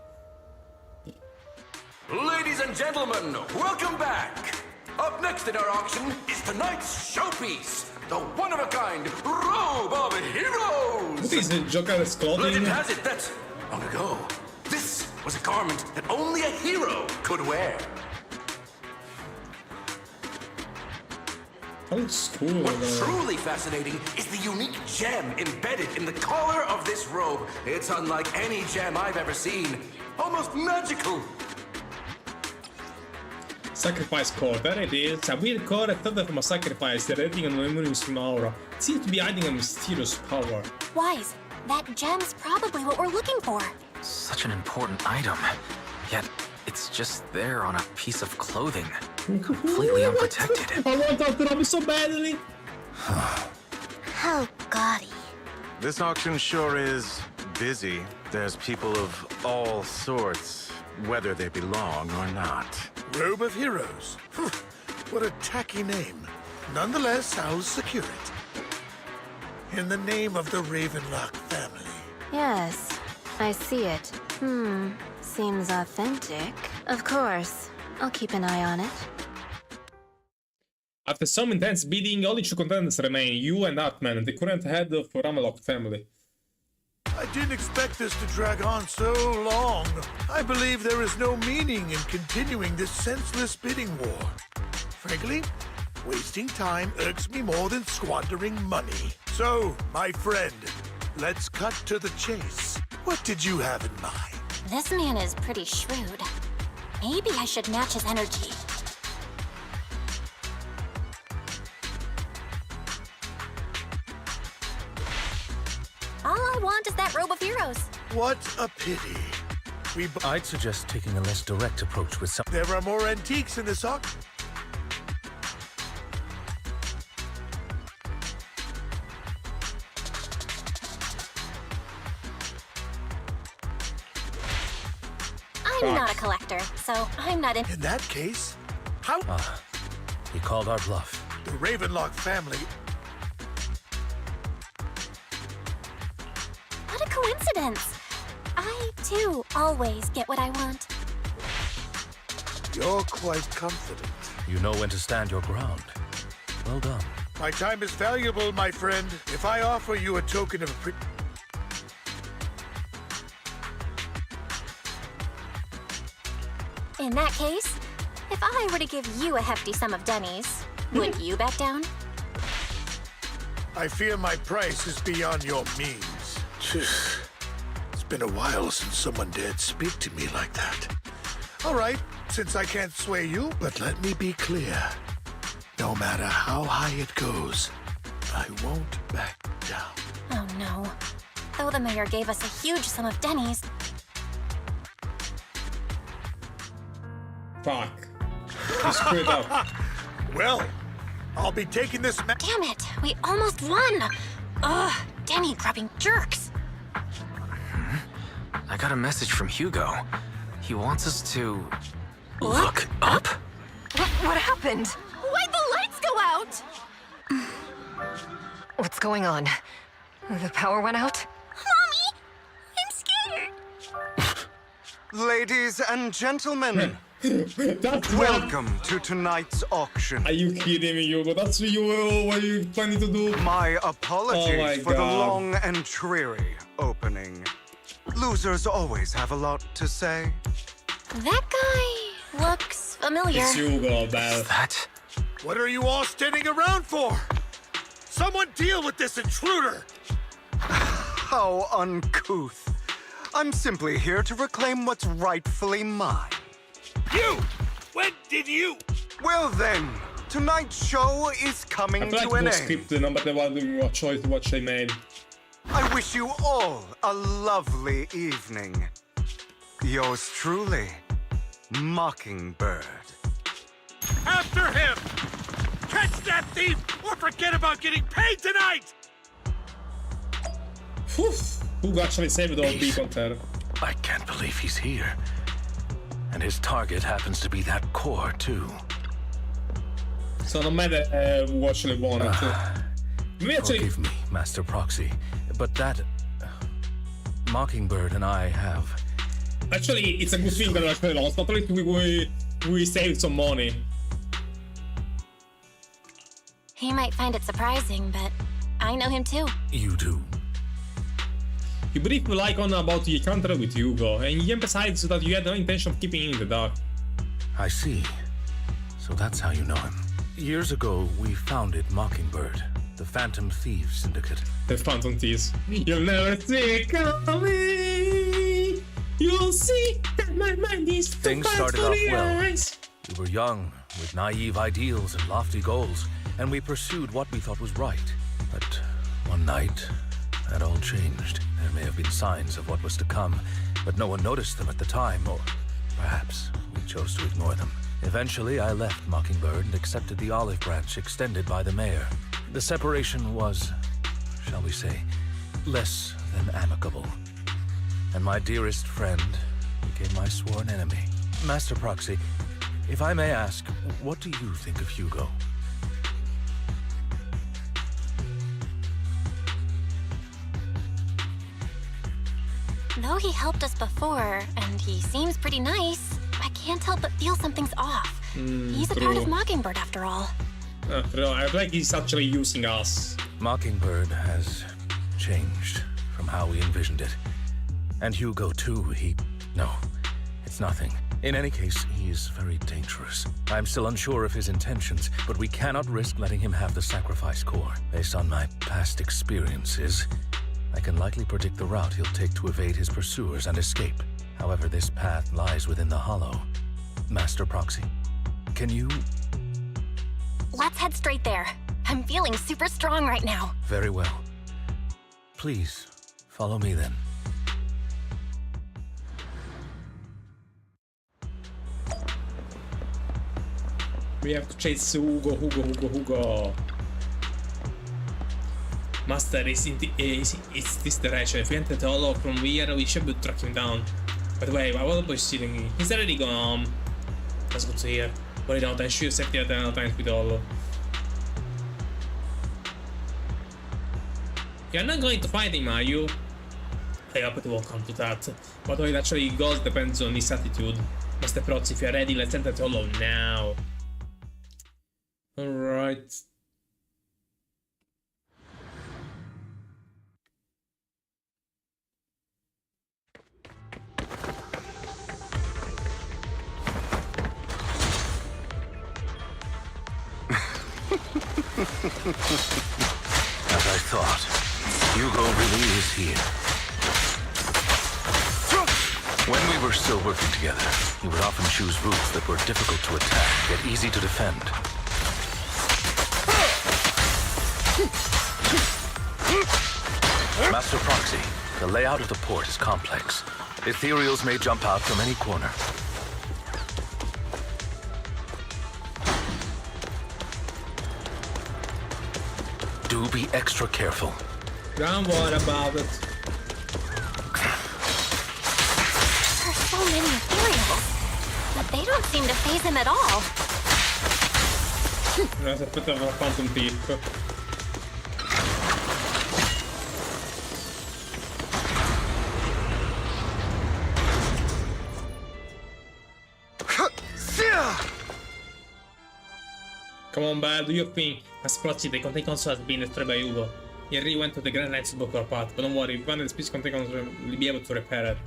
[SPEAKER 12] Ladies and gentlemen, welcome back! Up next in our auction is tonight's showpiece, the one-of-a-kind Robe of Heroes!
[SPEAKER 1] What is it, Joker's clothing?
[SPEAKER 12] Legend has it that, long ago, this was a garment that only a hero could wear.
[SPEAKER 1] That looks cool.
[SPEAKER 12] What's truly fascinating is the unique gem embedded in the collar of this robe. It's unlike any gem I've ever seen. Almost magical.
[SPEAKER 1] Sacrifice core, there it is. A weird core extracted from a sacrifice, radiating an luminous aura. It seems to be hiding a mysterious power.
[SPEAKER 2] Wise, that gem's probably what we're looking for.
[SPEAKER 9] Such an important item, yet it's just there on a piece of clothing, completely unprotected.
[SPEAKER 1] I want that robe so badly.
[SPEAKER 10] How gaudy.
[SPEAKER 6] This auction sure is busy.
[SPEAKER 13] There's people of all sorts, whether they belong or not.
[SPEAKER 14] Robe of Heroes. What a tacky name. Nonetheless, I'll secure it. In the name of the Ravenlock family.
[SPEAKER 15] Yes, I see it. Seems authentic. Of course, I'll keep an eye on it.
[SPEAKER 1] After some intense bidding, only two contenders remain, you and Atman, the current head of Ravenlock family.
[SPEAKER 14] I didn't expect this to drag on so long. I believe there is no meaning in continuing this senseless bidding war. Frankly, wasting time irks me more than squandering money. So, my friend, let's cut to the chase. What did you have in mind?
[SPEAKER 2] This man is pretty shrewd. Maybe I should match his energy. All I want is that Robe of Heroes.
[SPEAKER 14] What a pity.
[SPEAKER 3] I'd suggest taking a less direct approach with some...
[SPEAKER 14] There are more antiques in this auction.
[SPEAKER 2] I'm not a collector, so I'm not in...
[SPEAKER 14] In that case, how...
[SPEAKER 3] he called our bluff.
[SPEAKER 14] The Ravenlock family...
[SPEAKER 2] What a coincidence! I, too, always get what I want.
[SPEAKER 14] You're quite confident.
[SPEAKER 3] You know when to stand your ground. Well done.
[SPEAKER 14] My time is valuable, my friend. If I offer you a token of
[SPEAKER 2] In that case, if I were to give you a hefty sum of dunnies, would you back down?
[SPEAKER 14] I fear my price is beyond your means. It's been a while since someone dared speak to me like that. All right, since I can't sway you, but let me be clear. No matter how high it goes, I won't back down.
[SPEAKER 2] Oh no. Though the mayor gave us a huge sum of dunnies...
[SPEAKER 1] Fuck. You screwed up.
[SPEAKER 14] Well, I'll be taking this
[SPEAKER 2] Damn it! We almost won! Ugh, Denny grabbing jerks!
[SPEAKER 9] I got a message from Hugo. He wants us to...
[SPEAKER 11] Look
[SPEAKER 9] up?
[SPEAKER 11] What happened?
[SPEAKER 2] Why'd the lights go out?
[SPEAKER 11] What's going on? The power went out?
[SPEAKER 2] Mommy! I'm scared!
[SPEAKER 6] Ladies and gentlemen,
[SPEAKER 1] That's
[SPEAKER 6] welcome to tonight's auction.
[SPEAKER 1] Are you kidding me, Hugo? That's what you planning to do?
[SPEAKER 6] My apologies
[SPEAKER 1] Oh my
[SPEAKER 6] for the
[SPEAKER 1] God.
[SPEAKER 6] long and dreary opening. Losers always have a lot to say.
[SPEAKER 2] That guy looks familiar.
[SPEAKER 1] It's Hugo, Belle.
[SPEAKER 9] That?
[SPEAKER 14] What are you all standing around for? Someone deal with this intruder!
[SPEAKER 6] How uncouth. I'm simply here to reclaim what's rightfully mine.
[SPEAKER 14] You! When did you?
[SPEAKER 6] Well then, tonight's show is coming
[SPEAKER 1] I feel
[SPEAKER 6] to
[SPEAKER 1] like
[SPEAKER 6] an
[SPEAKER 1] no
[SPEAKER 6] end.
[SPEAKER 1] script, no matter what choice what they made.
[SPEAKER 6] I wish you all a lovely evening. Yours truly, Mockingbird.
[SPEAKER 14] After him! Catch that thief or forget about getting paid tonight!
[SPEAKER 1] Whew. Who actually saved all people there?
[SPEAKER 3] I can't believe he's here. And his target happens to be that core, too.
[SPEAKER 1] So no matter who actually won it.
[SPEAKER 3] Forgive me, Master Proxy, but that... Mockingbird and I have...
[SPEAKER 1] Actually, it's a good thing that we actually lost. Not only we saved some money.
[SPEAKER 2] He might find it surprising, but I know him too.
[SPEAKER 3] You do.
[SPEAKER 1] You briefly like on about the encounter with Hugo, and he emphasized that you had no intention of keeping him in the dark.
[SPEAKER 3] I see. So that's how you know him. Years ago, we founded Mockingbird, the Phantom Thieves Syndicate.
[SPEAKER 1] The Phantom Thieves. You'll never see it coming. You'll see that my mind is too
[SPEAKER 3] Things
[SPEAKER 1] fast
[SPEAKER 3] started
[SPEAKER 1] for
[SPEAKER 3] off
[SPEAKER 1] your
[SPEAKER 3] well.
[SPEAKER 1] eyes.
[SPEAKER 3] We were young, with naive ideals and lofty goals, and we pursued what we thought was right. But one night, that all changed. There may have been signs of what was to come, but no one noticed them at the time, or perhaps we chose to ignore them. Eventually, I left Mockingbird and accepted the olive branch extended by the mayor. The separation was, shall we say, less than amicable. and my dearest friend became my sworn enemy. Master Proxy, if I may ask, what do you think of Hugo?
[SPEAKER 2] Though he helped us before, and he seems pretty nice, I can't help but feel something's off. He's a part of Mockingbird after all.
[SPEAKER 1] I feel like he's actually using us.
[SPEAKER 3] Mockingbird has changed from how we envisioned it. And Hugo too, No, it's nothing. In any case, he is very dangerous. I'm still unsure of his intentions, but we cannot risk letting him have the sacrifice core. Based on my past experiences, I can likely predict the route he'll take to evade his pursuers and escape. However, this path lies within the Hollow. Master Proxy, can you...
[SPEAKER 2] Let's head straight there. I'm feeling super strong right now.
[SPEAKER 3] Very well. Please, follow me then.
[SPEAKER 1] We have to chase Hugo. Master is it's this direction. If we enter the hollow from here, we should be track him down. By the way, what about stealing? He's already gone home. That's good to hear. Worry not, I should set the other times with hollow. You're not going to fight him, are you? Hey, I'll put welcome to that. But how it actually goes depends on his attitude. Master Proxy, if you're ready, let's enter the hollow now. Alright.
[SPEAKER 3] As I thought, Hugo really is here. When we were still working together, he would often choose routes that were difficult to attack, yet easy to defend. Master Proxy, the layout of the port is complex. Ethereals may jump out from any corner. Do be extra careful.
[SPEAKER 1] Don't worry about it.
[SPEAKER 2] There are so many ethereals, but they don't seem to faze him at all.
[SPEAKER 1] That's a bit of a phantom thief. Come on, Bad, do your thing. Master Proxy, the contain console has been destroyed by Hugo. He already went to the Grand Knight's book or path, but don't worry, if one of the speech contain console will be able to repair it.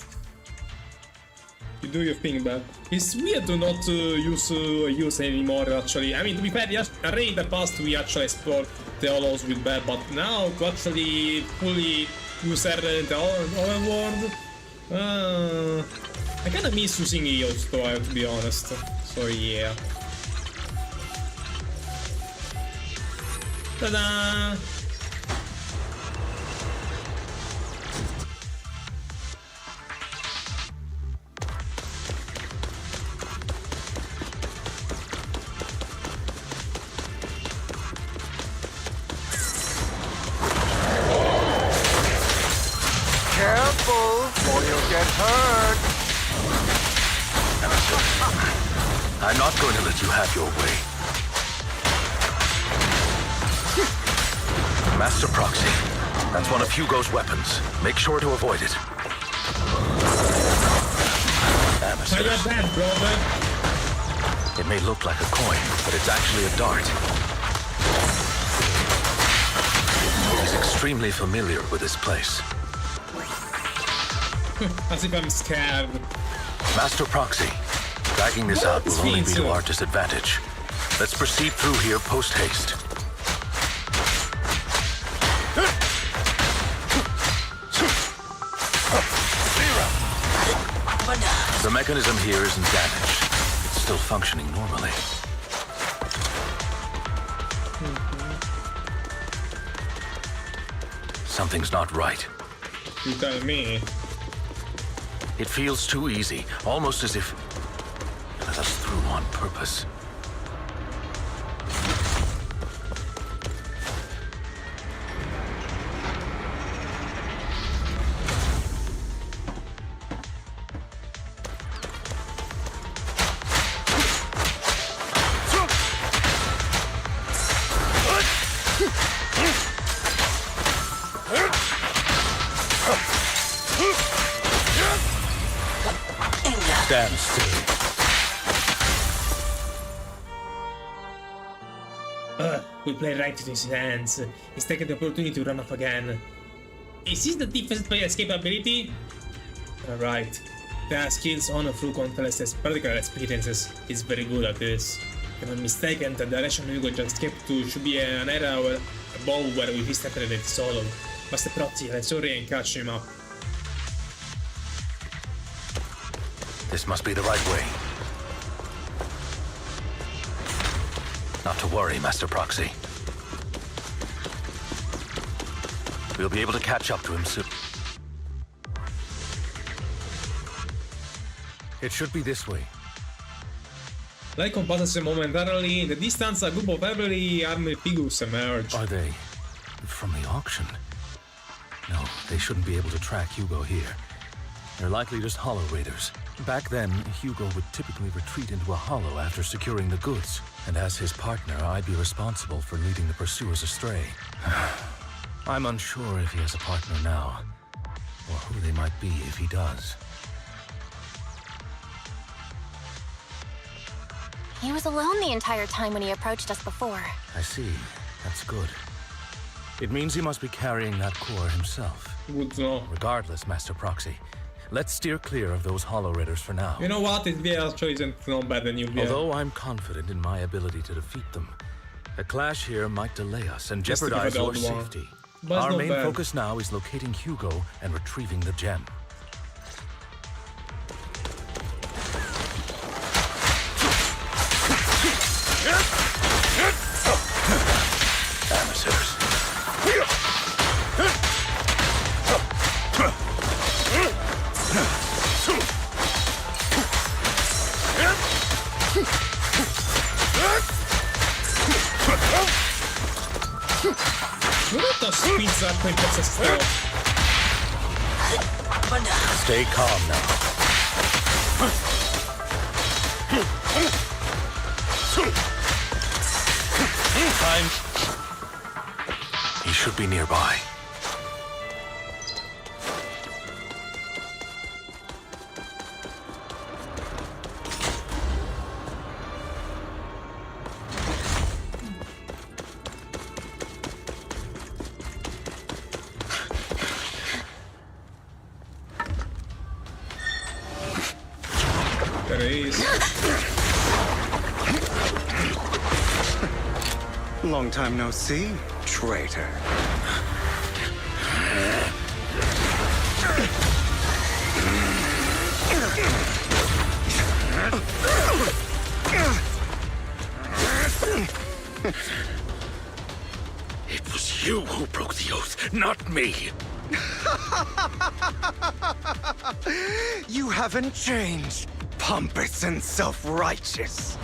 [SPEAKER 1] You do your thing, Bad. It's weird to not use anymore, actually. I mean, to be fair, already in the past we actually explored the hollows with Bad, but now to actually fully use her in the hollow world, I kinda miss using heals, though, I have to be honest. So yeah. Ta-da!
[SPEAKER 6] Careful, or you'll get hurt.
[SPEAKER 3] I'm not going to let you have your way. Master Proxy, that's one of Hugo's weapons. Make sure to avoid it. Amateurs. It may look like a coin, but it's actually a dart. He's extremely familiar with this place.
[SPEAKER 1] As if I'm scared.
[SPEAKER 3] Master Proxy, dragging this out will only be to our disadvantage. Let's proceed through here post-haste. The mechanism here isn't damaged. It's still functioning normally. Something's not right.
[SPEAKER 1] You tell me.
[SPEAKER 3] It feels too easy, almost as if it let us through on purpose. stand still.
[SPEAKER 1] We play right into his hands. He's taken the opportunity to run off again. Is this the defensive player escape ability? Alright. There are skills on through countless practical experiences. He's very good at this. If I'm mistaken, the direction Hugo just escaped to should be an area above where we started it solo. Basta Prozzi, let's hurry and catch him up.
[SPEAKER 3] This must be the right way. Not to worry, Master Proxy. We'll be able to catch up to him soon. It should be this way.
[SPEAKER 1] Like compasses momentarily, in the distance a group of heavily armed figures emerge.
[SPEAKER 3] Are they from the auction? No, they shouldn't be able to track Hugo here. They're likely just hollow raiders. Back then, Hugo would typically retreat into a hollow after securing the goods. And as his partner, I'd be responsible for leading the pursuers astray. I'm unsure if he has a partner now, or who they might be if he does.
[SPEAKER 2] He was alone the entire time when he approached us before.
[SPEAKER 3] I see. That's good. It means he must be carrying that core himself.
[SPEAKER 1] Good to know.
[SPEAKER 3] Regardless, Master Proxy, let's steer clear of those hollow raiders for now.
[SPEAKER 1] You know what? It actually isn't no better than you.
[SPEAKER 3] Although I'm confident in my ability to defeat them, a clash here might delay us and jeopardize your safety. Our main focus now is locating Hugo and retrieving the gem. Amateurs.
[SPEAKER 1] What the speeds up in Texas still?
[SPEAKER 3] Stay calm now. Time. He should be nearby.
[SPEAKER 1] There he is.
[SPEAKER 6] Long time no see, traitor.
[SPEAKER 12] It was you who broke the oath, not me.
[SPEAKER 6] You haven't changed, pompous and self-righteous.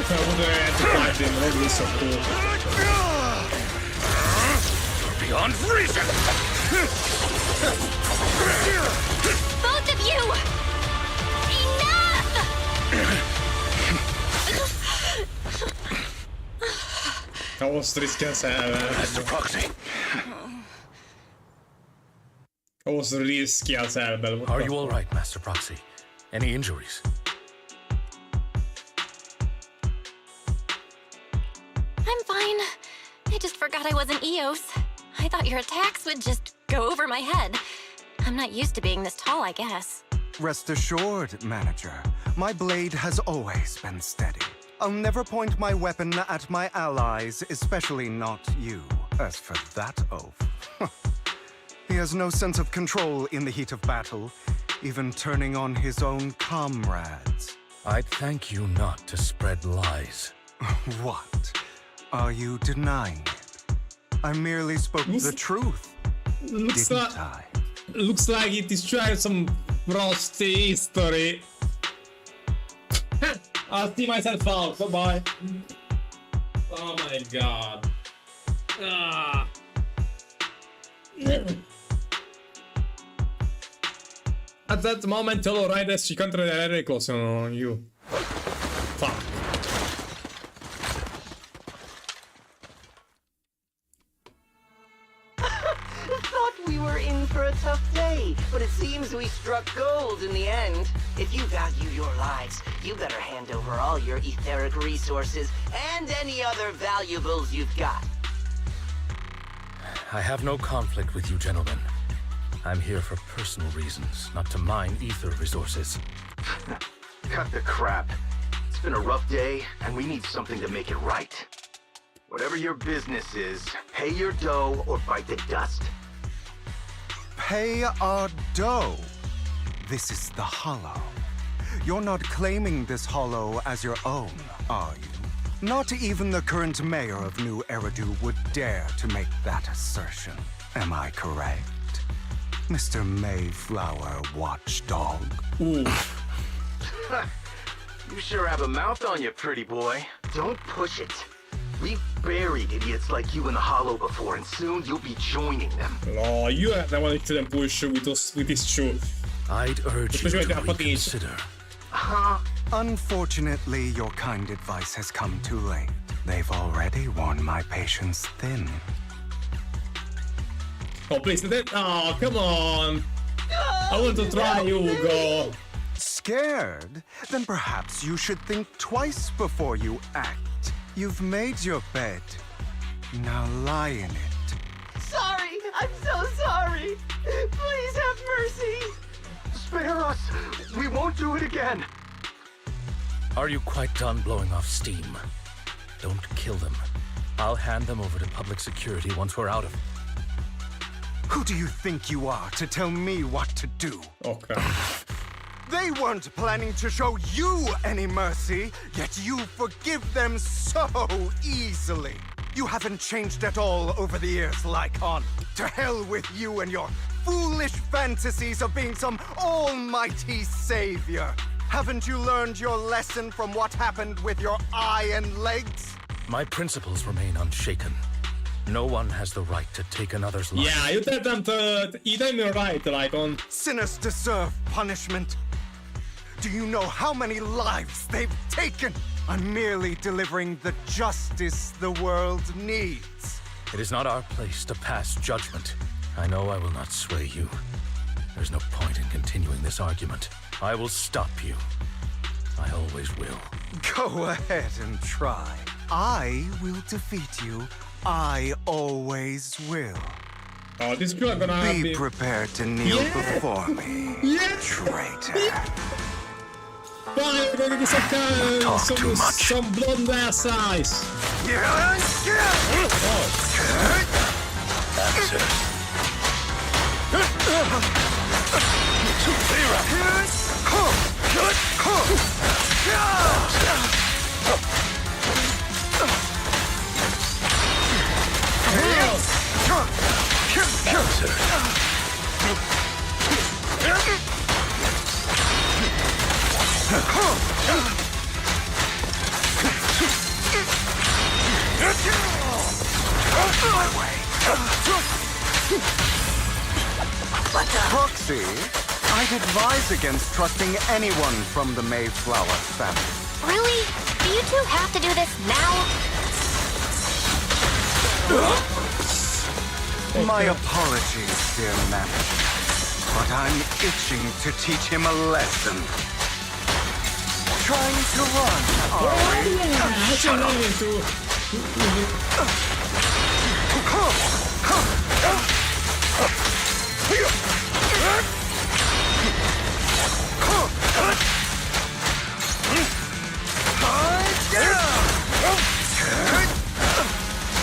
[SPEAKER 1] I would have to fight him, that would be so cool.
[SPEAKER 12] You're beyond reason!
[SPEAKER 2] Both of you! Enough!
[SPEAKER 1] Kaos riskerar
[SPEAKER 3] Master Proxy.
[SPEAKER 1] Kaos riskerar särbel.
[SPEAKER 3] Are you all right, Master Proxy? Any injuries?
[SPEAKER 2] I'm fine. I just forgot I wasn't Eos. I thought your attacks would just go over my head. I'm not used to being this tall, I guess.
[SPEAKER 6] Rest assured, Manager, my blade has always been steady. I'll never point my weapon at my allies, especially not you. As for that oath, he has no sense of control in the heat of battle, even turning on his own comrades.
[SPEAKER 3] I'd thank you not to spread lies.
[SPEAKER 6] What? Are you denying it? I merely spoke the truth,
[SPEAKER 1] Looks
[SPEAKER 6] didn't I?
[SPEAKER 1] Looks like it is trying some frosty history. I'll see myself out. Bye-bye. Oh my god. Ah. At that moment, fellow riders, she can't really close on you. Fuck.
[SPEAKER 16] way, but it seems we struck gold in the end. If you value your lives, you better hand over all your etheric resources and any other valuables you've got.
[SPEAKER 3] I have no conflict with you, gentlemen. I'm here for personal reasons, not to mine ether resources.
[SPEAKER 12] Cut the crap. It's been a rough day, and we need something to make it right. Whatever your business is, pay your dough or bite the dust.
[SPEAKER 6] Pay our dough. This is the Hollow. You're not claiming this Hollow as your own, are you? Not even the current mayor of New Eridu would dare to make that assertion. Am I correct? Mr. Mayflower Watchdog.
[SPEAKER 12] You sure have a mouth on you, pretty boy. Don't push it. We've buried idiots like you in the Hollow before, and soon you'll be joining them.
[SPEAKER 1] No, you are the one that shouldn't push with this show.
[SPEAKER 3] I'd urge you to reconsider.
[SPEAKER 6] Unfortunately, your kind advice has come too late. They've already worn my patience thin.
[SPEAKER 1] Oh, please, oh, come on. I want to try, Hugo.
[SPEAKER 6] Scared? Then perhaps you should think twice before you act. You've made your bed. Now lie in it.
[SPEAKER 16] Sorry! I'm so sorry! Please have mercy!
[SPEAKER 12] Spare us! We won't do it again!
[SPEAKER 3] Are you quite done blowing off steam? Don't kill them. I'll hand them over to public security once we're out of.
[SPEAKER 6] Who do you think you are to tell me what to do?
[SPEAKER 1] Okay.
[SPEAKER 6] They weren't planning to show you any mercy, yet you forgive them so easily. You haven't changed at all over the years, Lycon. To hell with you and your foolish fantasies of being some almighty savior. Haven't you learned your lesson from what happened with your eye and legs?
[SPEAKER 3] My principles remain unshaken. No one has the right to take another's life.
[SPEAKER 1] Yeah, you tell them to... You tell me right, Lycon.
[SPEAKER 6] Sinners deserve punishment. Do you know how many lives they've taken? I'm merely delivering the justice the world needs.
[SPEAKER 3] It is not our place to pass judgment. I know I will not sway you. There's no point in continuing this argument. I will stop you. I always will.
[SPEAKER 6] Go ahead and try. I will defeat you. I always will.
[SPEAKER 1] Oh, this girl gonna
[SPEAKER 6] be prepared to kneel before me, traitor.
[SPEAKER 1] Fine, we're gonna get some blonde ass eyes.
[SPEAKER 3] That's it.
[SPEAKER 6] Proxy, I'd advise against trusting anyone from the Mayflower family.
[SPEAKER 2] Really? Do you two have to do this now?
[SPEAKER 6] My apologies, dear manager, but I'm itching to teach him a lesson. Trying to run, are we?
[SPEAKER 1] Shut up!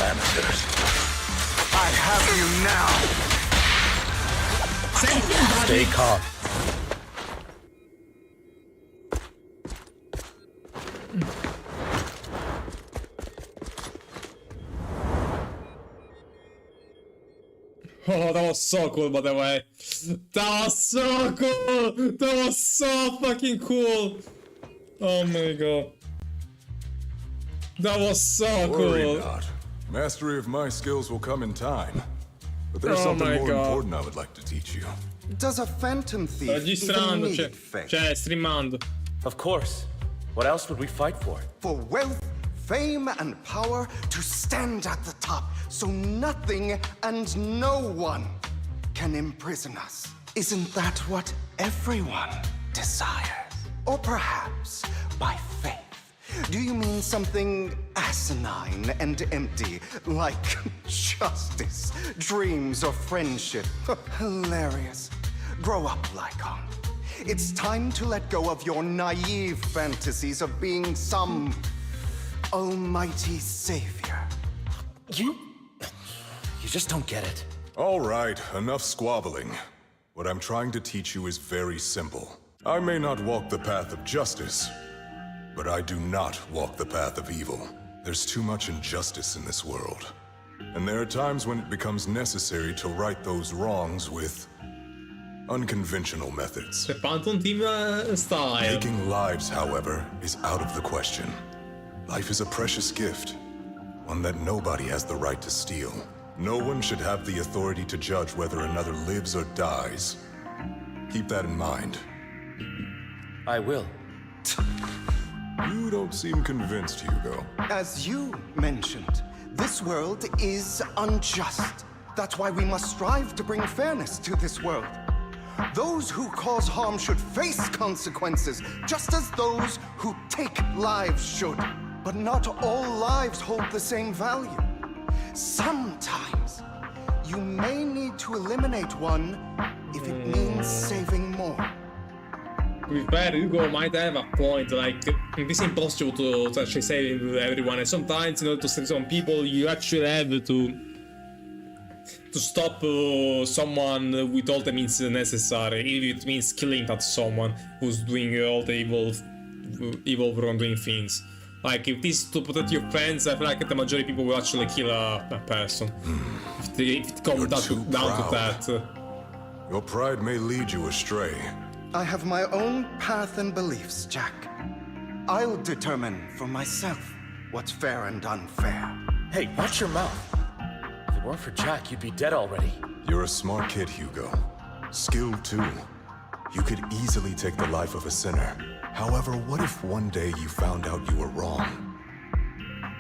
[SPEAKER 3] Amateurs.
[SPEAKER 6] I have you now.
[SPEAKER 3] Stay calm.
[SPEAKER 1] Oh, that was so cool, by the way. That was so cool! That was so fucking cool! Oh my god. That was so
[SPEAKER 17] Worry
[SPEAKER 1] cool.
[SPEAKER 17] not. Mastery of my skills will come in time. But there's
[SPEAKER 1] Oh
[SPEAKER 17] something
[SPEAKER 1] my
[SPEAKER 17] more
[SPEAKER 1] God.
[SPEAKER 17] important I would like to teach you.
[SPEAKER 6] Does a phantom thief
[SPEAKER 1] Sto
[SPEAKER 6] even
[SPEAKER 1] registrando,
[SPEAKER 6] need faith?
[SPEAKER 1] cioè streamando.
[SPEAKER 3] Of course. What else would we fight for?
[SPEAKER 6] For wealth, fame, and power to stand at the top so nothing and no one can imprison us. Isn't that what everyone desires? Or perhaps by faith? Do you mean something asinine and empty, like justice, dreams, or friendship? Hilarious. Grow up, Lycon. It's time to let go of your naive fantasies of being some almighty savior.
[SPEAKER 17] You just don't get it. All right, enough squabbling. What I'm trying to teach you is very simple. I may not walk the path of justice, but I do not walk the path of evil. There's too much injustice in this world. And there are times when it becomes necessary to right those wrongs with unconventional methods.
[SPEAKER 1] Phantom Team style.
[SPEAKER 17] Taking lives, however, is out of the question. Life is a precious gift, one that nobody has the right to steal. No one should have the authority to judge whether another lives or dies. Keep that in mind.
[SPEAKER 5] I will.
[SPEAKER 17] You don't seem convinced, Hugo.
[SPEAKER 6] As you mentioned, this world is unjust. That's why we must strive to bring fairness to this world. Those who cause harm should face consequences, just as those who take lives should. But not all lives hold the same value. Sometimes, you may need to eliminate one if it means saving more.
[SPEAKER 1] To be fair, Hugo might have a point, like, it is impossible to actually save everyone, and sometimes in order to save some people, you actually have to stop someone with all the means necessary, if it means killing that someone who's doing all the evil wrongdoing things. Like, if this is to protect your friends, I feel like the majority of people will actually kill a person. If it comes down to that.
[SPEAKER 17] Your pride may lead you astray.
[SPEAKER 6] I have my own path and beliefs, Jack. I'll determine for myself what's fair and unfair.
[SPEAKER 5] Hey, watch your mouth. If it weren't for Jack, you'd be dead already.
[SPEAKER 17] You're a smart kid, Hugo. Skilled too. You could easily take the life of a sinner. However, what if one day you found out you were wrong?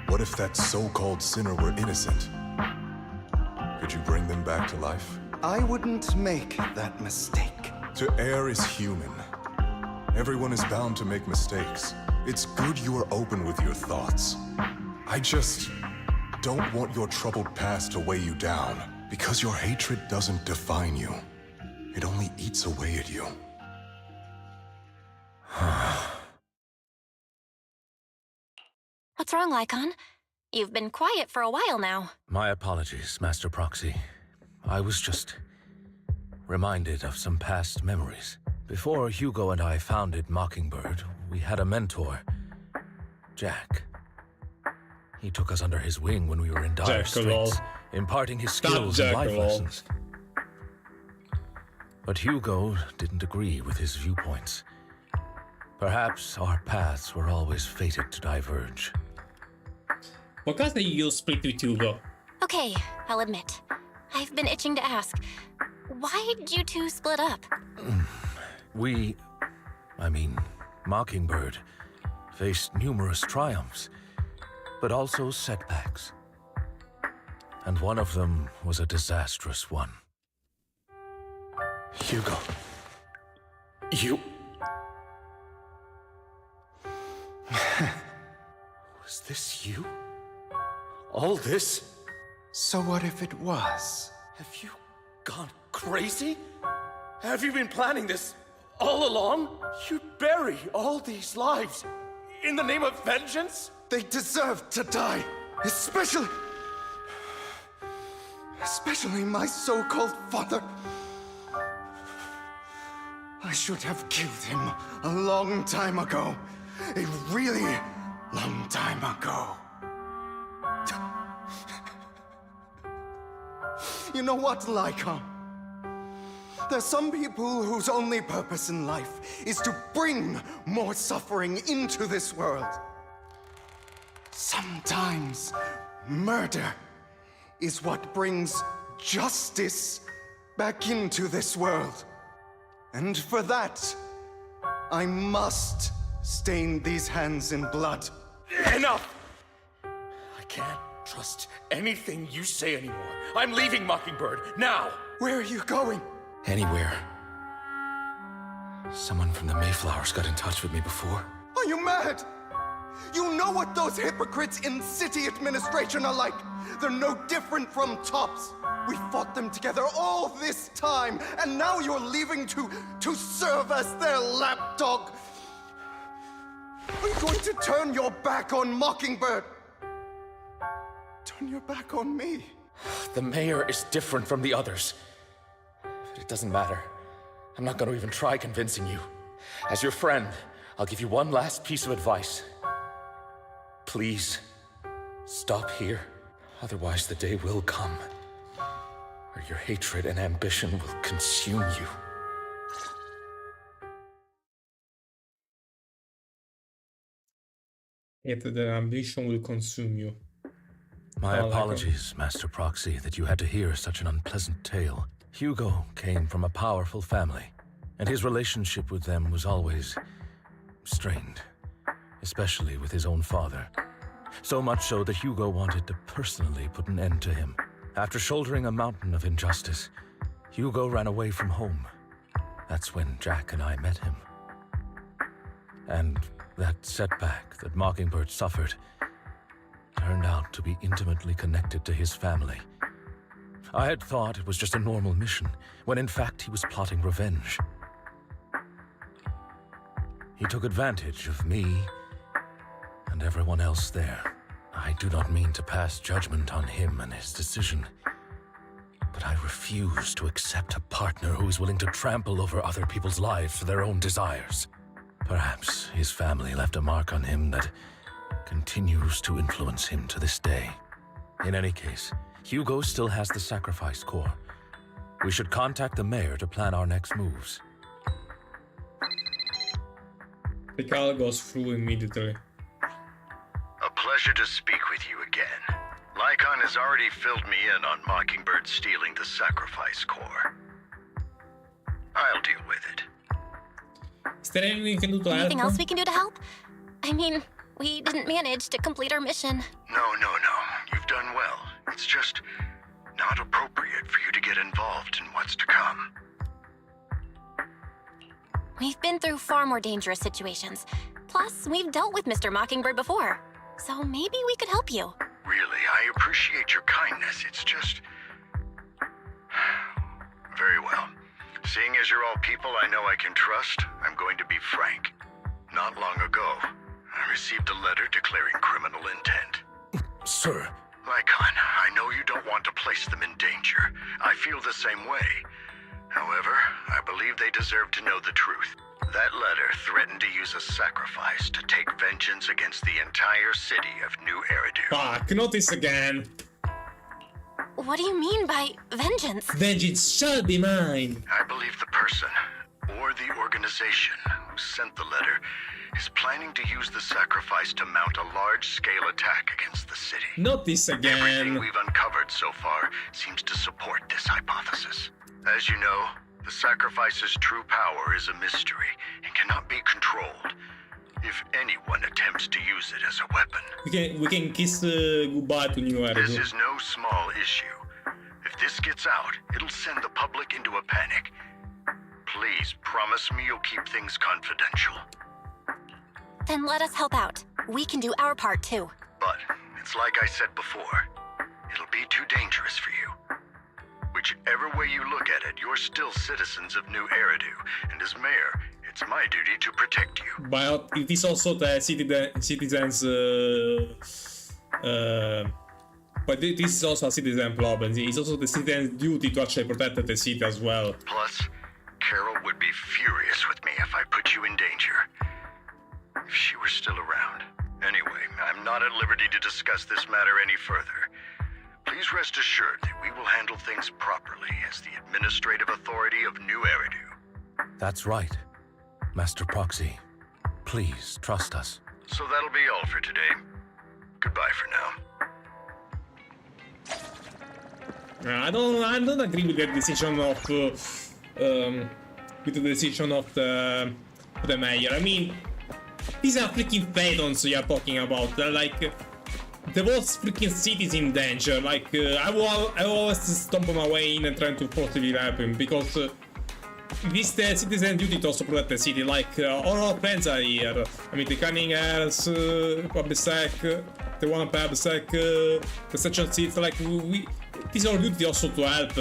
[SPEAKER 17] What if that so-called sinner were innocent? Could you bring them back to life?
[SPEAKER 6] I wouldn't make that mistake.
[SPEAKER 17] To err is human. Everyone is bound to make mistakes. It's good you are open with your thoughts. I just don't want your troubled past to weigh you down, because your hatred doesn't define you. It only eats away at you.
[SPEAKER 2] What's wrong, Lycon? You've been quiet for a while now.
[SPEAKER 3] My apologies, Master Proxy. I was just reminded of some past memories. Before Hugo and I founded Mockingbird, we had a mentor, Jack. He took us under his wing when we were in dire straits, imparting his skills and life lessons. But Hugo didn't agree with his viewpoints. Perhaps our paths were always fated to diverge.
[SPEAKER 1] What kind of you split with Hugo?
[SPEAKER 2] Okay, I'll admit. I've been itching to ask. Why did you two split up?
[SPEAKER 3] Mockingbird faced numerous triumphs, but also setbacks. And one of them was a disastrous one.
[SPEAKER 5] Hugo. You... Was this you? All this?
[SPEAKER 6] So what if it was?
[SPEAKER 5] Have you gone crazy? Have you been planning this all along? You'd bury all these lives in the name of vengeance?
[SPEAKER 6] They deserve to die, especially my so-called father. I should have killed him a long time ago. A really long time ago. You know what, Lycon? There's some people whose only purpose in life is to bring more suffering into this world. Sometimes murder is what brings justice back into this world. And for that, I must stain these hands in blood.
[SPEAKER 5] Enough! I can't trust anything you say anymore. I'm leaving Mockingbird, now!
[SPEAKER 6] Where are you going?
[SPEAKER 5] Anywhere
[SPEAKER 3] Someone from the Mayflowers got in touch with me before.
[SPEAKER 6] Are you mad? You know what those hypocrites in city administration are like. They're no different from tops. We fought them together all this time, and now you're leaving to serve as their lapdog. Are you going to turn your back on Mockingbird? Turn your back on me.
[SPEAKER 3] The mayor is different from the others. But it doesn't matter. I'm not going to even try convincing you. As your friend, I'll give you one last piece of advice. Please, stop here. Otherwise, the day will come where your hatred and ambition will consume you.
[SPEAKER 1] Hatred and ambition will consume you.
[SPEAKER 3] My apologies, Master Proxy, that you had to hear such an unpleasant tale. Hugo came from a powerful family, and his relationship with them was always strained, especially with his own father. So much so that Hugo wanted to personally put an end to him. After shouldering a mountain of injustice, Hugo ran away from home. That's when Jack and I met him. And that setback that Mockingbird suffered turned out to be intimately connected to his family. I had thought it was just a normal mission, when in fact he was plotting revenge. He took advantage of me and everyone else there. I do not mean to pass judgment on him and his decision, but I refuse to accept a partner who is willing to trample over other people's lives for their own desires. Perhaps his family left a mark on him that continues to influence him to this day. In any case, Hugo still has the sacrifice core. We should contact the mayor to plan our next moves.
[SPEAKER 1] The call goes through immediately.
[SPEAKER 8] A pleasure to speak with you again. Lycon has already filled me in on Mockingbird stealing the sacrifice core. I'll deal with it.
[SPEAKER 1] Is there anything we can do to help?
[SPEAKER 2] Anything else we can do to help? I mean, we didn't manage to complete our mission.
[SPEAKER 8] No. You've done well. It's just not appropriate for you to get involved in what's to come.
[SPEAKER 2] We've been through far more dangerous situations. Plus, we've dealt with Mr. Mockingbird before. So maybe we could help you.
[SPEAKER 8] Really, I appreciate your kindness. It's just... Very well. Seeing as you're all people I know I can trust, I'm going to be frank. Not long ago, I received a letter declaring criminal intent.
[SPEAKER 3] Sir.
[SPEAKER 8] Lycon, I know you don't want to place them in danger. I feel the same way. However, I believe they deserve to know the truth. That letter threatened to use a sacrifice to take vengeance against the entire city of New Eridu.
[SPEAKER 1] Fuck, not this again.
[SPEAKER 2] What do you mean by vengeance?
[SPEAKER 1] Vengeance shall be mine.
[SPEAKER 8] I believe the person, or the organization, who sent the letter is planning to use the sacrifice to mount a large-scale attack against the city.
[SPEAKER 1] Not this again.
[SPEAKER 8] Everything we've uncovered so far seems to support this hypothesis. As you know, the sacrifice's true power is a mystery and cannot be controlled. If anyone attempts to use it as a weapon,
[SPEAKER 1] we can kiss goodbye to New Eridu.
[SPEAKER 8] This is no small issue. If this gets out, it'll send the public into a panic. Please promise me you'll keep things confidential.
[SPEAKER 2] Then let us help out. We can do our part too.
[SPEAKER 8] But it's like I said before, it'll be too dangerous for you. Whichever way you look at it, you're still citizens of New Eridu, and as mayor, it's my duty to protect you.
[SPEAKER 1] But it is also the citizens. But this is also a citizen problem. It's also the citizen's duty to actually protect the city as well.
[SPEAKER 8] Plus, Carol would be furious with me if I put you in danger. If she were still around. Anyway, I'm not at liberty to discuss this matter any further. Please rest assured that we will handle things properly as the administrative authority of New Eridu.
[SPEAKER 3] That's right, Master Proxy. Please trust us.
[SPEAKER 8] So that'll be all for today. Goodbye for now.
[SPEAKER 1] I don't agree with the decision of the mayor. I mean, these are freaking Phaetons you're talking about. They're like the most freaking cities in danger. Like I will always stomp my way in and trying to forcibly help him because this citizen duty to also protect the city, like all our friends are here. I mean, the Cunninghams, Pabsec, the one Pabsec, the section seats, like it is our duty also to help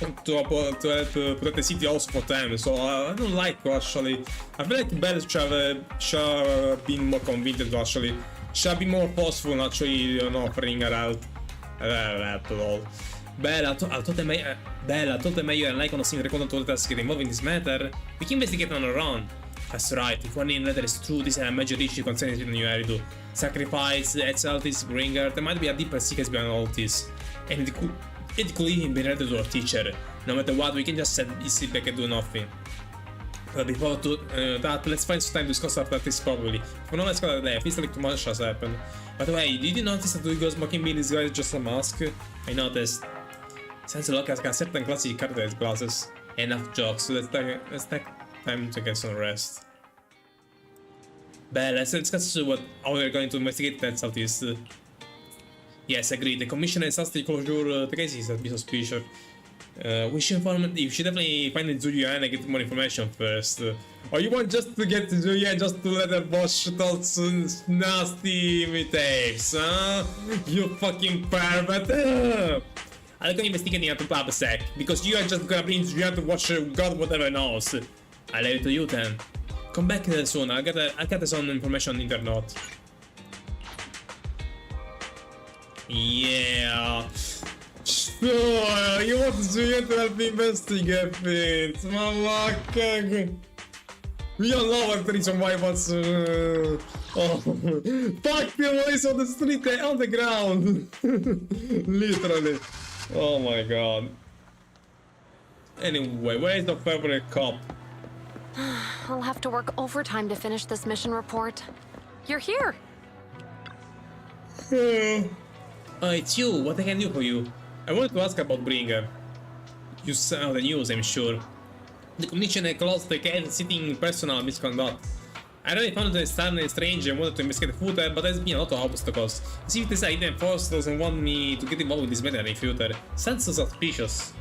[SPEAKER 1] protect the city also for them. So I don't like to actually. I feel like Bell should have been more convinced to actually, should have been more forceful in actually, you know, offering her help at all. Bella, I thought the mayor and Lycon seemed recorded to the task involved in this matter. We can investigate on our own. That's right, if one in letter is true, this is a major issue concerning the new area. Sacrifice, exaltis, bringer, there might be a deeper secret behind all this. And it could even be related to our teacher. No matter what, we can just sit back and do nothing. But before that, let's find some time to discuss our practice properly. For now, let's call it a day. Feels like too much has happened. By the way, did you notice that Hugo's mocking me this guy is just a mask? I noticed. Since the look has got certain classic characterized glasses. Enough jokes, so let's take time to get some rest. But let's discuss how we're going to investigate that southeast. Yes, agreed. The commissioner is asked to closure the case is a bit suspicious. We should definitely find the Julia and get more information first. Or you want just to get to Julia just to let her boss those nasty tapes, huh? You fucking pervert! I'm gonna investigate into Pabsec, because you are just gonna bring Julia to watch God whatever knows. I'll leave it to you then. Come back soon, I'll get some information on the internet. Yeah. Sure, you want Julia to help me investigate things, malaka. We all know the reason why was oh, fuck the voice on the street, on the ground. Literally. Oh my god. Anyway, where is the favorite cop?
[SPEAKER 11] I'll have to work overtime to finish this mission report. You're here.
[SPEAKER 1] It's you. What I can do for you? I wanted to ask about Bringer. You saw the news, I'm sure. The commission closed the case sitting personal misconduct. I really found it strange and wanted to investigate the footer, but there's been a lot of obstacles. See if this idea force doesn't want me to get involved with this matter in future. Sounds so suspicious.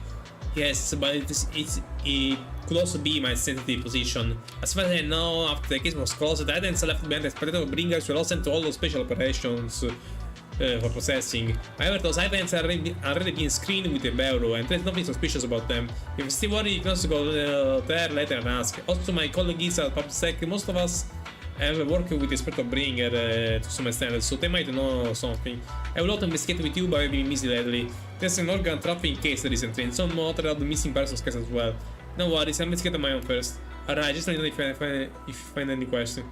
[SPEAKER 1] Yes, but it could also be my sensitive position. As far as I know, after the case was closed, the items left behind the spectator bringers were all sent to all those special operations for processing. However, those items are already been screened with the bureau, and there's nothing suspicious about them. If you're still worried, you can also go there later and ask. Also, my colleagues at PubSec, most of us have worked with the Spectre Bringer to some extent, so they might know something. I will not investigate with you, but I've been busy lately. There's an organ trafficking case recently, and some other of the missing persons case as well. No worries, I'll investigate my own first. Alright, just let me know if you find any question.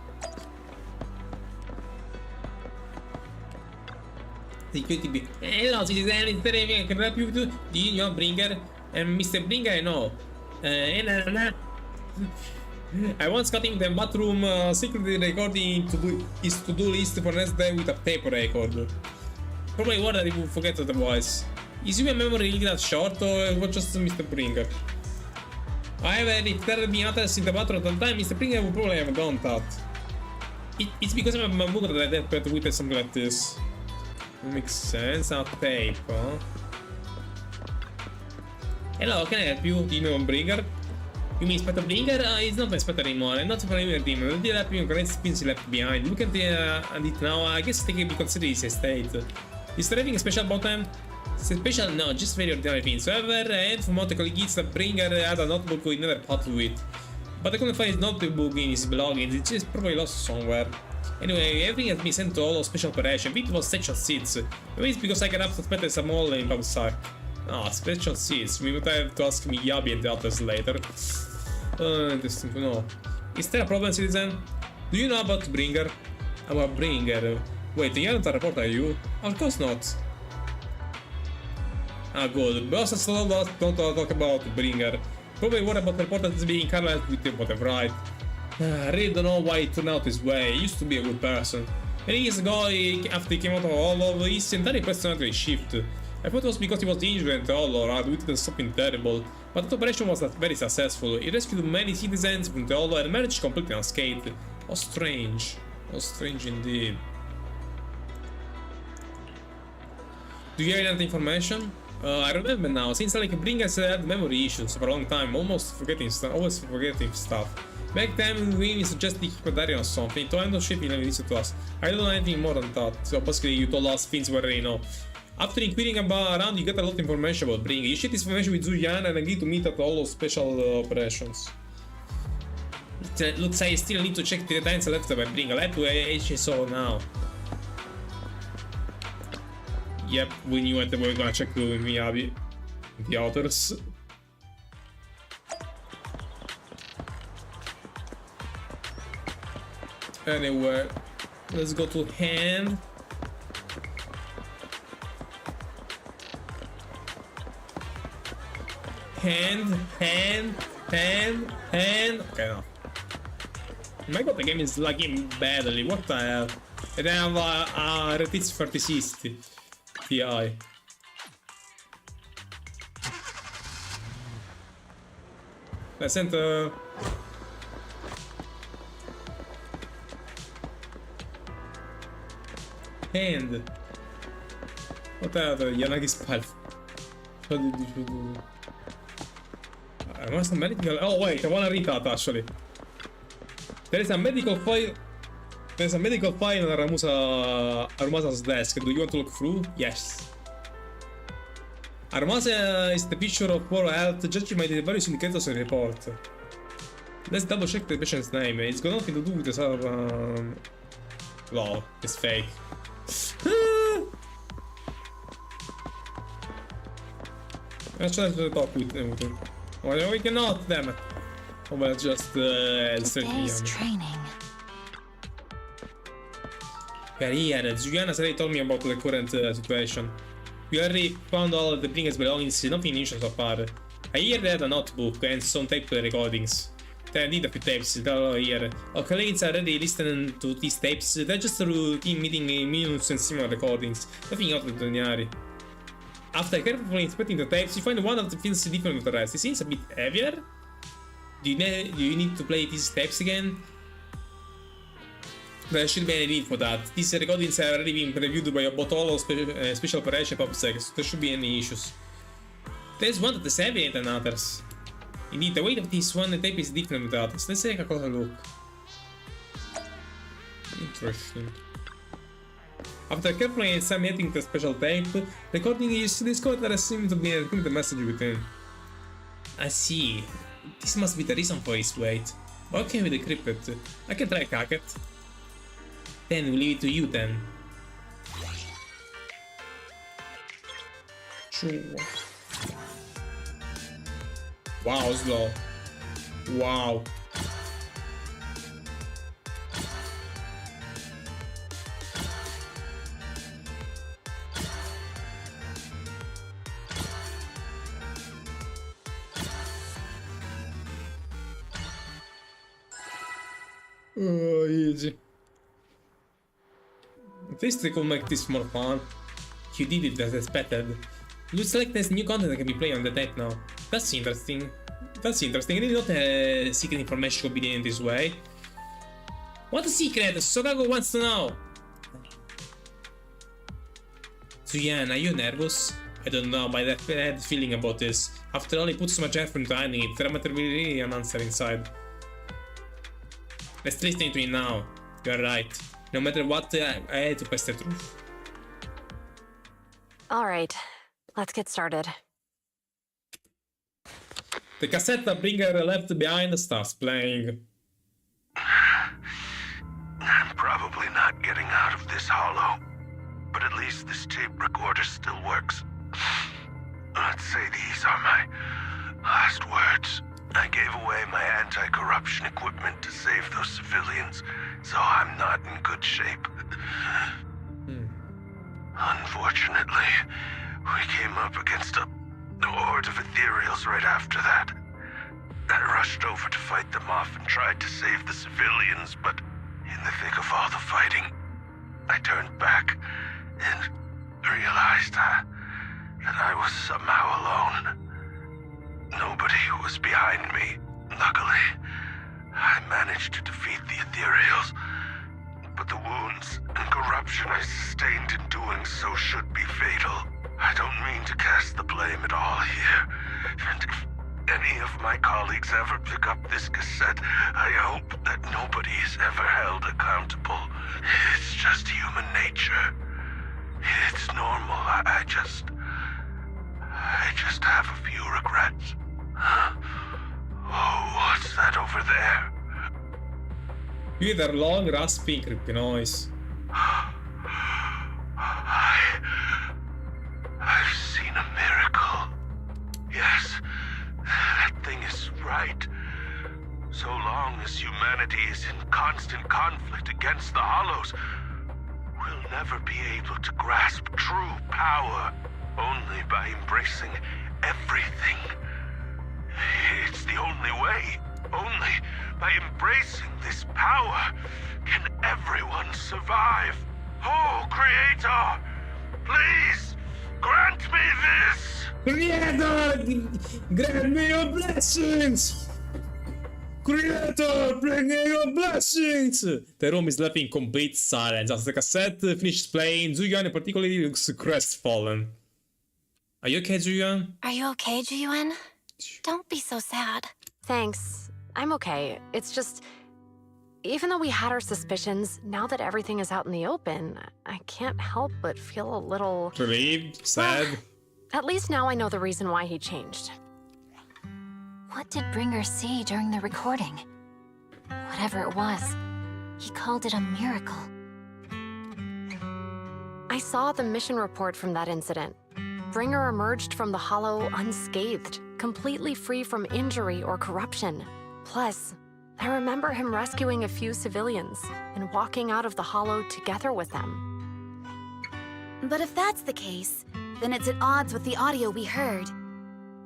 [SPEAKER 1] Security B. Hello, citizen, it's Terry, can I help you too? Do you know Bringer? And Mr. Bringer, I know. I once got him in the bathroom secretly recording his to-do list for next day with a tape record. Probably worried that he would forget the voice. Is your memory really that short, or was just Mr. Bringer? However, if there had been others in the bathroom at the time, Mr. Bringer would probably have done that. It's because I'm a mugger that I have to witness something like this. Makes sense, a tape, huh? Hello, can I help you? Do you know Bringer? You mean Inspector Bringer? He's not my Inspector anymore, I'm not familiar with him. I did help him correct spins he left behind. Look at it now, I guess they can be considered his estate. Is there anything special about them? Special? No, just very ordinary things. However, I had from what the colleagues that Bringer had a notebook with another part to it. But I couldn't find his notebook in his belongings, it's just probably lost somewhere. Anyway, everything has been sent to all of special operation. It was special seats. Maybe it's because I got up suspected some all in PubSec. Ah, special seats. We would have to ask Miyabi and the others later. Interesting to know. Is there a problem, citizen? Do you know about Bringer? About Bringer? Wait, you aren't a reporter, are you? Of course not. Ah, good. Boss has told us don't talk about Bringer. Probably worried about reporters being careless with whatever, right? I really don't know why he turned out this way. He used to be a good person. Many years ago, after he came out of Hollow, his entire personality shifted. I thought it was because he was injured in Hollow or had witnessed something terrible, but the operation was very successful. He rescued many citizens from the Hollow and managed completely unscathed. How strange. How strange indeed. Do you have any information? I remember now, since like Bringers had memory issues for a long time, always forgetting stuff. Back then, we suggested keep a diary or something, to end up shipping it to us. I don't know anything more than that, so basically you told us things we already know. After inquiring around, you get a lot of information about Bring. You share this information with Zuyan and agree to meet at all of special operations. Looks like I still need to check the deadlines left by Bring. I'll head to HSO now. Yep, we knew that we were gonna check with Miyabi, the authors. Anyway, let's go to hand. Hand. Okay, no. Oh my god, the game is lagging badly. What the hell? And I have a RTX 3060 Ti. I sent hand. What the hell? Yanagi's palf. I must have medical. Oh wait, I wanna read that actually. There is a medical file. There's a medical file on Armasa's desk. Do you want to look through? Yes. Armasa is the picture of poor health. Judging by the various indicators in the report. Let's double check the patient's name. It's got nothing to do with the Wow, it's fake. Let's try to talk with him. Well, we cannot, damn it. Oh, well, just
[SPEAKER 15] Today's training.
[SPEAKER 1] Career. Zuyan has already told me about the current situation. We already found all of the Bringers belongings, nothing unusual so far. I hear they had a notebook and some tape recordings. They did a few tapes, they're here. Our colleagues are already listening to these tapes. They're just a routine meeting minutes and similar recordings. Nothing out of the ordinary. After carefully inspecting the tapes, you find one of the feels different with the rest. It seems a bit heavier. Do you need to play these tapes again? There should be any need for that. These recordings have already been reviewed by a Botolo Special Operation PopSec, so there shouldn't be any issues. There's one that is heavier than others. Indeed, the weight of this one tape is different with others. Let's take a closer look. Interesting. After carefully examining the special tape, recording is discovered there seems to be a encrypted message within. I see. This must be the reason for his weight. What can we decrypt it? I can try hack it. Then we'll leave it to you then. Sure. Wow, slow. Wow. Oh, easy. At least they could make this more fun. You did it as expected. Looks like there's new content that can be played on the tape now. That's interesting. That's interesting. Really not secret information could be done in this way. What a secret! Sogago wants to know! Zuyan, are you nervous? I don't know, but I had a feeling about this. After all, he put so much effort into hiding it. There might be really an answer inside. Let's listen to it now. You're right. No matter what, I had to face the truth.
[SPEAKER 11] Alright, let's get started.
[SPEAKER 1] The cassette that Bringer left behind starts playing.
[SPEAKER 8] I'm probably not getting out of this hollow, but at least this tape recorder still works. Let's say these are my last words. I gave away my anti-corruption equipment to save those civilians, so I'm not in good shape. Unfortunately, we came up against a horde of ethereals right after that. I rushed over to fight them off and tried to save the civilians, but in the thick of all the fighting, I turned back and realized that I was somehow alone. Nobody was behind me. Luckily, I managed to defeat the ethereals, but the wounds and corruption I sustained in doing so should be fatal. I don't mean to cast the blame at all here. And if any of my colleagues ever pick up this cassette, I hope that nobody is ever held accountable. It's just human nature. It's normal. I just have a few regrets. Oh, what's that over there?
[SPEAKER 1] You hear long, raspy, creepy noise.
[SPEAKER 8] I've seen a miracle. Yes, that thing is right. So long as humanity is in constant conflict against the Hollows, we'll never be able to grasp true power. Only by embracing everything. It's the only way. Only by embracing this power can everyone survive. Oh, Creator, please grant me this.
[SPEAKER 1] Creator, grant me your blessings. Creator, bring me your blessings. The room is left in complete silence as the cassette finishes playing. Zuyuan particularly looks crestfallen. Are you okay, Zuyuan?
[SPEAKER 2] Are you okay, Jiyuan? Don't be so sad.
[SPEAKER 11] Thanks. I'm okay. It's just... Even though we had our suspicions, now that everything is out in the open, I can't help but feel a little...
[SPEAKER 1] Relieved? Sad?
[SPEAKER 11] At least now I know the reason why he changed.
[SPEAKER 2] What did Bringer see during the recording? Whatever it was, he called it a miracle.
[SPEAKER 11] I saw the mission report from that incident. Bringer emerged from the Hollow unscathed, completely free from injury or corruption. Plus, I remember him rescuing a few civilians and walking out of the Hollow together with them.
[SPEAKER 18] But if that's the case, then it's at odds with the audio we heard.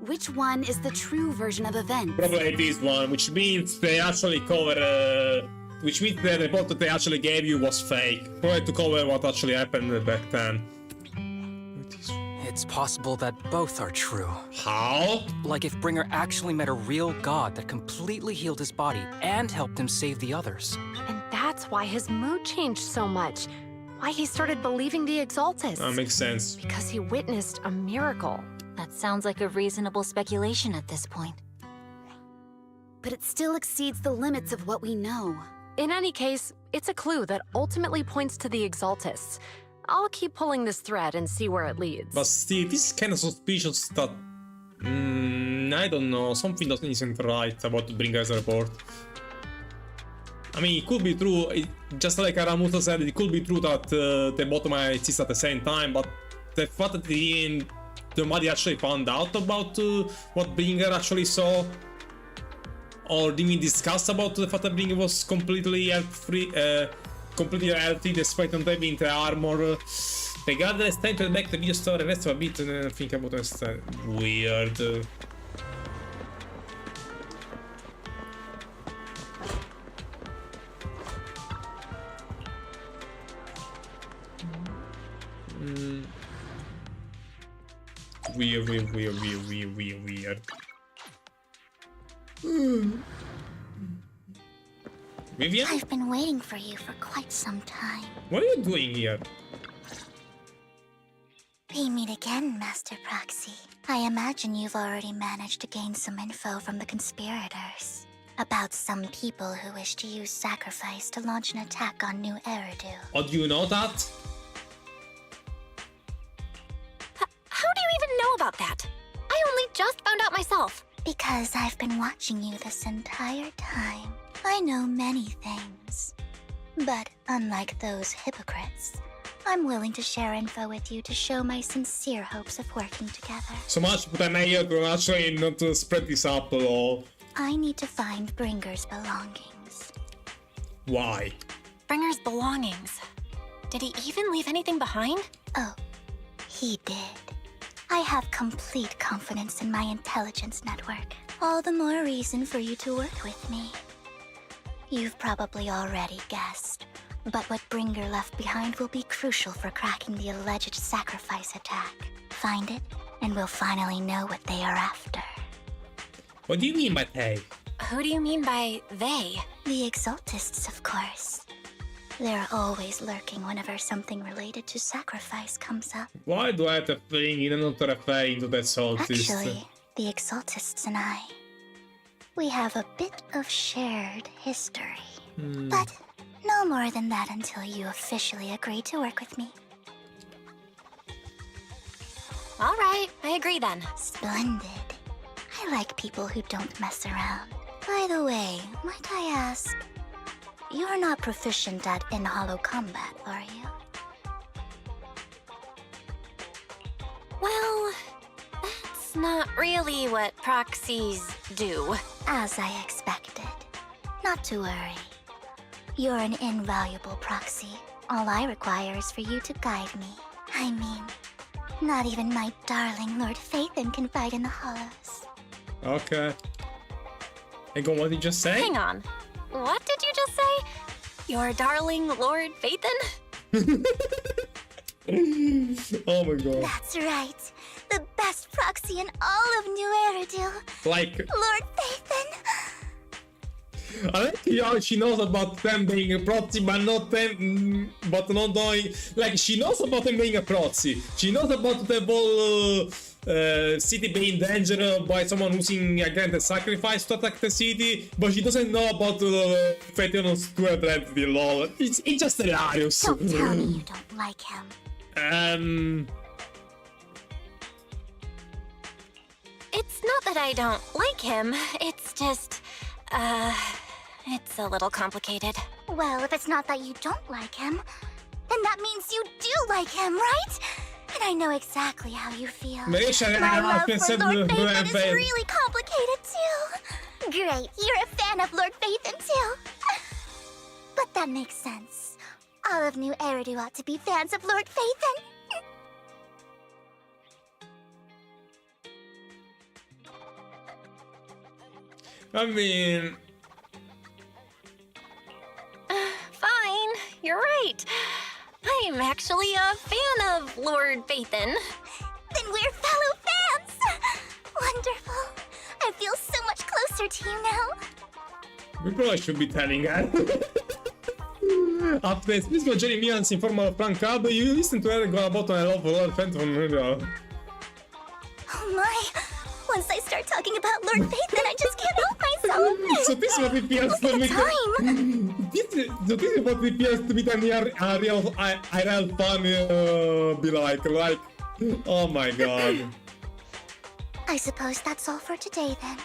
[SPEAKER 18] Which one is the true version of events?
[SPEAKER 1] Probably this one, which means they actually cover... which means the report that they actually gave you was fake. Probably to cover what actually happened back then.
[SPEAKER 19] It's possible that both are true.
[SPEAKER 1] How?
[SPEAKER 19] Like if Bringer actually met a real god that completely healed his body and helped him save the others.
[SPEAKER 11] And that's why his mood changed so much. Why he started believing the Exaltists.
[SPEAKER 1] That makes sense.
[SPEAKER 11] Because he witnessed a miracle.
[SPEAKER 18] That sounds like a reasonable speculation at this point. But it still exceeds the limits of what we know.
[SPEAKER 11] In any case, it's a clue that ultimately points to the Exaltists. I'll keep pulling this thread and see where it leads.
[SPEAKER 1] But still, this is kind of suspicious that... I don't know, something isn't right about Bringer's report. I mean, it could be true, just like Aramusa said, it could be true that the both might exist at the same time, but the fact that nobody actually found out about what Bringer actually saw, or didn't discuss about the fact that Bringer was completely completely healthy despite not having the armor. Regardless, time to back the video story, the rest of a bit and think about this. Weird. Weird. Vivian?
[SPEAKER 10] I've been waiting for you for quite some time.
[SPEAKER 1] What are you doing here?
[SPEAKER 10] We meet again, Master Proxy. I imagine you've already managed to gain some info from the conspirators about some people who wish to use sacrifice to launch an attack on New Eridu.
[SPEAKER 1] Oh, do you know that?
[SPEAKER 2] How do you even know about that? I only just found out myself.
[SPEAKER 10] Because I've been watching you this entire time. I know many things. But unlike those hypocrites, I'm willing to share info with you to show my sincere hopes of working together.
[SPEAKER 1] So much, but I'm here to actually not spread this up at all.
[SPEAKER 10] I need to find Bringer's belongings.
[SPEAKER 1] Why?
[SPEAKER 2] Bringer's belongings. Did he even leave anything behind?
[SPEAKER 10] Oh, he did. I have complete confidence in my intelligence network. All the more reason for you to work with me. You've probably already guessed, but what Bringer left behind will be crucial for cracking the alleged sacrifice attack. Find it, and we'll finally know what they are after.
[SPEAKER 1] What do you mean by they?
[SPEAKER 2] Who do you mean by they?
[SPEAKER 10] The Exaltists, of course. They're always lurking whenever something related to sacrifice comes up.
[SPEAKER 1] Why do I have a feeling you're not referring to the Exaltist?
[SPEAKER 10] Actually, the Exaltists and I, we have a bit of shared history. But no more than that until you officially agree to work with me.
[SPEAKER 2] All right, I agree then.
[SPEAKER 10] Splendid. I like people who don't mess around. By the way, might I ask, you're not proficient at in-hollow combat, are you?
[SPEAKER 2] Well, that's not really what proxies do.
[SPEAKER 10] As I expected. Not to worry. You're an invaluable proxy. All I require is for you to guide me. I mean, not even my darling Lord Phaethon can fight in the hollows.
[SPEAKER 1] Okay. Hey, go, what did you just say?
[SPEAKER 2] Hang on. What did you just say? Your darling Lord Phaethon?
[SPEAKER 1] Oh my god.
[SPEAKER 10] That's right. The best proxy in all of New Eridu.
[SPEAKER 1] Like...
[SPEAKER 10] Lord Phaethon.
[SPEAKER 1] I like how she knows about them being a proxy, but not them, but not knowing. Like, she knows about them being a proxy. She knows about the whole city being in danger by someone using a granted sacrifice to attack the city, but she doesn't know about Phaethon's true identity. Lol. It's just hilarious.
[SPEAKER 10] Don't tell me you don't like him.
[SPEAKER 2] It's not that I don't like him. It's just, it's a little complicated.
[SPEAKER 10] Well, if it's not that you don't like him, then that means you do like him, right? And I know exactly how you feel. My love for Lord Phaethon is really complicated too. Great, you're a fan of Lord Phaethon too. But that makes sense. All of New Eridu ought to be fans of Lord Phaethon.
[SPEAKER 1] I mean...
[SPEAKER 2] Fine, you're right. I'm actually a fan of Lord Phaethon.
[SPEAKER 10] Then we're fellow fans! Wonderful. I feel so much closer to you now.
[SPEAKER 1] We probably should be telling her. After this was Jerry Mian's informal prank cab, you listen to her go about I love Lord Phaethon.
[SPEAKER 10] Oh my. Once I start talking about Lord Phaethon, I just can't help myself.
[SPEAKER 1] So this is what it feels to meet. So this is what it feels to meet a real IRL fan be like, oh my god.
[SPEAKER 10] I suppose that's all for today then.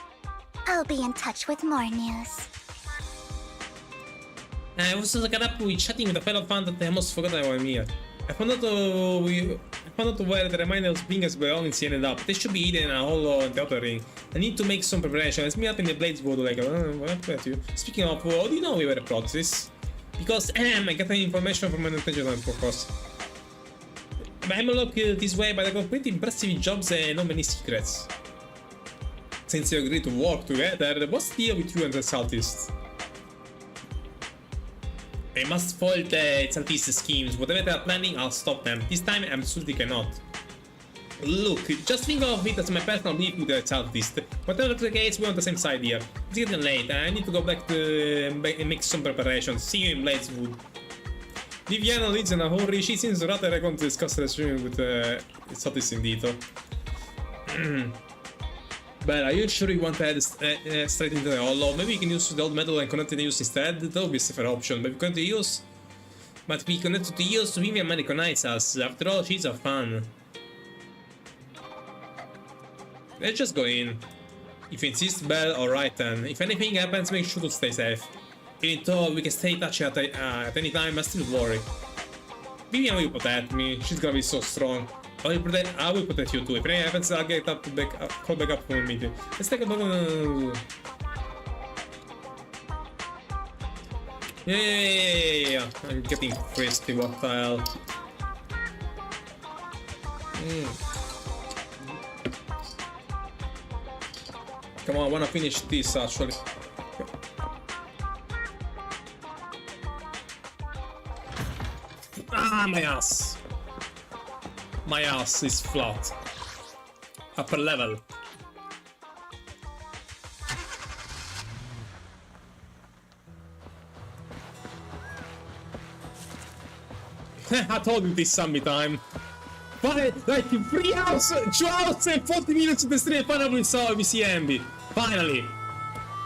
[SPEAKER 10] I'll be in touch with more news.
[SPEAKER 1] I was looking up with chatting with a fellow fan that I almost forgot I was here. I found out where the remainder Blinker's belongings ended up. They should be hidden in a hollow in the outer ring. I need to make some preparation. Let's meet up in the Blades Wood like what about you? Speaking of, how do you know we were proxies? Because I got the information from an intelligence purpose. I'm look this way, but I got pretty impressive jobs and not many secrets. Since you agreed to work together, what's the deal with you and the Exaltists? I must foil the Exaltist schemes. Whatever they are planning, I'll stop them. This time, I absolutely cannot. Look, just think of it as my personal beef with the Exaltist. Whatever the case, we're on the same side here. It's getting late, I need to go back to make some preparations. See you in Bladeswood. Viviana leads in a hurry. She seems rather eager to discuss the stream with the Exaltist indeed. But are you sure you want to head straight into the hollow? Maybe you can use the old metal and connect to the use instead? That would be a safer option. But we connect to use. But we connect to use, Vivian might recognize us. After all, she's a fan. Let's just go in. If you insist, Bell, alright then. If anything happens, make sure to stay safe. Even though we can stay in touch at any time, I still worry. Vivian will protect me. She's gonna be so strong. I will protect you too. If anything happens, I'll get up to call back up for a meeting. Let's take a look. Yeah. I'm getting crispy, what the hell. Come on, I wanna finish this actually. Ah, my ass! My ass is flat. Upper level. I told you this zombie time. But like 3 hours, 2 hours and 40 minutes of the stream, finally we see Ambi. Finally.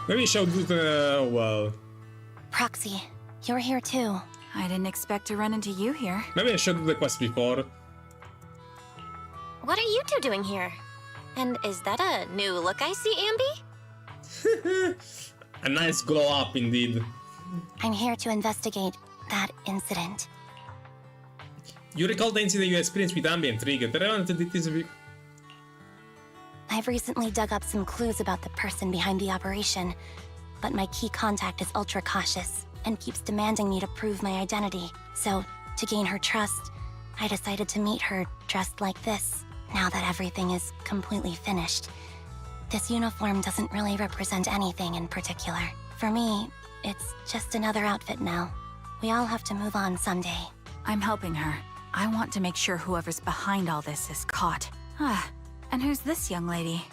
[SPEAKER 1] Maybe I should do the well.
[SPEAKER 2] Proxy, you're here too.
[SPEAKER 18] I didn't expect to run into you here.
[SPEAKER 1] Maybe I should do the quest before.
[SPEAKER 2] What are you two doing here? And is that a new look I see, Ambi?
[SPEAKER 1] A nice glow up indeed.
[SPEAKER 2] I'm here to investigate that incident.
[SPEAKER 1] You recall the incident you experienced with Ambi and Trigger. The relevant details of
[SPEAKER 2] I've recently dug up some clues about the person behind the operation, but my key contact is ultra cautious and keeps demanding me to prove my identity. So, to gain her trust, I decided to meet her dressed like this, now that everything is completely finished. This uniform doesn't really represent anything in particular. For me, it's just another outfit now. We all have to move on someday.
[SPEAKER 18] I'm helping her. I want to make sure whoever's behind all this is caught. And who's this young lady?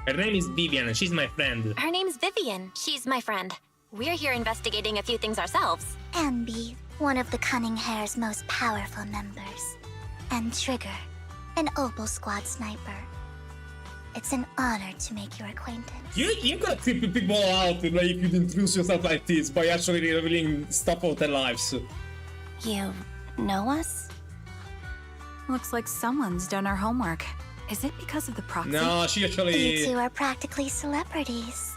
[SPEAKER 1] Her name is Vivian and she's my friend.
[SPEAKER 2] Her name's Vivian. She's my friend. We're here investigating a few things ourselves.
[SPEAKER 10] Ambi, one of the Cunning Hare's most powerful members. And Trigger, an Opal Squad sniper. It's an honor to make your acquaintance.
[SPEAKER 1] You gotta creep people out like if you introduce yourself like this by actually revealing stuff of their lives.
[SPEAKER 2] You know us?
[SPEAKER 18] Looks like someone's done our homework. Is it because of the proxy?
[SPEAKER 1] No, she actually...
[SPEAKER 10] You two are practically celebrities.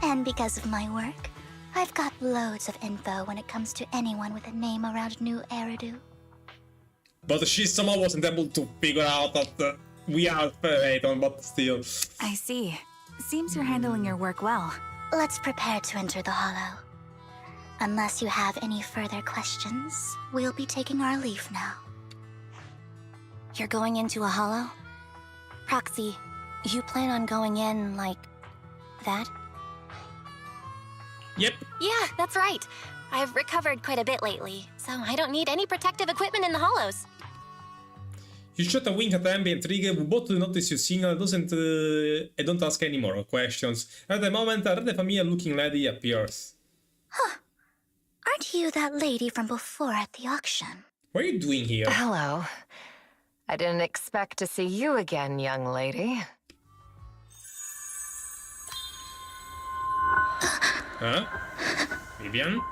[SPEAKER 10] And because of my work, I've got loads of info when it comes to anyone with a name around New Eridu.
[SPEAKER 1] But she somehow wasn't able to figure out that we are Phaeton, but still.
[SPEAKER 18] I see. Seems you're handling your work well.
[SPEAKER 10] Let's prepare to enter the Hollow. Unless you have any further questions, we'll be taking our leave now.
[SPEAKER 2] You're going into a hollow? Proxy, you plan on going in like that?
[SPEAKER 1] Yep.
[SPEAKER 2] Yeah, that's right. I've recovered quite a bit lately, so I don't need any protective equipment in the hollows.
[SPEAKER 1] You shot a wink at Ambi and Trigger, who both notice your signal and don't ask any more questions. At the moment, a rather familiar looking lady appears.
[SPEAKER 10] Huh. Aren't you that lady from before at the auction?
[SPEAKER 1] What are you doing here?
[SPEAKER 11] Hello. I didn't expect to see you again, young lady.
[SPEAKER 1] Huh? Vivian?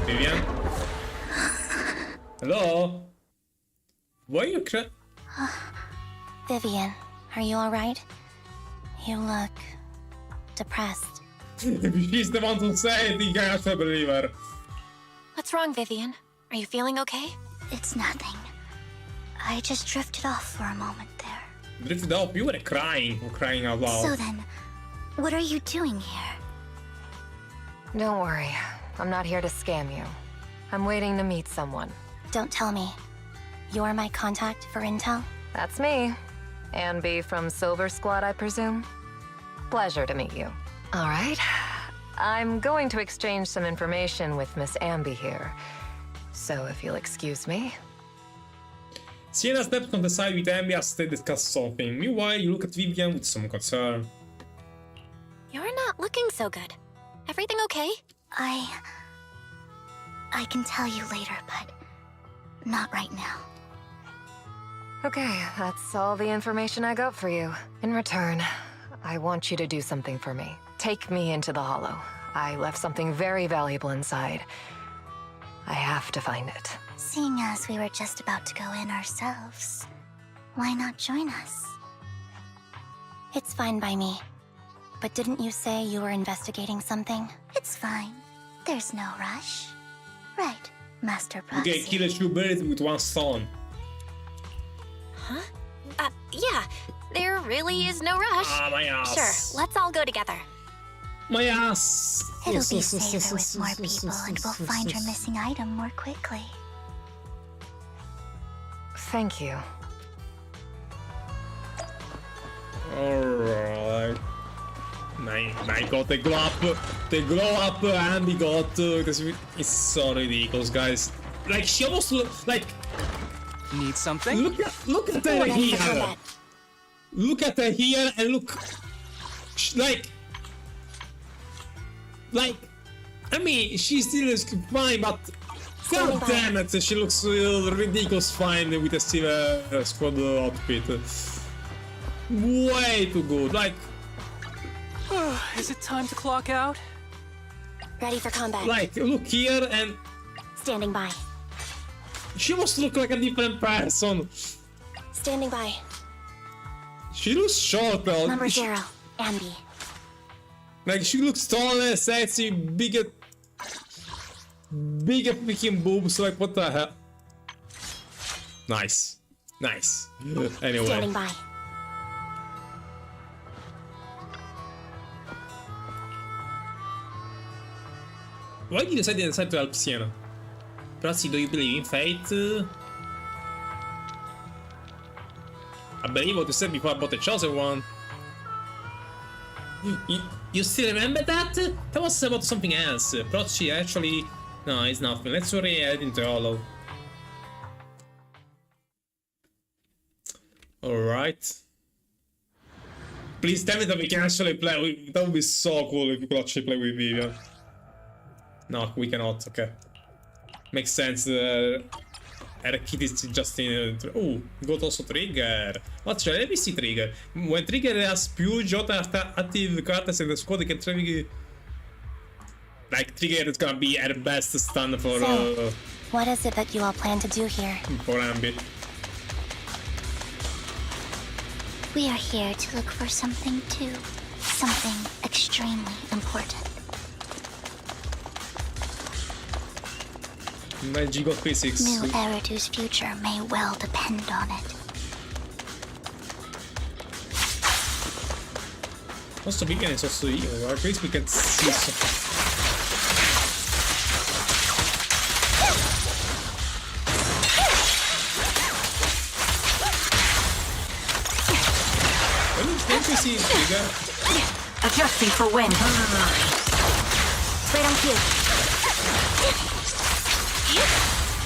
[SPEAKER 1] Vivian? Hello? Why are you
[SPEAKER 2] Vivian, are you alright? You look... depressed.
[SPEAKER 1] She's the one to say it, I have to believe her.
[SPEAKER 2] What's wrong, Vivian? Are you feeling okay?
[SPEAKER 10] It's nothing. I just drifted off for a moment there.
[SPEAKER 1] Drifted off? You were crying out loud.
[SPEAKER 10] So then, what are you doing here?
[SPEAKER 11] Don't worry. I'm not here to scam you. I'm waiting to meet someone.
[SPEAKER 2] Don't tell me. You're my contact for intel?
[SPEAKER 11] That's me. Ambi from Silver Squad, I presume? Pleasure to meet you. All right. I'm going to exchange some information with Miss Ambi here. So if you'll excuse me.
[SPEAKER 1] Sienna steps on the side with Ambi as they discuss something. Meanwhile, you look at Vivian with some concern.
[SPEAKER 2] You're not looking so good. Everything okay?
[SPEAKER 10] I can tell you later, but not right now.
[SPEAKER 11] Okay, that's all the information I got for you. In return, I want you to do something for me. Take me into the Hollow. I left something very valuable inside. I have to find it.
[SPEAKER 10] Seeing as we were just about to go in ourselves, why not join us?
[SPEAKER 2] It's fine by me. But didn't you say you were investigating something?
[SPEAKER 10] It's fine. There's no rush. Right, Master Proxy.
[SPEAKER 1] Okay, kill 2 birds with 1 stone.
[SPEAKER 2] Huh? Yeah. There really is no rush.
[SPEAKER 1] Ah, my ass.
[SPEAKER 2] Sure, let's all go together.
[SPEAKER 1] My ass.
[SPEAKER 10] It'll be safer with more people, and we'll find your missing item more quickly.
[SPEAKER 11] Thank you.
[SPEAKER 1] Alright. My god, the glow up Ambi got, it's so ridiculous, guys. Like, she almost like...
[SPEAKER 19] Need something?
[SPEAKER 1] Look at her here! Look at her here and look... Like... I mean, she still looks fine, but god damn it, she looks ridiculous fine with a Steve Squad outfit. Way too good, like...
[SPEAKER 19] Is it time to clock out?
[SPEAKER 2] Ready for combat.
[SPEAKER 1] Like, look here and...
[SPEAKER 2] Standing by.
[SPEAKER 1] She must look like a different person.
[SPEAKER 2] Standing by.
[SPEAKER 1] She looks short though.
[SPEAKER 2] Number 0, Ambi.
[SPEAKER 1] Like, she looks taller, sexy, bigger freaking boobs, like, what the hell? Nice. Nice. Anyway.
[SPEAKER 2] Standing by.
[SPEAKER 1] Why did you decide to help Sienna? Percy, do you believe in fate? I believe what you said before about the chosen one. You still remember that? That was about something else. Proci actually... No, it's nothing. Let's re-add into Hollow. Alright. Please tell me that we can actually play. That would be so cool if we could actually play with Vivian. No, we cannot. Okay. Makes sense. Her kit is just in... Oh, got also trigger. What shall we see trigger? When trigger has più active cards in the squad, you can trigger... Like, trigger is gonna be at best stun for...
[SPEAKER 2] So, what is it that you all plan to do here?
[SPEAKER 1] For Ambit.
[SPEAKER 10] We are here to look for something too. Something extremely important.
[SPEAKER 1] Magical physics.
[SPEAKER 10] New Eridu's future may well depend on it.
[SPEAKER 1] Also, we can also io, at least we can see something. Don't you see trigger?
[SPEAKER 11] Adjusting for wind.
[SPEAKER 2] Right on cue.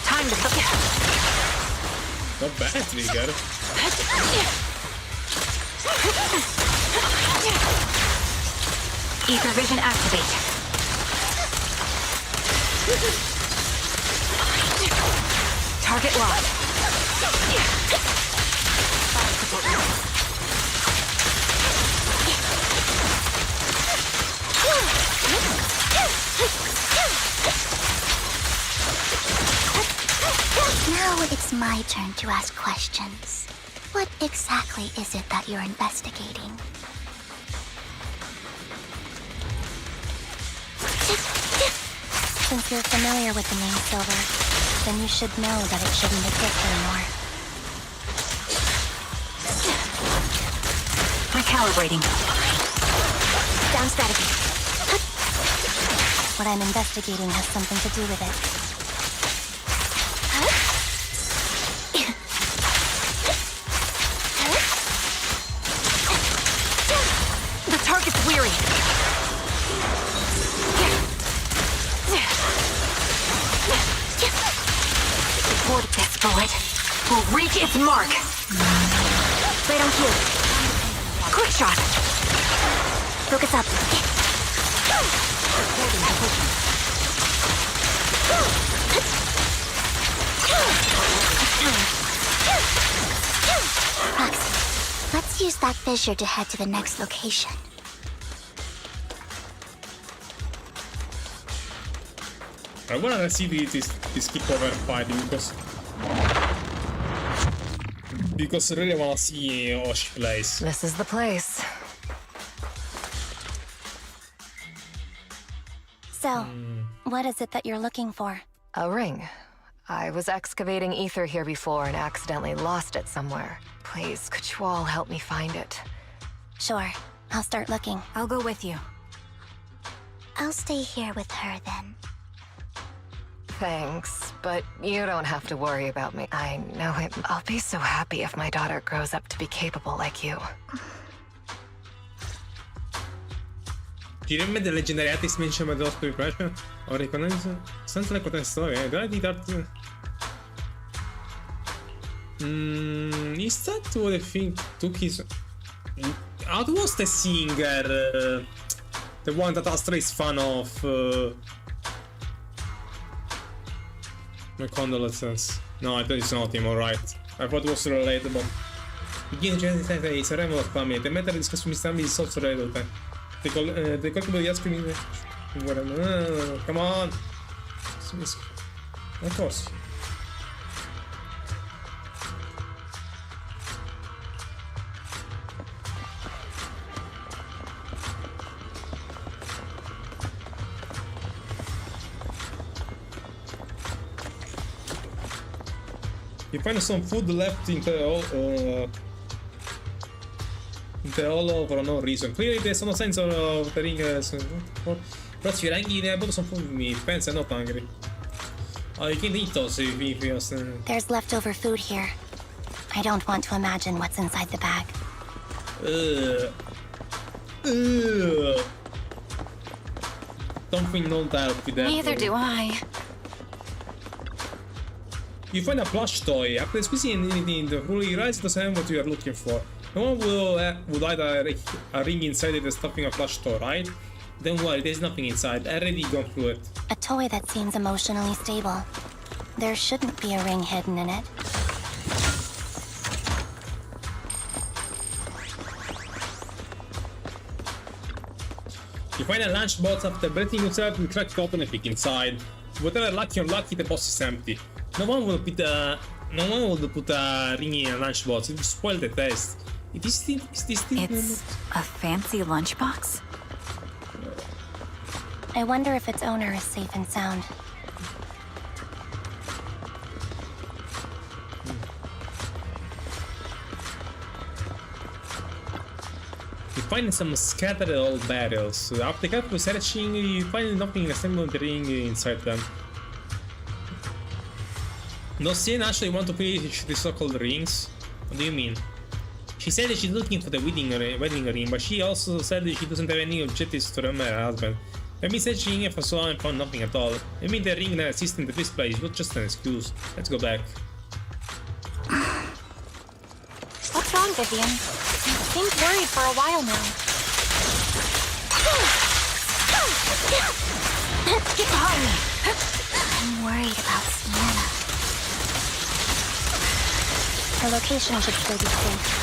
[SPEAKER 11] Time to focus.
[SPEAKER 1] Not bad, trigger.
[SPEAKER 11] Ether vision activate. Target locked.
[SPEAKER 10] Now it's my turn to ask questions. What exactly is it that you're investigating?
[SPEAKER 2] Since you're familiar with the name Silver, then you should know that it shouldn't exist anymore.
[SPEAKER 11] Recalibrating.
[SPEAKER 2] Down strategy. What I'm investigating has something to do with it.
[SPEAKER 11] The target's weary. Support this bullet will reach its mark.
[SPEAKER 2] Right on cue.
[SPEAKER 11] Quick shot.
[SPEAKER 2] Focus up.
[SPEAKER 10] Rox, let's use that fissure to head to the next location.
[SPEAKER 1] I wanna see this keep over fighting because I really wanna see how she plays.
[SPEAKER 11] This is the place.
[SPEAKER 2] So, what is it that you're looking for?
[SPEAKER 11] A ring. I was excavating ether here before and accidentally lost it somewhere. Please, could you all help me find it?
[SPEAKER 2] Sure. I'll start looking.
[SPEAKER 18] I'll go with you.
[SPEAKER 10] I'll stay here with her then.
[SPEAKER 11] Thanks, but you don't have to worry about me. I know it. I'll be so happy if my daughter grows up to be capable like you.
[SPEAKER 1] Do you remember the legendary artist mentioned by the hospital impression? Or recognize? Sounds like a story. Do I need that? Is that what I think took his... How was the singer? The one that Astra is fan of? My condolences. No, I thought it's not him, alright. I thought it was relatable. Begin generating saremo family. The matter is custom stambi di software redute. The collectible yatscreen. Come on! Of course. You find some food left in the hollow for no reason. Clearly there's no sense of the ring. But you're hanging I bought some food with me. Depends, I'm not hungry. Oh, you can eat those if you
[SPEAKER 2] There's leftover food here. I don't want to imagine what's inside the bag.
[SPEAKER 1] Something not help with that.
[SPEAKER 11] Neither do I.
[SPEAKER 1] You find a plush toy. After squeezing anything, the fully rise doesn't have what you are looking for. No one would hide a ring inside it as stuffing a plush toy, right? Don't worry, there's nothing inside. I already gone through it.
[SPEAKER 2] A toy that seems emotionally stable. There shouldn't be a ring hidden in it.
[SPEAKER 1] You find a lunchbox after breathing yourself, you crack it open and peek inside. Whether lucky or unlucky, the box is empty. No one would put a ring in a lunchbox. It would spoil the taste. It's
[SPEAKER 18] a fancy lunchbox?
[SPEAKER 2] I wonder if its owner is safe and sound.
[SPEAKER 1] You find some scattered old barrels. After careful searching, you find nothing resembling the ring inside them. No, Sienna actually want to finish the so-called rings? What do you mean? She said that she's looking for the wedding ring, but she also said that she doesn't have any objectives to remember her husband. I've been searching for so long and found nothing at all. I mean, the ring that exists in the first place was just an excuse. Let's go back.
[SPEAKER 11] What's wrong, Vivian? You seemed worried for a while now.
[SPEAKER 10] Get behind me! I'm worried about Sienna.
[SPEAKER 2] Her location should still be safe.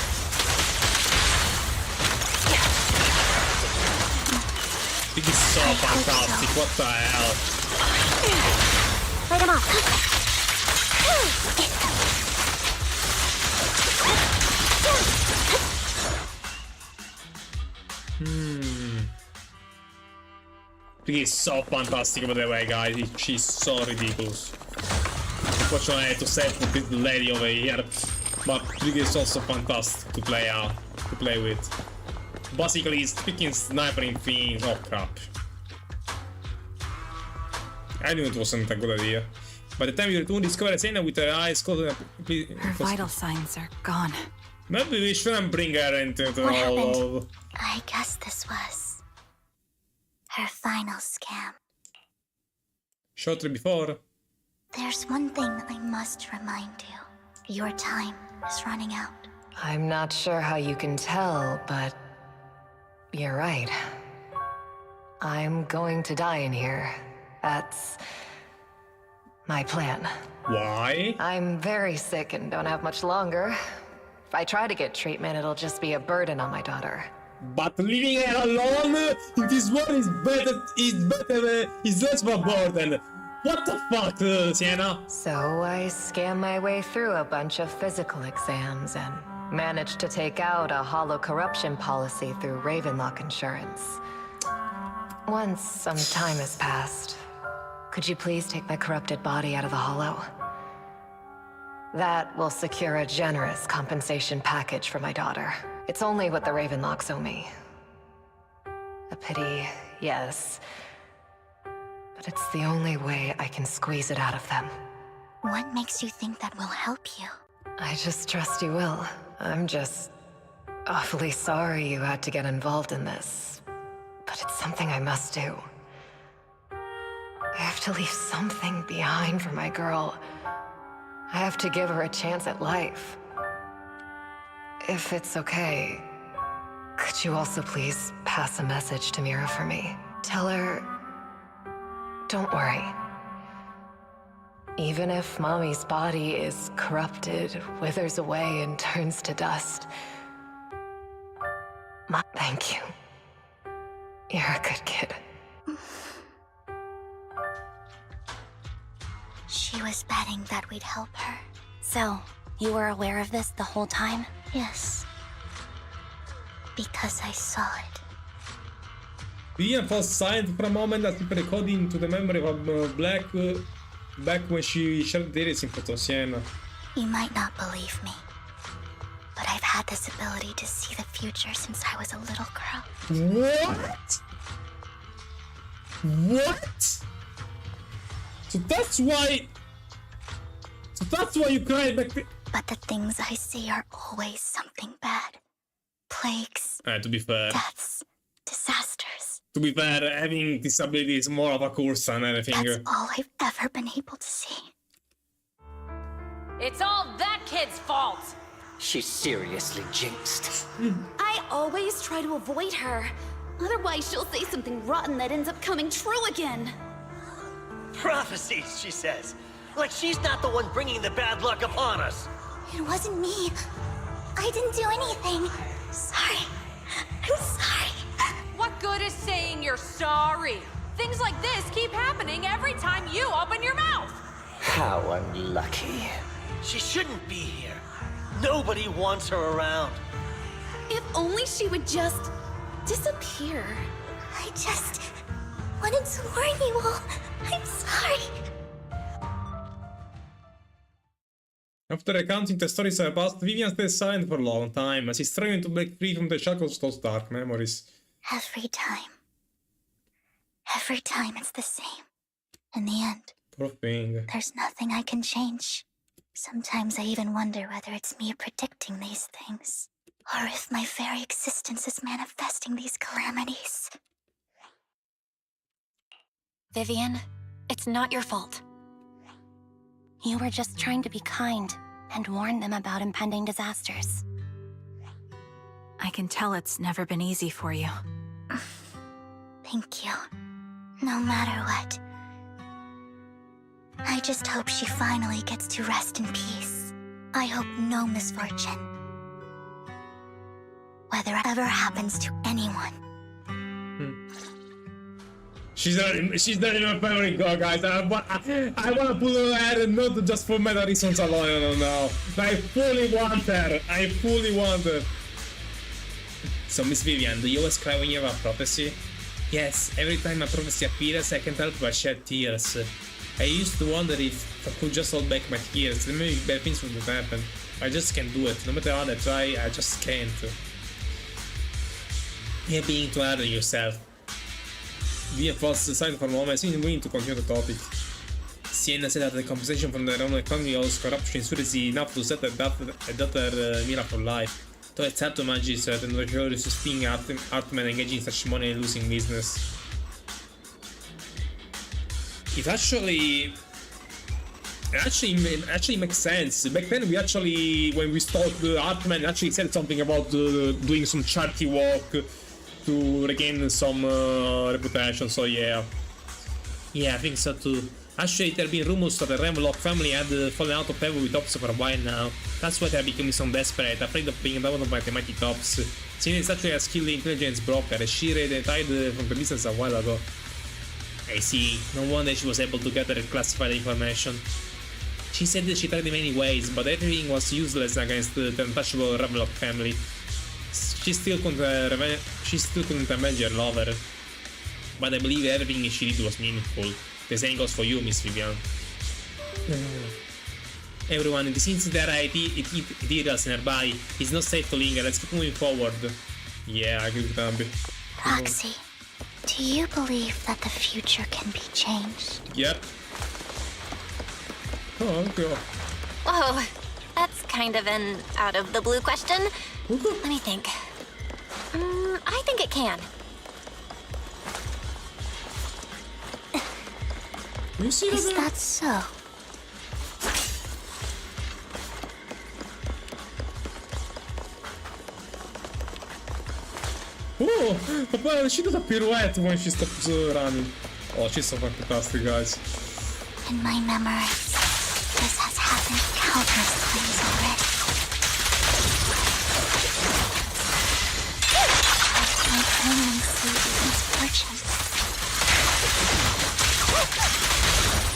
[SPEAKER 1] This is so fantastic, what the hell?
[SPEAKER 10] Light him up!
[SPEAKER 1] This is so fantastic, by the way, guys. She's so ridiculous. Unfortunately, I had to set this lady over here, but this is also fantastic to play with. Basically, speaking sniping things. Oh crap! I knew it wasn't a good idea. By the time you return, discover Sienna with her eyes closed.
[SPEAKER 18] Her vital signs are gone.
[SPEAKER 1] Maybe we shouldn't bring her into the
[SPEAKER 10] What
[SPEAKER 1] whole.
[SPEAKER 10] happened? I guess this was her final scam.
[SPEAKER 1] Shortly before.
[SPEAKER 10] There's one thing I must remind you. Your time is running out.
[SPEAKER 11] I'm not sure how you can tell, but you're right. I'm going to die in here. That's my plan.
[SPEAKER 1] Why?
[SPEAKER 11] I'm very sick and don't have much longer. If I try to get treatment, it'll just be a burden on my daughter.
[SPEAKER 1] But leaving her alone in this world is less of a burden. What the fuck, Sienna?
[SPEAKER 11] So I scammed my way through a bunch of physical exams and managed to take out a hollow corruption policy through Ravenlock Insurance. Once some time has passed, could you please take my corrupted body out of the hollow? That will secure a generous compensation package for my daughter. It's only what the Ravenlocks owe me. A pity, yes. But it's the only way I can squeeze it out of them.
[SPEAKER 10] What makes you think that will help you?
[SPEAKER 11] I just trust you will. I'm just awfully sorry you had to get involved in this. But it's something I must do. I have to leave something behind for my girl. I have to give her a chance at life. If it's okay, could you also please pass a message to Mira for me? Tell her, don't worry. Even if Mommy's body is corrupted, withers away, and turns to dust. Thank you. You're a good kid.
[SPEAKER 10] She was betting that we'd help her.
[SPEAKER 2] So, you were aware of this the whole time?
[SPEAKER 10] Yes. Because I saw it.
[SPEAKER 1] Vivian was silent for a moment as if recording to the memory of Black back when she shared data in Siena.
[SPEAKER 10] You might not believe me, but I've had this ability to see the future since I was a little girl.
[SPEAKER 1] What? What? So that's why you cried back then?
[SPEAKER 10] But the things I see are always something bad. Plagues,
[SPEAKER 1] To be fair.
[SPEAKER 10] deaths, disasters.
[SPEAKER 1] To be fair, having disability is more of a curse than anything.
[SPEAKER 10] That's all I've ever been able to see.
[SPEAKER 20] It's all that kid's fault!
[SPEAKER 16] She's seriously jinxed.
[SPEAKER 18] I always try to avoid her. Otherwise, she'll say something rotten that ends up coming true again.
[SPEAKER 16] Prophecies, she says. Like she's not the one bringing the bad luck upon us.
[SPEAKER 10] It wasn't me. I didn't do anything. Sorry. I'm sorry.
[SPEAKER 20] What good is saying you're sorry? Things like this keep happening every time you open your mouth!
[SPEAKER 16] How unlucky. She shouldn't be here. Nobody wants her around.
[SPEAKER 18] If only she would just disappear.
[SPEAKER 10] I just wanted to warn you all. I'm sorry.
[SPEAKER 1] After recounting the stories of her past, Vivian stayed silent for a long time as she's struggling to break free from the shackles of those dark memories.
[SPEAKER 10] Every time it's the same. In the end,
[SPEAKER 1] Poor thing.
[SPEAKER 10] there's nothing I can change. Sometimes I even wonder whether it's me predicting these things, or if my very existence is manifesting these calamities.
[SPEAKER 2] Vivian, it's not your fault. You were just trying to be kind and warn them about impending disasters.
[SPEAKER 21] I can tell it's never been easy for you.
[SPEAKER 10] Thank you. No matter what. I just hope she finally gets to rest in peace. I hope no misfortune, whether it ever happens to anyone.
[SPEAKER 1] She's not in my favorite girl, guys. I want to put her head not just for meta reasons alone, no. I fully want her. I fully want her. So, Miss Vivian, do you always cry when you have a prophecy? Yes, every time a prophecy appears, I can't help but shed tears. I used to wonder if I could just hold back my tears, then maybe bad things wouldn't happen. I just can't do it. No matter how I try, I just can't. You're being too hard on yourself. Vivian was silent for a moment, seeming willing to continue the topic. Siena said that the compensation from the Roman economy was corruption is enough to set a daughter Mira for life. Though it's hard to imagine certain regularly sustaining Artman engaging in such money-losing business. It actually makes sense. Back then, when we stalked Artman, actually said something about doing some charity work to regain some reputation. So yeah, I think so too. Actually, there have been rumors that the Remlock family had fallen out of favor with Ops for a while now. That's why they're becoming so desperate, afraid of being downed by the mighty Ops. Siena is actually a skilled intelligence broker, and she retired from the business a while ago. I see. No wonder she was able to gather classified information. She said that she tried in many ways, but everything was useless against the untouchable Remlock family. She still couldn't avenge her lover. But I believe everything she did was meaningful. The same goes for you, Miss Vivian. Everyone, it seems there are ideas nearby. It's not safe to linger. Let's keep moving forward. Yeah, I agree with Ambi.
[SPEAKER 10] Roxy, do you believe that the future can be changed?
[SPEAKER 1] Yep. Oh, okay.
[SPEAKER 2] Whoa, that's kind of an out-of-the-blue question. Let me think. I think it can.
[SPEAKER 1] You see
[SPEAKER 10] Is that so?
[SPEAKER 1] Oh, she does a pirouette when she stops running. Oh, she's so fantastic, guys.
[SPEAKER 10] In my memories, countless times already. I can only see the misfortune.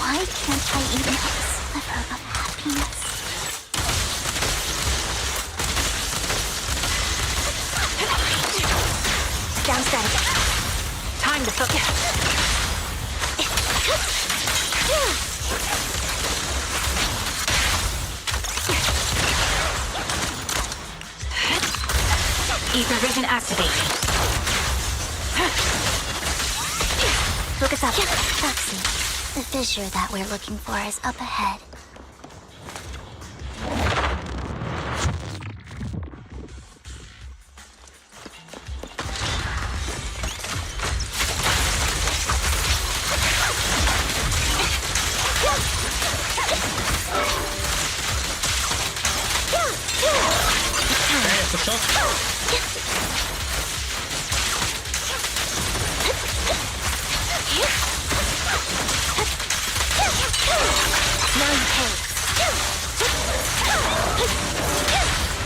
[SPEAKER 10] Why can't I even have a sliver of happiness?
[SPEAKER 11] Down static. Time to focus. Ether vision activated.
[SPEAKER 10] Focus up. Foxy. The fissure that we're looking for is up ahead.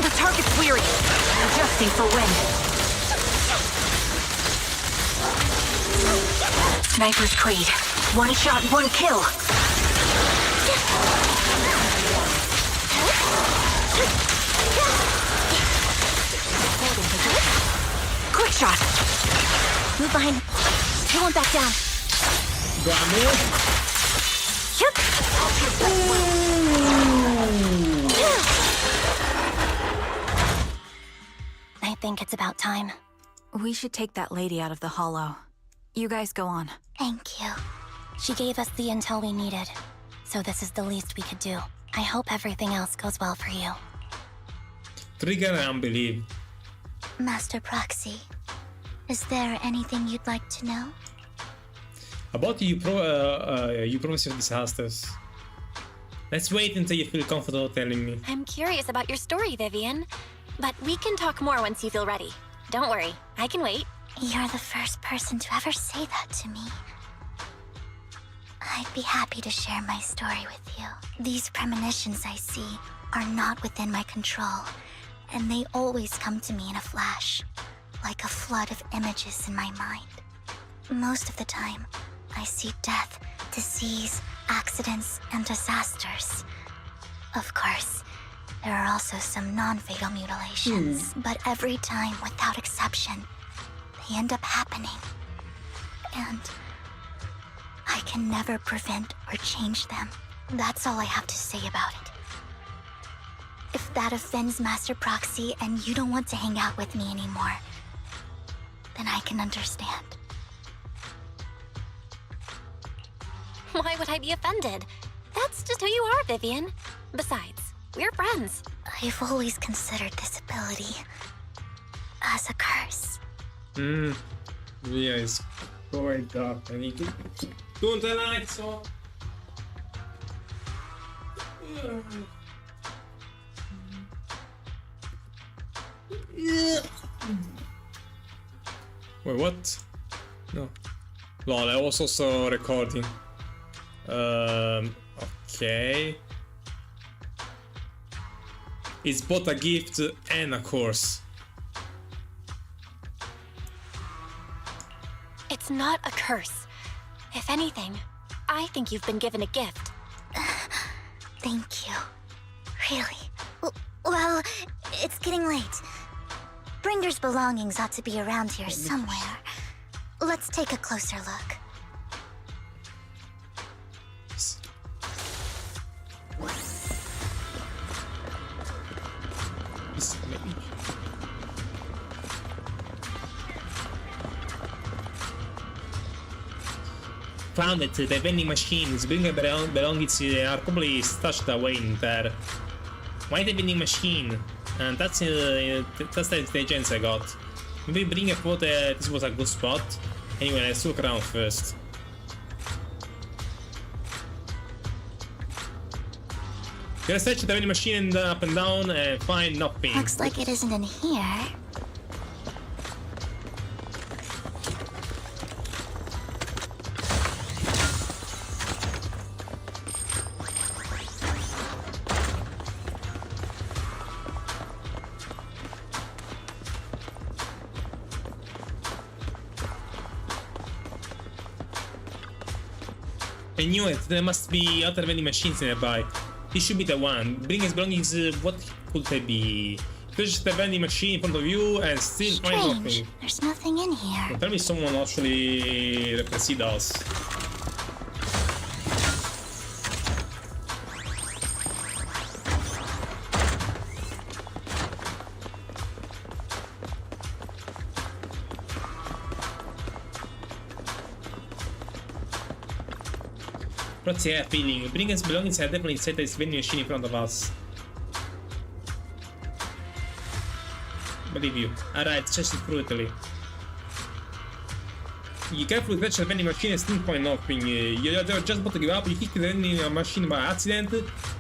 [SPEAKER 11] The target's weary. Adjusting for wind. Sniper's Creed. One shot, one kill. Quick shot.
[SPEAKER 2] Move behind. You won't back down. I think it's about time.
[SPEAKER 21] We should take that lady out of the hollow. You guys go on.
[SPEAKER 10] Thank you.
[SPEAKER 2] She gave us the intel we needed, so this is the least we could do. I hope everything else goes well for you.
[SPEAKER 1] Trigger and unbelief.
[SPEAKER 10] Master Proxy, is there anything you'd like to know?
[SPEAKER 1] About you promise your disasters. Let's wait until you feel comfortable telling me.
[SPEAKER 2] I'm curious about your story, Vivian. But we can talk more once you feel ready. Don't worry, I can wait.
[SPEAKER 10] You're the first person to ever say that to me. I'd be happy to share my story with you. These premonitions I see are not within my control, and they always come to me in a flash, like a flood of images in my mind. Most of the time, I see death, disease, accidents, and disasters. Of course, there are also some non-fatal mutilations, but every time, without exception, they end up happening. And I can never prevent or change them. That's all I have to say about it. If that offends Master Proxy and you don't want to hang out with me anymore, then I can understand.
[SPEAKER 2] Why would I be offended? That's just who you are, Vivian. Besides, we're friends.
[SPEAKER 10] I've always considered this ability as a curse.
[SPEAKER 1] Yeah, it's quite dark. I need to turn the lights on. Wait, what? No. Lol, I was also recording. Okay. It's both a gift and a curse.
[SPEAKER 2] It's not a curse. If anything, I think you've been given a gift.
[SPEAKER 10] Thank you. Really? Well, it's getting late. Bringer's belongings ought to be around here somewhere. Let's take a closer look.
[SPEAKER 1] Found it, the vending machines. Bringer belongings are probably stashed away in there. Why the vending machine? And that's the intelligence I got. Maybe Bringer thought this was a good spot. Anyway, let's look around first. Gonna search the vending machine and up and down and find nothing.
[SPEAKER 10] Looks like it isn't in here.
[SPEAKER 1] I knew it. There must be other vending machines nearby. This should be the one. Bring his belongings. What could they be? There's just a vending machine in front of you and still find nothing.
[SPEAKER 10] There's nothing in here.
[SPEAKER 1] Well, tell me someone actually repressied us. What's the feeling? Bring us belongings. I definitely set this vending machine in front of us. Believe you. Alright, just brutally. You carefully touch the vending machine and still find nothing. You're just about to give up. You kick the vending machine by accident.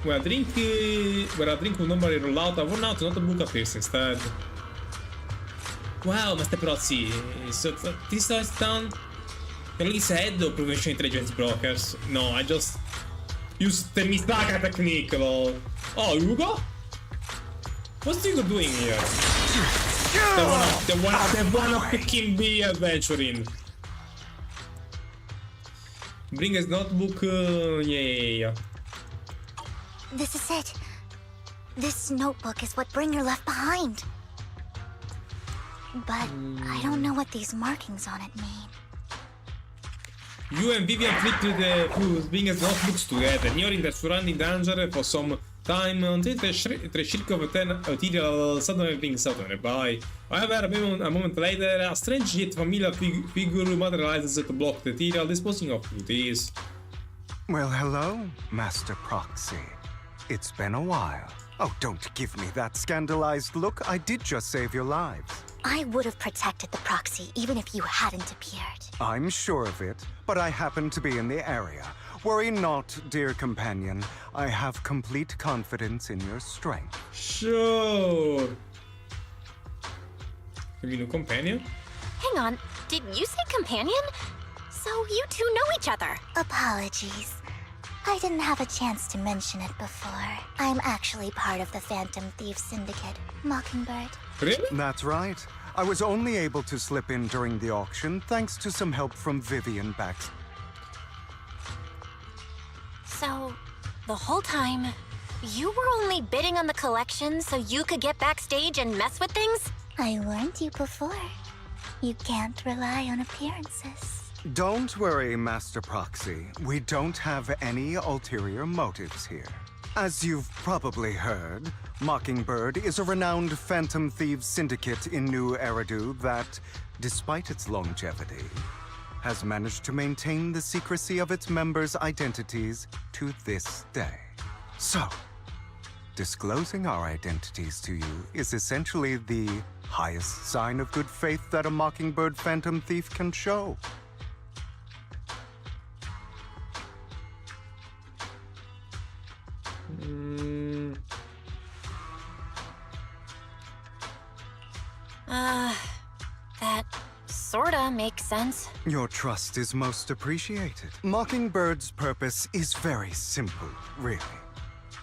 [SPEAKER 1] Where a drink will normally roll out, a worn out notebook appears instead. Wow, Master Prozzi. So this is done. Can you said or prevention intelligence brokers? No, I just used the Misaka technique, lol. Oh, Hugo? What's Hugo doing here? The one of picking me adventuring. Bring us notebook. Yeah.
[SPEAKER 10] This is it. This notebook is what Bringer left behind. But I don't know what these markings on it mean.
[SPEAKER 1] You and Vivian flip to Bringer's notebooks together, ignoring the surrounding danger for some time until the shriek of a material suddenly brings out nearby. However, a moment later, a strange yet familiar figure materializes to block the material, disposing of goodies.
[SPEAKER 6] Well, hello, Master Proxy. It's been a while. Oh, don't give me that scandalized look. I did just save your lives.
[SPEAKER 10] I would have protected the proxy even if you hadn't appeared.
[SPEAKER 6] I'm sure of it, but I happen to be in the area. Worry not, dear companion. I have complete confidence in your strength.
[SPEAKER 1] Sure. Have you no companion?
[SPEAKER 2] Hang on, did you say companion? So you two know each other.
[SPEAKER 10] Apologies. I didn't have a chance to mention it before. I'm actually part of the Phantom Thieves Syndicate, Mockingbird.
[SPEAKER 1] Really?
[SPEAKER 6] That's right. I was only able to slip in during the auction thanks to some help from Vivian back.
[SPEAKER 2] So, the whole time, you were only bidding on the collection so you could get backstage and mess with things?
[SPEAKER 10] I warned you before. You can't rely on appearances.
[SPEAKER 6] Don't worry, Master Proxy. We don't have any ulterior motives here. As you've probably heard, Mockingbird is a renowned Phantom Thieves syndicate in New Eridu that, despite its longevity, has managed to maintain the secrecy of its members' identities to this day. So, disclosing our identities to you is essentially the highest sign of good faith that a Mockingbird Phantom Thief can show.
[SPEAKER 2] That sorta makes sense.
[SPEAKER 6] Your trust is most appreciated. Mockingbird's purpose is very simple, really.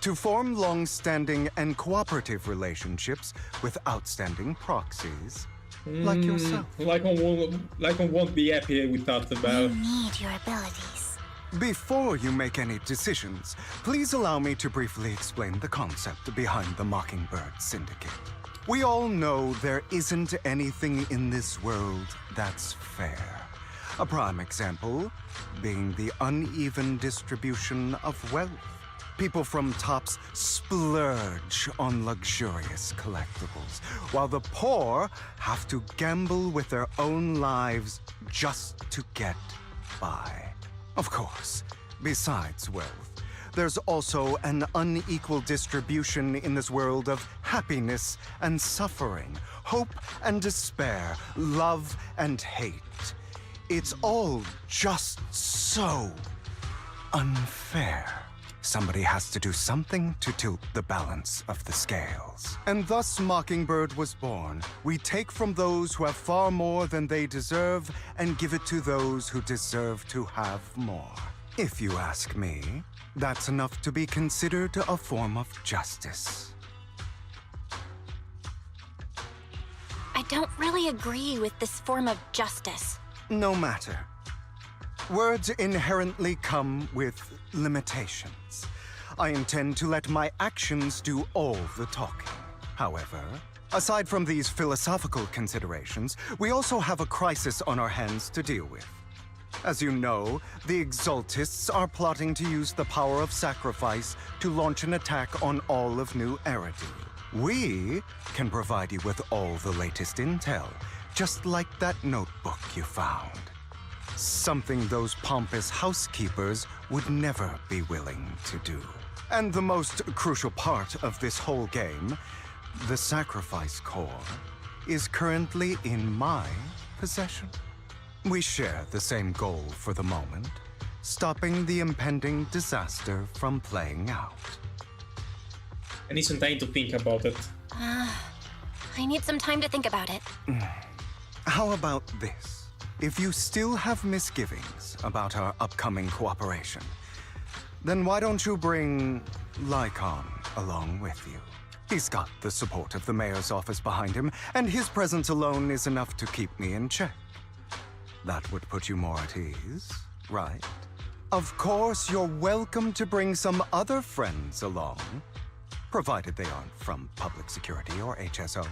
[SPEAKER 6] To form long-standing and cooperative relationships with outstanding proxies, like yourself.
[SPEAKER 1] Like I won't be happy without the bell.
[SPEAKER 10] You need your abilities.
[SPEAKER 6] Before you make any decisions, please allow me to briefly explain the concept behind the Mockingbird Syndicate. We all know there isn't anything in this world that's fair. A prime example being the uneven distribution of wealth. People from tops splurge on luxurious collectibles, while the poor have to gamble with their own lives just to get by. Of course, besides wealth, there's also an unequal distribution in this world of happiness and suffering, hope and despair, love and hate. It's all just so unfair. Somebody has to do something to tilt the balance of the scales. And thus Mockingbird was born. We take from those who have far more than they deserve and give it to those who deserve to have more. If you ask me, that's enough to be considered a form of justice.
[SPEAKER 2] I don't really agree with this form of justice.
[SPEAKER 6] No matter. Words inherently come with limitations. I intend to let my actions do all the talking. However, aside from these philosophical considerations, we also have a crisis on our hands to deal with. As you know, the Exaltists are plotting to use the power of sacrifice to launch an attack on all of New Eridu. We can provide you with all the latest intel, just like that notebook you found. Something those pompous housekeepers would never be willing to do. And the most crucial part of this whole game, the sacrifice core, is currently in my possession. We share the same goal for the moment, stopping the impending disaster from playing out.
[SPEAKER 1] I need some time to think about it.
[SPEAKER 2] I need some time to think about it.
[SPEAKER 6] How about this? If you still have misgivings about our upcoming cooperation, then why don't you bring Lycon along with you? He's got the support of the mayor's office behind him, and his presence alone is enough to keep me in check. That would put you more at ease, right? Of course, you're welcome to bring some other friends along, provided they aren't from public security or HSO.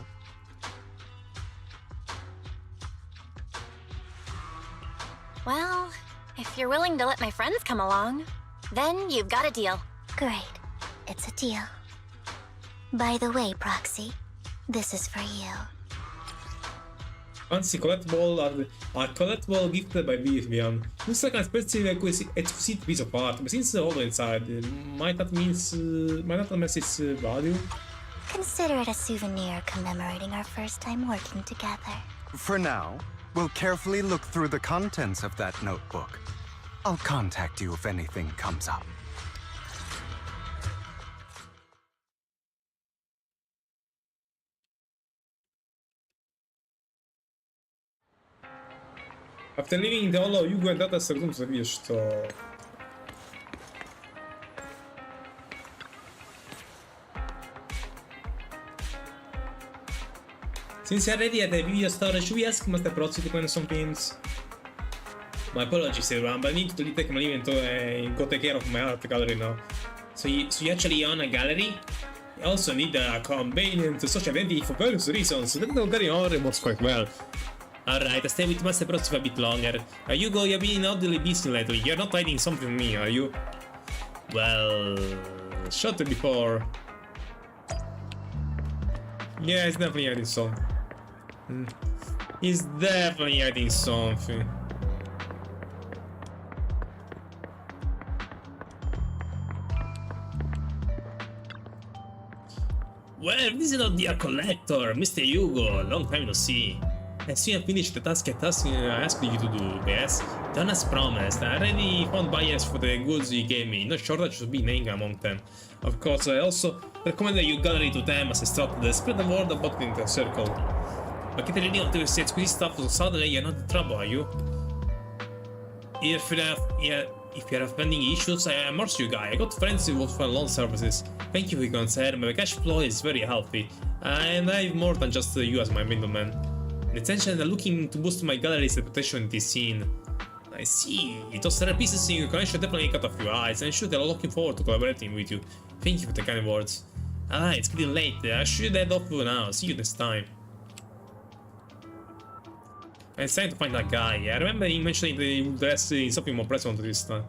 [SPEAKER 2] Well, if you're willing to let my friends come along, then you've got a deal.
[SPEAKER 10] Great. It's a deal. By the way, Proxy, this is for you.
[SPEAKER 1] Fancy collectible are collectible gifted by BFBM. Looks like a specific exquisite piece of art, but since the hollow inside, might that mess its value?
[SPEAKER 10] Consider it a souvenir commemorating our first time working together.
[SPEAKER 6] For now, we'll carefully look through the contents of that notebook. I'll contact you if anything comes up.
[SPEAKER 1] After leaving the hollow, Hugo and Data resumed to the что... Since you're ready at the video storage, should we ask Master Proxy to comment some things? My apologies everyone, but I need to retake my inventory and go take care of my art gallery now. So you actually own a gallery? You also need a convenient social identity for various reasons, so that gallery works quite well. Alright, I stay with Master Proxy for a bit longer. Hugo, you've been oddly busy lately. You're not hiding something from me, are you? Well... shot it before. Yeah, it's definitely hiding something. He's definitely hiding something. Well, this is not dear collector, Mr. Hugo. Long time no see. As soon as I finished the task I asked you to do, yes? Done as promised. I already found buyers for the goods you gave me. No shortage of being named among them. Of course, I also recommended your gallery to them as a start to spread the word about it in the circle. But get ready to say squeeze stuff so suddenly you're not in trouble, are you? If you have pending issues, I am also your guy. I got friends who offer loan services. Thank you for your concern, my cash flow is very healthy. And I have more than just you as my middleman. Essentially, I'm looking to boost my gallery's reputation in this scene. I see. Those rare pieces in your collection definitely caught off your eyes, and I'm looking forward to collaborating with you. Thank you for the kind words. Alright, it's getting late. I should head off now. See you next time. It's time to find that guy. I remember he mentioning the dress in something more present this time.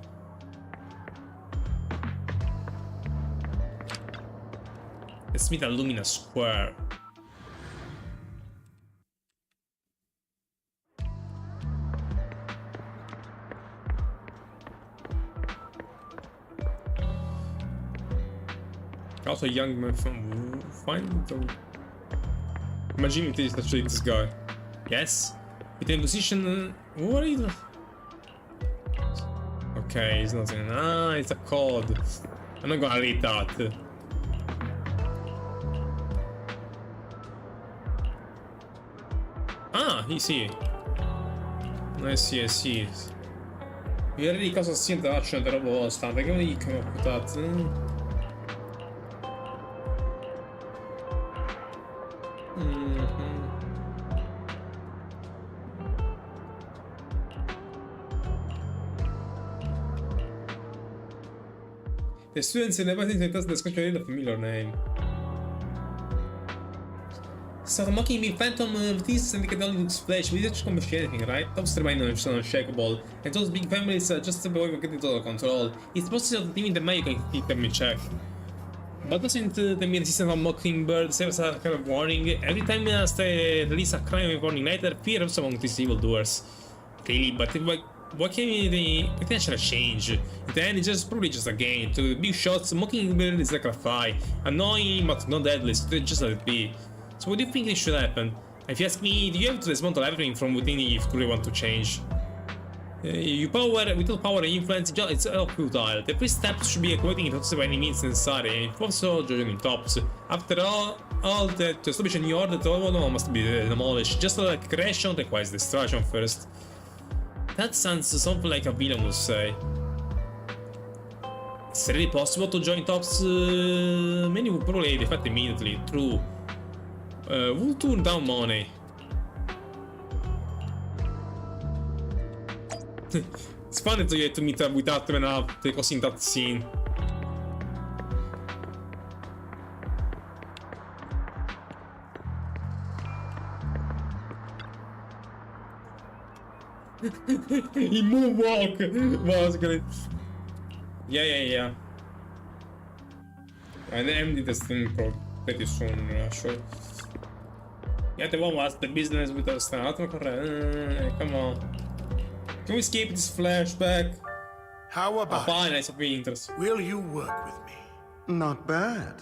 [SPEAKER 1] Let's meet at Lumina Square. Also a young man from imagine it is actually this guy. Yes? With a position. What are you? Okay, it's nothing. Ah, it's a code. I'm not gonna read that. Ah, he's here. I see. Vi vedi cosa si interaction della vostra, perché mi dicono putate. The students in the class discussion read a familiar name. Start mocking me, Phantom this syndicate only looks flesh, we didn't accomplish anything, right? Tops remain unshakable, and those big families are just a way of getting total control. It's possible that even the May can keep them in check. But doesn't the mere system of Mockingbird serve as a kind of warning? Every time they release a crime warning letter, fear of among these evildoers. Clearly, but what can the potential change? In the end, it's probably just a game. To big shots, Mockingbird is like a fly. Annoying, but not deadly, so just let it be. So what do you think should happen? If you ask me, do you have to dismantle everything from within if you really want to change? Without power and influence, it's all futile. The first step should be avoiding it by any means necessary, and also joining tops. After all that, to establish a new order, all one must be demolished. Just like creation requires destruction first. That sounds something like a villain would say. It's really possible to join tops? Many would probably defect immediately, true. We'll turn down money. It's funny that you had to meet up with Atman after così in that scene. He moonwalk! Basically. Yeah. And ended this thing pretty soon, actually. Yeah, the one was the business with us. Come on. Can we skip this flashback?
[SPEAKER 14] How about
[SPEAKER 1] fine, I have interest.
[SPEAKER 14] Will you work with me?
[SPEAKER 6] Not bad.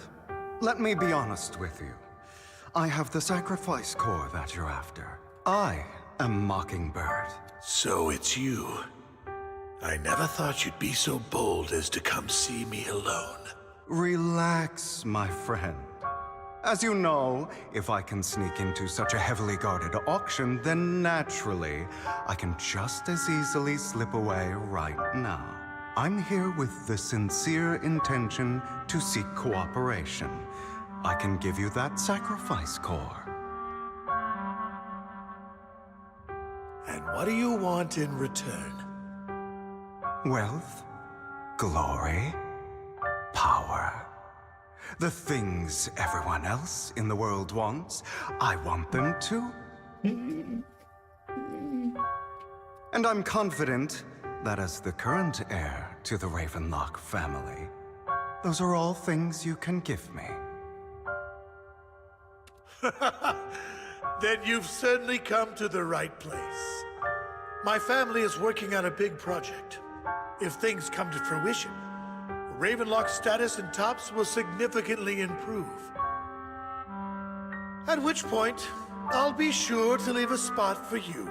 [SPEAKER 6] Let me be honest with you. I have the sacrifice core that you're after. I am Mockingbird.
[SPEAKER 14] So it's you. I never thought you'd be so bold as to come see me alone.
[SPEAKER 6] Relax, my friend. As you know, if I can sneak into such a heavily guarded auction, then naturally, I can just as easily slip away right now. I'm here with the sincere intention to seek cooperation. I can give you that sacrifice core.
[SPEAKER 14] And what do you want in return?
[SPEAKER 6] Wealth, glory, power. The things everyone else in the world wants, I want them too. And I'm confident that as the current heir to the Ravenlock family, those are all things you can give me.
[SPEAKER 14] Then you've certainly come to the right place. My family is working on a big project. If things come to fruition, Ravenlock's status in Tops will significantly improve. At which point, I'll be sure to leave a spot for you.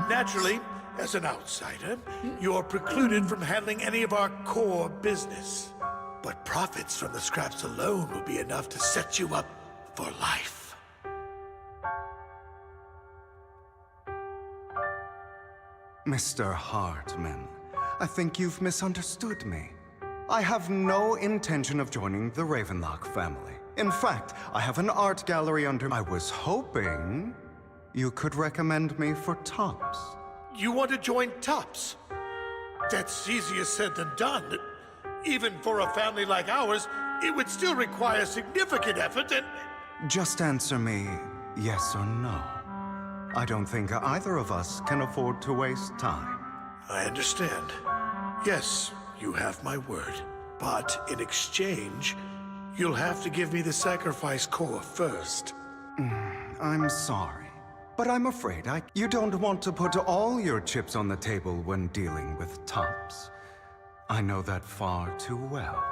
[SPEAKER 14] Naturally, as an outsider, you're precluded from handling any of our core business. But profits from the scraps alone will be enough to set you up for life.
[SPEAKER 6] Mr. Hartman, I think you've misunderstood me. I have no intention of joining the Ravenlock family. In fact, I have an art gallery under... I was hoping you could recommend me for Tops.
[SPEAKER 14] You want to join Tops? That's easier said than done. Even for a family like ours, it would still require significant effort and...
[SPEAKER 6] Just answer me yes or no. I don't think either of us can afford to waste time.
[SPEAKER 14] I understand. Yes, you have my word. But in exchange, you'll have to give me the sacrifice core first.
[SPEAKER 6] I'm sorry, but I'm afraid you don't want to put all your chips on the table when dealing with Tops. I know that far too well.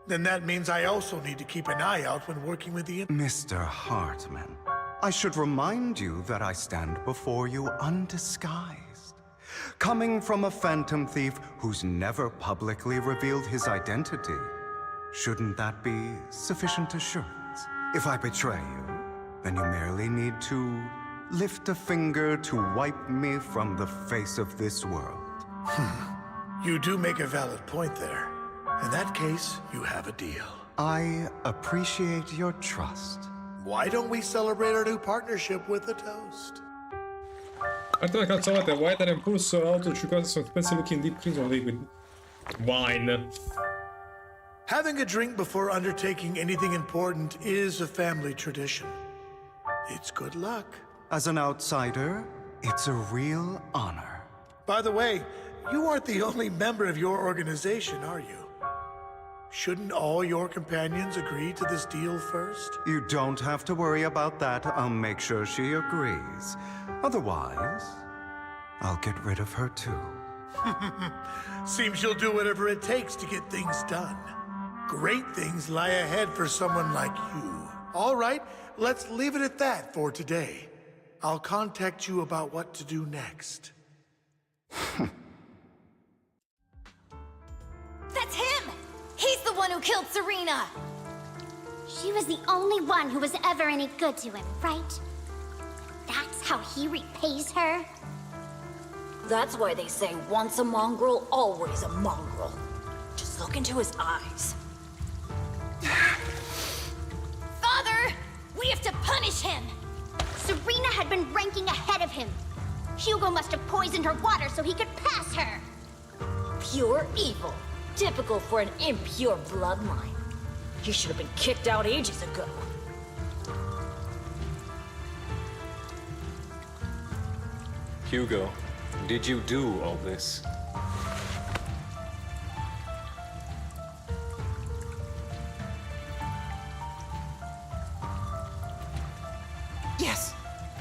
[SPEAKER 14] Then that means I also need to keep an eye out when working with the...
[SPEAKER 6] Mr. Hartman, I should remind you that I stand before you undisguised. Coming from a phantom thief who's never publicly revealed his identity, shouldn't that be sufficient assurance? If I betray you, then you merely need to lift a finger to wipe me from the face of this world.
[SPEAKER 14] You do make a valid point there. In that case, you have a deal.
[SPEAKER 6] I appreciate your trust.
[SPEAKER 14] Why don't we celebrate our new partnership with a toast?
[SPEAKER 1] Parte la calzolata, White and Impulso, Auto 50 sono pezzi looking deep clean of liquid. Wine.
[SPEAKER 14] Having a drink before undertaking anything important is a family tradition. It's good luck.
[SPEAKER 6] As an outsider, it's a real honor.
[SPEAKER 14] By the way, you aren't the only member of your organization, are you? Shouldn't all your companions agree to this deal first?
[SPEAKER 6] You don't have to worry about that. I'll make sure she agrees. Otherwise, I'll get rid of her too.
[SPEAKER 14] Seems you'll do whatever it takes to get things done. Great things lie ahead for someone like you. All right, let's leave it at that for today. I'll contact you about what to do next.
[SPEAKER 10] That's him! He's the one who killed Serena! She was the only one who was ever any good to him, right? That's how he repays her?
[SPEAKER 4] That's why they say once a mongrel, always a mongrel. Just look into his eyes.
[SPEAKER 10] Father! We have to punish him! Serena had been ranking ahead of him. Hugo must have poisoned her water so he could pass her.
[SPEAKER 4] Pure evil. Typical for an impure bloodline. He should have been kicked out ages ago.
[SPEAKER 22] Hugo, did you do all this?
[SPEAKER 23] Yes,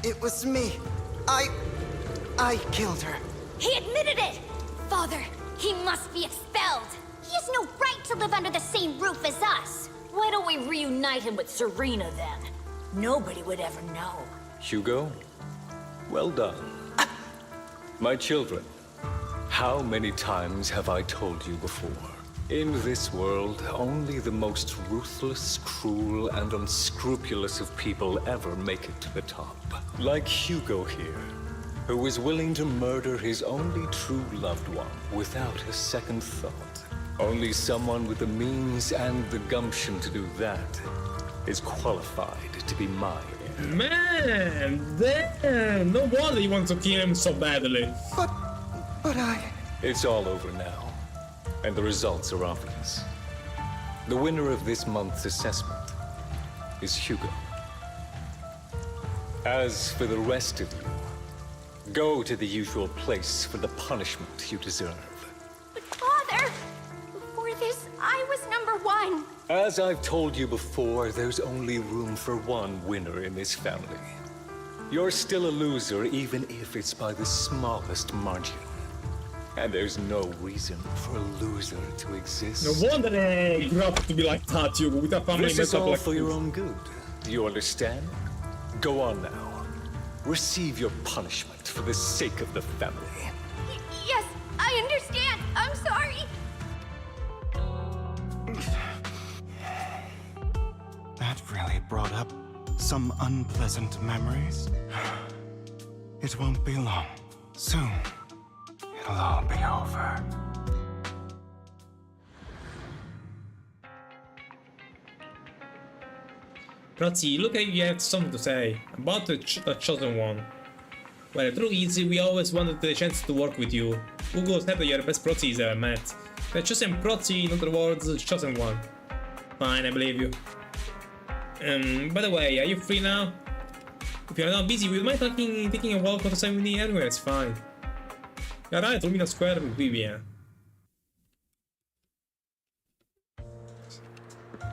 [SPEAKER 23] it was me. I killed her.
[SPEAKER 10] He admitted it! Father, he must be expelled. He has no right to live under the same roof as us.
[SPEAKER 4] Why don't we reunite him with Serena then? Nobody would ever know.
[SPEAKER 22] Hugo, well done. My children, how many times have I told you before? In this world, only the most ruthless, cruel, and unscrupulous of people ever make it to the top. Like Hugo here, who was willing to murder his only true loved one without a second thought. Only someone with the means and the gumption to do that is qualified to be my heir.
[SPEAKER 1] Man, damn! No wonder you want to kill him so badly.
[SPEAKER 23] But I...
[SPEAKER 22] It's all over now, and the results are obvious. The winner of this month's assessment is Hugo. As for the rest of you, go to the usual place for the punishment you deserve.
[SPEAKER 10] But Father, before this, I was #1.
[SPEAKER 22] As I've told you before, there's only room for one winner in this family. You're still a loser, even if it's by the smallest margin. And there's no reason for a loser to exist.
[SPEAKER 1] No wonder they grew up to be like that, Hugo, with a family
[SPEAKER 22] This is
[SPEAKER 1] messed up
[SPEAKER 22] all
[SPEAKER 1] like
[SPEAKER 22] for your
[SPEAKER 1] this.
[SPEAKER 22] own good. Do you understand? Go on now. Receive your punishment for the sake of the family.
[SPEAKER 10] Yes, I understand. I'm sorry.
[SPEAKER 6] That really brought up some unpleasant memories. It won't be long. Soon, it'll all be over.
[SPEAKER 1] Prozzi, look like you have something to say about the chosen one. Well, through Easy, we always wanted the chance to work with you. Hugo said that you're the best Prozzi he's ever met. The chosen Prozzi, in other words, the chosen one. Fine, I believe you. By the way, are you free now? If you're not busy, we might taking a walk to 70 anywhere, it's fine. You're right, Lumina Square with Vivian.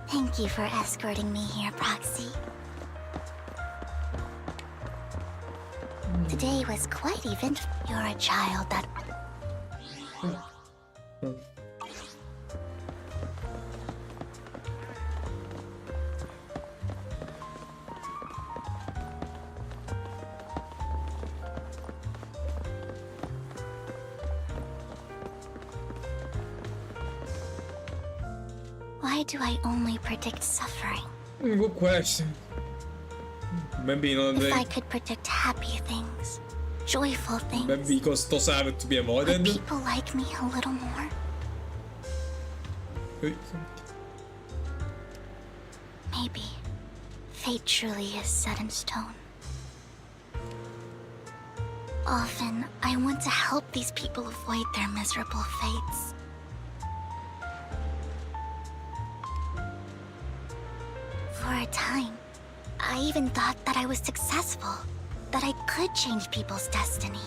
[SPEAKER 10] Thank you for escorting me here, Proxy. Today was quite eventful. You're a child that... Why do I only predict suffering?
[SPEAKER 1] Good question. Maybe not.
[SPEAKER 10] If I could predict happy things, joyful things,
[SPEAKER 1] Maybe because those have to be avoided.
[SPEAKER 10] would people like me a little more? Maybe fate truly is set in stone. Often, I want to help these people avoid their miserable fates. For a time, I even thought that I was successful, that I could change people's destiny.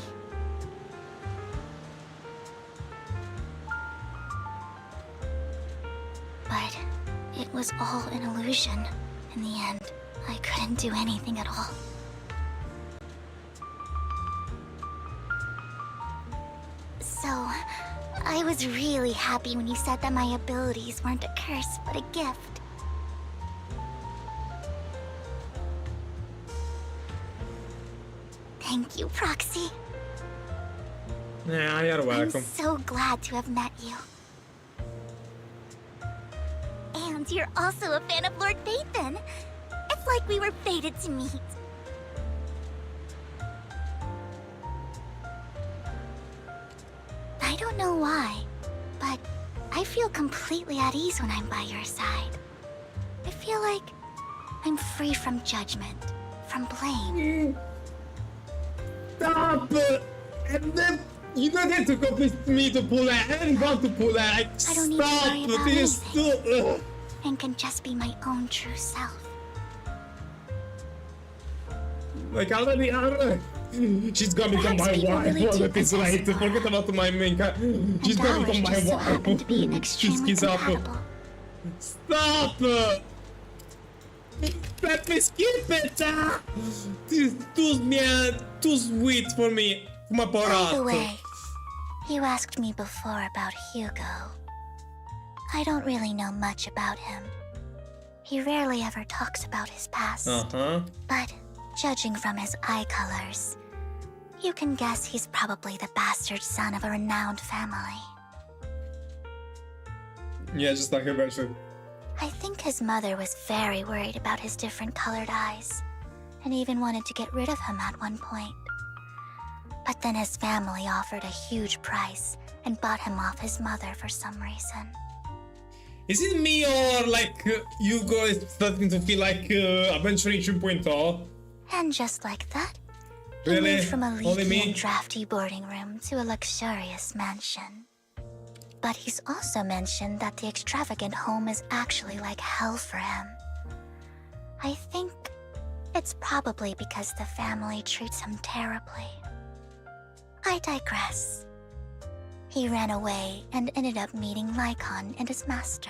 [SPEAKER 10] But it was all an illusion. In the end, I couldn't do anything at all. So, I was really happy when you said that my abilities weren't a curse, but a gift. Thank you, Proxy.
[SPEAKER 1] Yeah, you're welcome.
[SPEAKER 10] I'm so glad to have met you. And you're also a fan of Lord Phaethon. It's like we were fated to meet. I don't know why, but I feel completely at ease when I'm by your side. I feel like I'm free from judgment, from blame.
[SPEAKER 1] Stop! And then you don't have to convince me to pull that. I didn't want to pull that.
[SPEAKER 10] I don't need to worry about
[SPEAKER 1] This is
[SPEAKER 10] anything, and can just be my own true self.
[SPEAKER 1] like already. She's gonna become my wife. Forget it's right. Forget about my main character. She's gonna become my wife. She's compatible. Stop! Let me skip it! This is too sweet for me. My poor
[SPEAKER 10] By the
[SPEAKER 1] heart.
[SPEAKER 10] way, you asked me before about Hugo. I don't really know much about him. He rarely ever talks about his past. But judging from his eye colors, you can guess he's probably the bastard son of a renowned family.
[SPEAKER 1] Yeah, just like a version.
[SPEAKER 10] I think his mother was very worried about his different colored eyes, and even wanted to get rid of him at one point. But then his family offered a huge price and bought him off his mother for some reason.
[SPEAKER 1] Is it me or like Hugo is starting to feel like Adventure 2.0?
[SPEAKER 10] And just like that,
[SPEAKER 1] Really?
[SPEAKER 10] he moved from a
[SPEAKER 1] Only
[SPEAKER 10] leaky
[SPEAKER 1] me?
[SPEAKER 10] and drafty boarding room to a luxurious mansion. But he's also mentioned that the extravagant home is actually like hell for him. I think it's probably because the family treats him terribly. I digress. He ran away and ended up meeting Lycon and his master.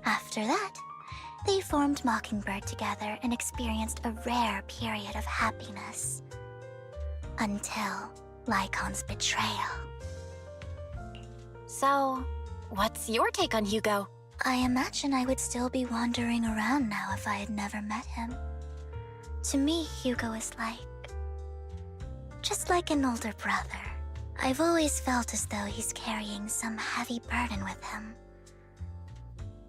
[SPEAKER 10] After that, they formed Mockingbird together and experienced a rare period of happiness. Until Lycon's betrayal.
[SPEAKER 2] So, what's your take on Hugo?
[SPEAKER 10] I imagine I would still be wandering around now if I had never met him. To me, Hugo is just like an older brother. I've always felt as though he's carrying some heavy burden with him.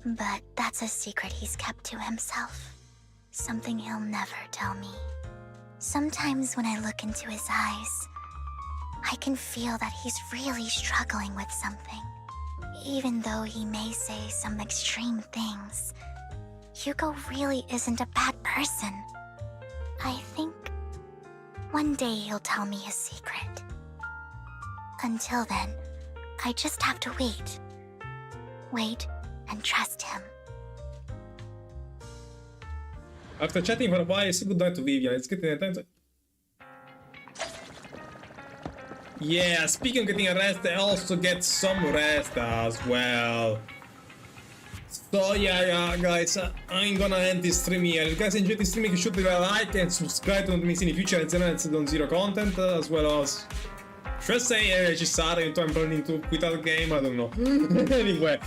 [SPEAKER 10] But that's a secret he's kept to himself. Something he'll never tell me. Sometimes when I look into his eyes, I can feel that he's really struggling with something. Even though he may say some extreme things, Hugo really isn't a bad person. I think one day he'll tell me his secret. Until then, I just have to wait. Wait and trust him.
[SPEAKER 1] After chatting for a while, it's a good night to Vivian. It's getting attention. Yeah, speaking of getting a rest, I also get some rest as well. So yeah, guys, I'm gonna end this stream here. If you guys enjoyed this stream, make sure to leave a like and subscribe to not miss any future Zenless Zone content, as well as should I say registrare eventually to quit out the game, I don't know. Anyway,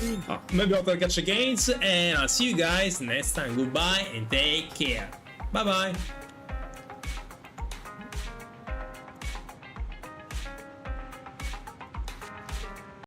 [SPEAKER 1] maybe I'll catch again, and I'll see you guys next time. Goodbye and take care. Bye bye.